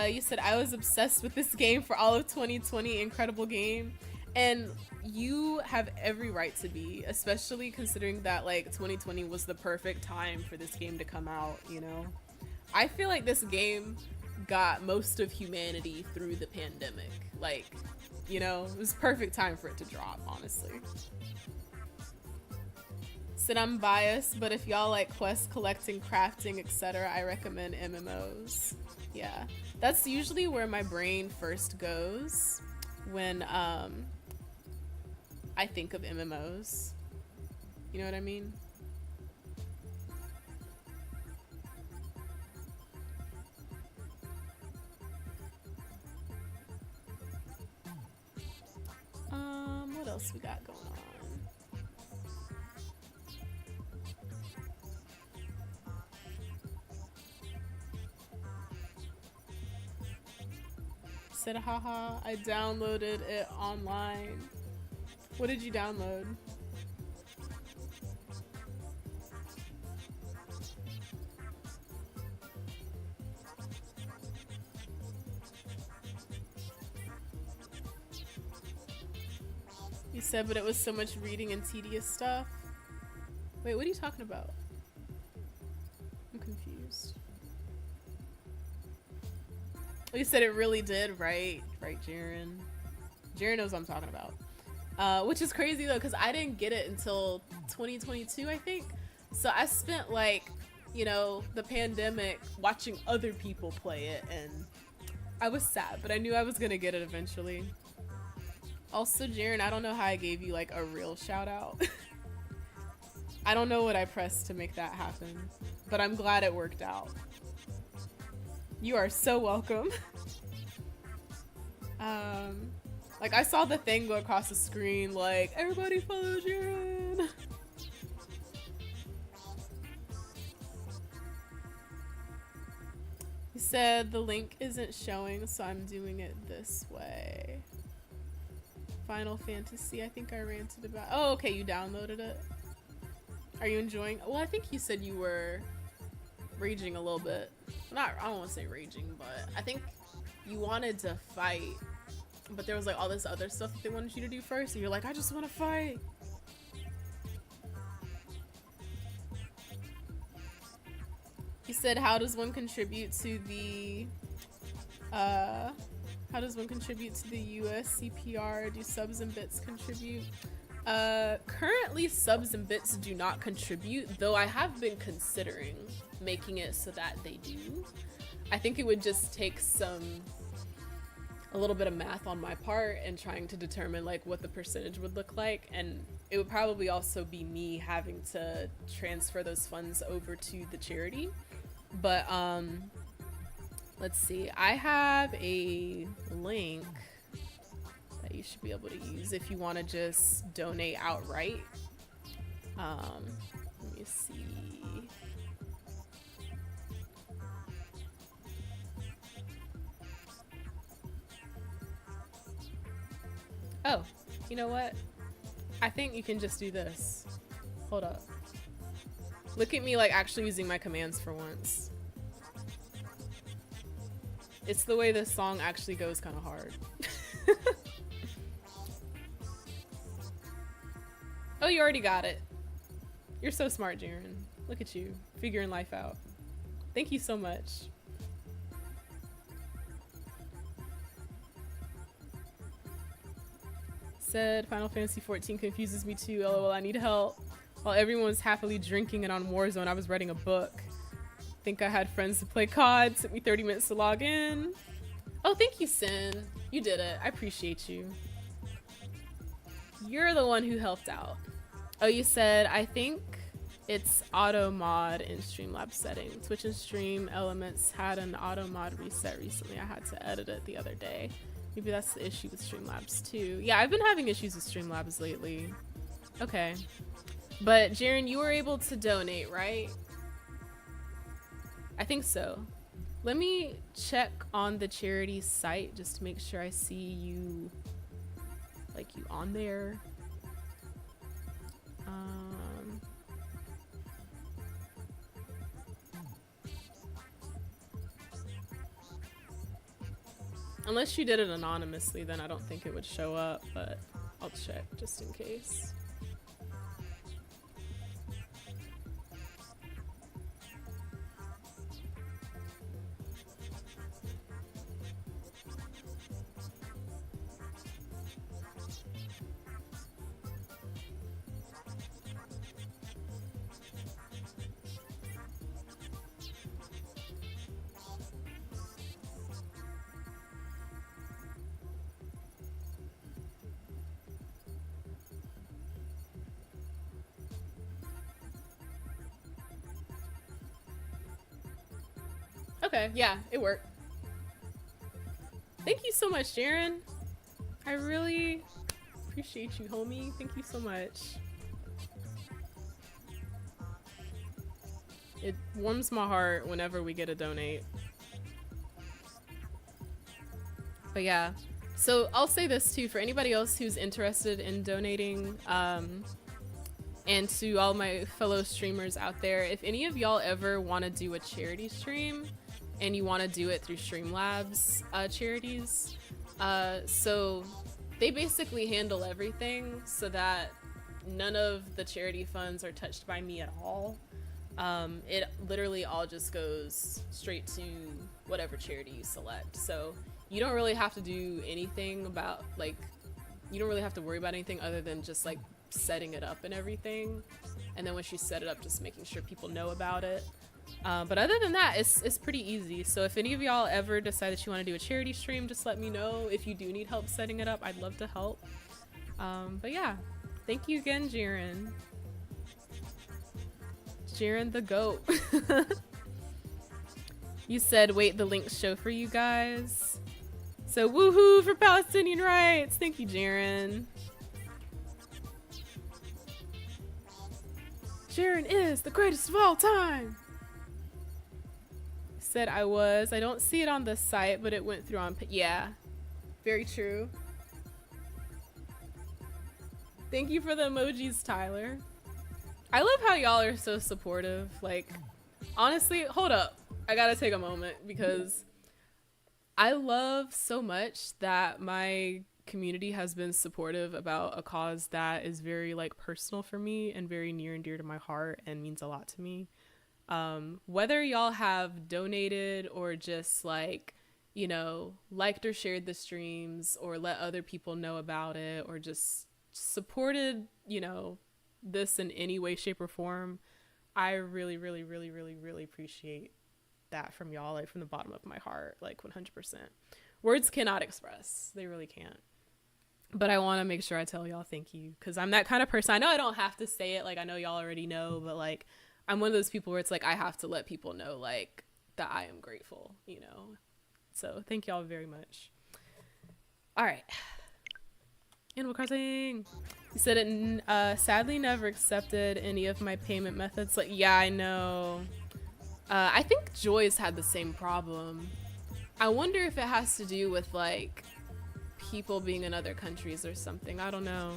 You said I was obsessed with this game for all of 2020. Incredible game. And you have every right to be, especially considering that like 2020 was the perfect time for this game to come out, you know? I feel like this game got most of humanity through the pandemic. Like, you know, it was perfect time for it to drop, honestly. Said I'm biased, but if y'all like quest collecting, crafting, etc., I recommend MMOs. Yeah, that's usually where my brain first goes when I think of MMOs. You know what I mean? What else we got going on? Said haha, I downloaded it online. What did you download? You said, but it was so much reading and tedious stuff. Wait, what are you talking about? I'm confused. You said it really did, right? Right, Jaren. Jaren knows what I'm talking about. Which is crazy though, because I didn't get it until 2022, I think. So I spent like, the pandemic, watching other people play it, and I was sad, but I knew I was gonna get it eventually. Also, Jaren, I don't know how I gave you like a real shout out. I don't know what I pressed to make that happen, but I'm glad it worked out. You are so welcome. Like I saw the thing go across the screen, like, everybody follow Jaren. He said the link isn't showing, so I'm doing it this way. Final Fantasy, I think I ranted about. Oh, okay, you downloaded it. Are you enjoying? Well, I think you said you were raging a little bit. I don't want to say raging, but I think you wanted to fight, but there was like all this other stuff that they wanted you to do first, and you're like, I just want to fight. He said, how does one contribute to the USCPR? Do subs and bits contribute? Currently subs and bits do not contribute, though I have been considering making it so that they do. I think it would just take a little bit of math on my part and trying to determine like what the percentage would look like, and it would probably also be me having to transfer those funds over to the charity. But let's see, I have a link that you should be able to use if you want to just donate outright. Let me see. Oh, you know what? I think you can just do this. Hold up. Look at me like actually using my commands for once. It's the way this song actually goes kind of hard. Oh, you already got it. You're so smart, Jaren. Look at you, figuring life out. Thank you so much. Said Final Fantasy 14 confuses me too. LOL, I need help. While everyone was happily drinking and on Warzone, I was writing a book. Think I had friends to play COD. Took me 30 minutes to log in. Oh, thank you, Sin. You did it. I appreciate you. You're the one who helped out. Oh, you said, I think it's auto mod in Streamlabs settings. Twitch and Stream Elements had an auto mod reset recently. I had to edit it the other day. Maybe that's the issue with Streamlabs too. Yeah, I've been having issues with Streamlabs lately. Okay. But Jaren, you were able to donate, right? I think so. Let me check on the charity site just to make sure I see you, like, you on there. Unless you did it anonymously, then I don't think it would show up, but I'll check just in case. Okay, yeah, it worked. Thank you so much, Jaren. I really appreciate you, homie. Thank you so much. It warms my heart whenever we get a donate. But yeah, so I'll say this too, for anybody else who's interested in donating, and to all my fellow streamers out there, if any of y'all ever want to do a charity stream and you want to do it through Streamlabs charities, so they basically handle everything so that none of the charity funds are touched by me at all. It literally all just goes straight to whatever charity you select. So you don't really have to do anything about, like, you don't really have to worry about anything other than just like setting it up and everything. And then once you set it up, just making sure people know about it. But other than that, it's pretty easy. So if any of y'all ever decide that you want to do a charity stream, just let me know. If you do need help setting it up, I'd love to help. But yeah, thank you again, Jiren. Jiren the goat. You said, wait, the links show for you guys. So woohoo for Palestinian rights. Thank you, Jiren. Jiren is the greatest of all time. Said I was. I don't see it on the site, but it went through on. Yeah, very true. Thank you for the emojis, Tyler. I love how y'all are so supportive. Like, honestly, hold up. I gotta take a moment because I love so much that my community has been supportive about a cause that is very like personal for me and very near and dear to my heart and means a lot to me. Whether y'all have donated or just like, you know, liked or shared the streams or let other people know about it or just supported, you know, this in any way, shape, or form, I really, really, really, really, really appreciate that from y'all, like from the bottom of my heart, like 100%. Words cannot express. They really can't. But I want to make sure I tell y'all thank you because I'm that kind of person. I know I don't have to say it. Like, I know y'all already know, but like, I'm one of those people where it's like, I have to let people know like that I am grateful, you know? So thank y'all very much. All right. Animal Crossing. You said it sadly never accepted any of my payment methods. Like, yeah, I know. I think Joy's had the same problem. I wonder if it has to do with like people being in other countries or something. I don't know.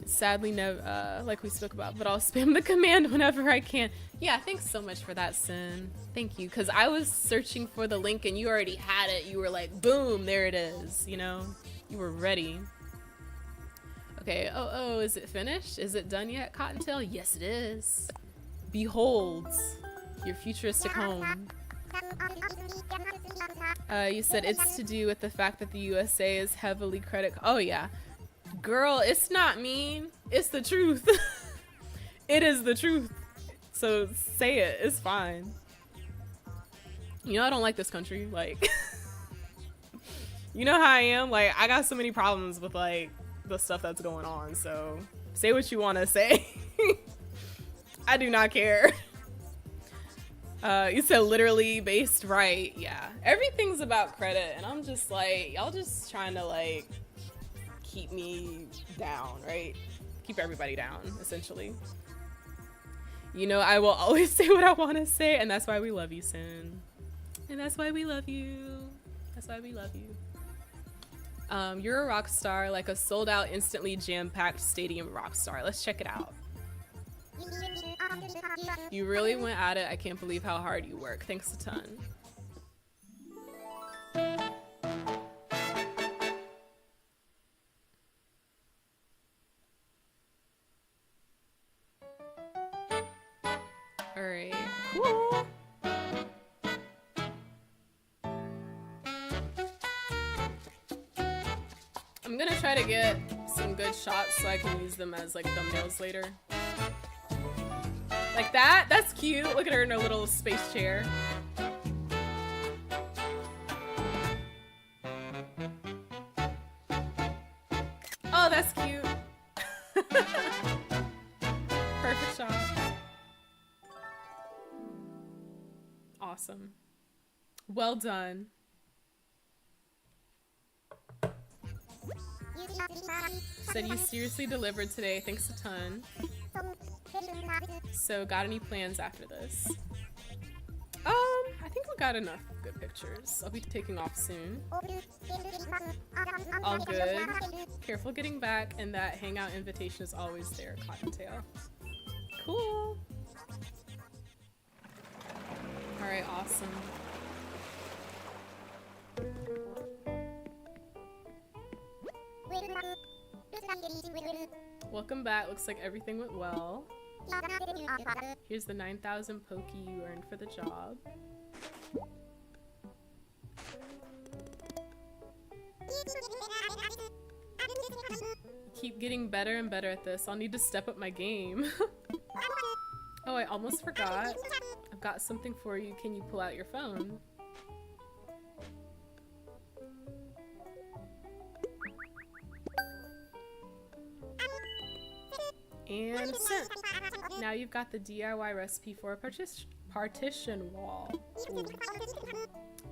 Sadly never, like we spoke about, but I'll spam the command whenever I can. Yeah, thanks so much for that, Sin. Thank you, because I was searching for the link and you already had it. You were like, boom, there it is, you know? You were ready. Okay, oh, is it finished? Is it done yet, Cottontail? Yes, it is. Behold, your futuristic home. You said it's to do with the fact that the USA is heavily credit. Oh, yeah. Girl, it's not mean. It's the truth. It is the truth. So say it. It's fine. You know I don't like this country. Like, you know how I am? Like, I got so many problems with, like, the stuff that's going on. So say what you want to say. I do not care. You said literally based, right? Yeah. Everything's about credit. And I'm just like, y'all just trying to, like, keep me down, right? Keep everybody down, essentially. You know, I will always say what I want to say, and that's why we love you, Sin. And that's why we love you. That's why we love you. You're a rock star, like a sold-out, instantly jam-packed stadium rock star. Let's check it out. You really went at it. I can't believe how hard you work. Thanks a ton. Alright, cool. I'm gonna try to get some good shots so I can use them as like thumbnails later. Like that? That's cute. Look at her in her little space chair. Oh, that's cute. Perfect shot. Awesome. Well done. Said you seriously delivered today. Thanks a ton. So, got any plans after this? I think we got enough good pictures. I'll be taking off soon. All good. Careful getting back, and that hangout invitation is always there, Cottontail. Cool. Alright, awesome. Welcome back. Looks like everything went well. Here's the 9,000 Poki you earned for the job. Keep getting better and better at this. I'll need to step up my game. Oh, I almost forgot. I've got something for you. Can you pull out your phone? And sent. Now you've got the DIY recipe for a partition wall. Ooh.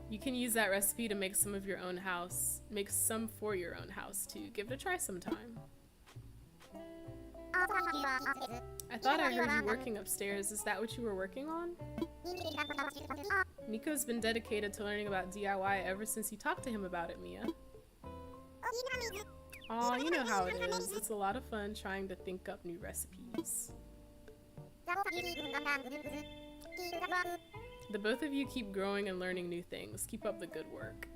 You can use that recipe to make some of your own house. Make some for your own house too. Give it a try sometime. I thought I heard you working upstairs. Is that what you were working on? Nico's been dedicated to learning about DIY ever since you talked to him about it, Mia. Aw, you know how it is. It's a lot of fun trying to think up new recipes. The both of you keep growing and learning new things. Keep up the good work.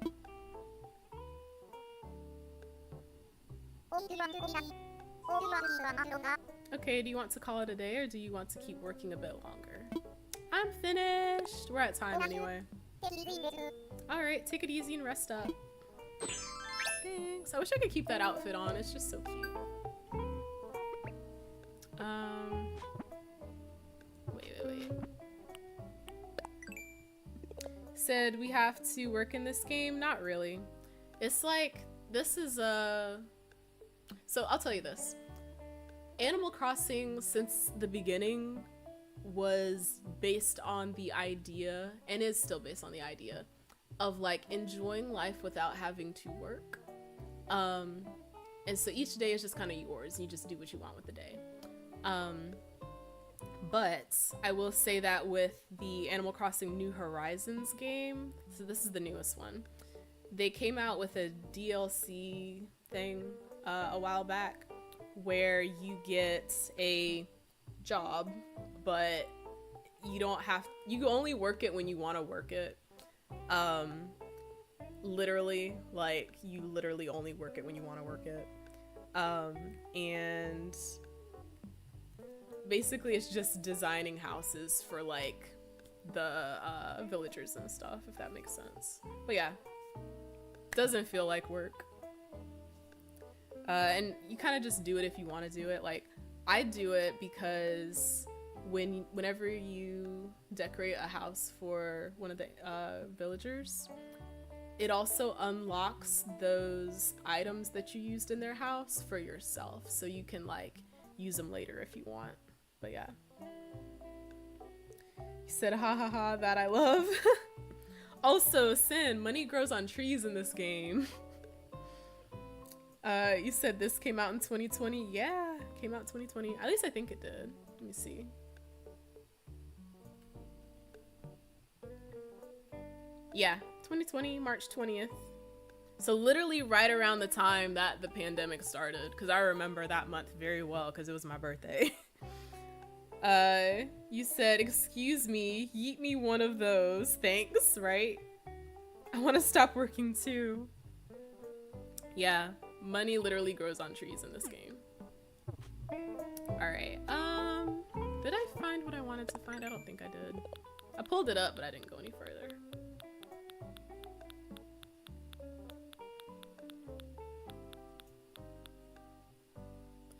Okay, do you want to call it a day or do you want to keep working a bit longer? I'm finished! We're at time anyway. Alright, take it easy and rest up. Thanks. I wish I could keep that outfit on. It's just so cute. Wait. Said we have to work in this game? Not really. It's like, this is a... So I'll tell you this. Animal Crossing, since the beginning, was based on the idea, and is still based on the idea, of like enjoying life without having to work. And so each day is just kind of yours, and you just do what you want with the day. But I will say that with the Animal Crossing New Horizons game, so this is the newest one, they came out with a DLC thing a while back where you get a job, but you only work it when you want to work it. Literally, like, you literally only work it when you want to work it. And basically it's just designing houses for like the villagers and stuff, if that makes sense. But yeah, doesn't feel like work. And you kind of just do it if you want to do it. Like, I do it because whenever you decorate a house for one of the villagers, it also unlocks those items that you used in their house for yourself, so you can like use them later if you want. But yeah. He said, ha ha ha, that I love. Also, Sin, money grows on trees in this game. You said this came out in 2020. Yeah, came out 2020. At least I think it did. Let me see. Yeah, 2020, March 20th. So literally right around the time that the pandemic started, because I remember that month very well because it was my birthday. You said, excuse me, yeet me one of those. Thanks, right? I want to stop working too. Yeah, money literally grows on trees in this game. Alright, did I find what I wanted to find? I don't think I did. I pulled it up, but I didn't go any further.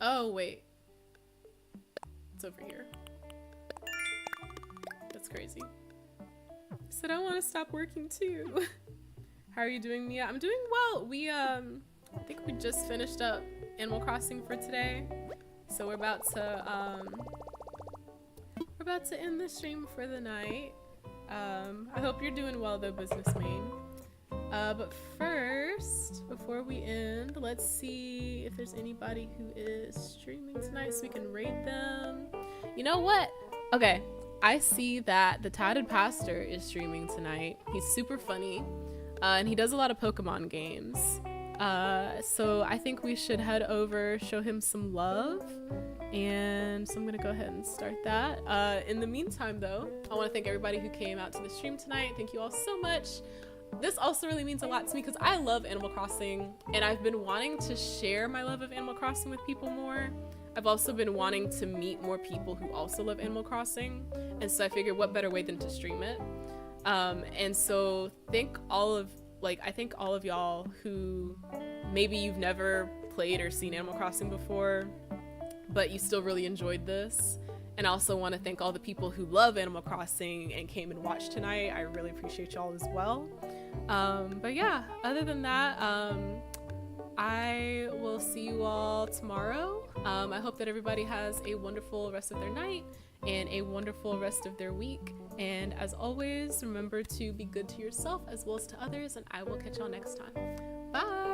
Oh, wait. It's over here. That's crazy. I said I want to stop working too. How are you doing, Mia? I'm doing well. We, I think we just finished up Animal Crossing for today. So we're about to end the stream for the night. I hope you're doing well though, business main. But first, before we end, let's see if there's anybody who is streaming tonight so we can rate them. You know what? Okay, I see that the Tatted Pastor is streaming tonight. He's super funny, and he does a lot of Pokemon games. So I think we should head over, show him some love, and so I'm gonna go ahead and start that. In the meantime though, I want to thank everybody who came out to the stream tonight. Thank you all so much. This also really means a lot to me because I love Animal Crossing, and I've been wanting to share my love of Animal Crossing with people more. I've also been wanting to meet more people who also love Animal Crossing, and so I figured what better way than to stream it. And so I thank all of y'all who maybe you've never played or seen Animal Crossing before, but you still really enjoyed this. And I also want to thank all the people who love Animal Crossing and came and watched tonight. I really appreciate y'all as well. But yeah, other than that, I will see you all tomorrow. I hope that everybody has a wonderful rest of their night and a wonderful rest of their week. And as always, remember to be good to yourself as well as to others, and I will catch y'all next time. Bye!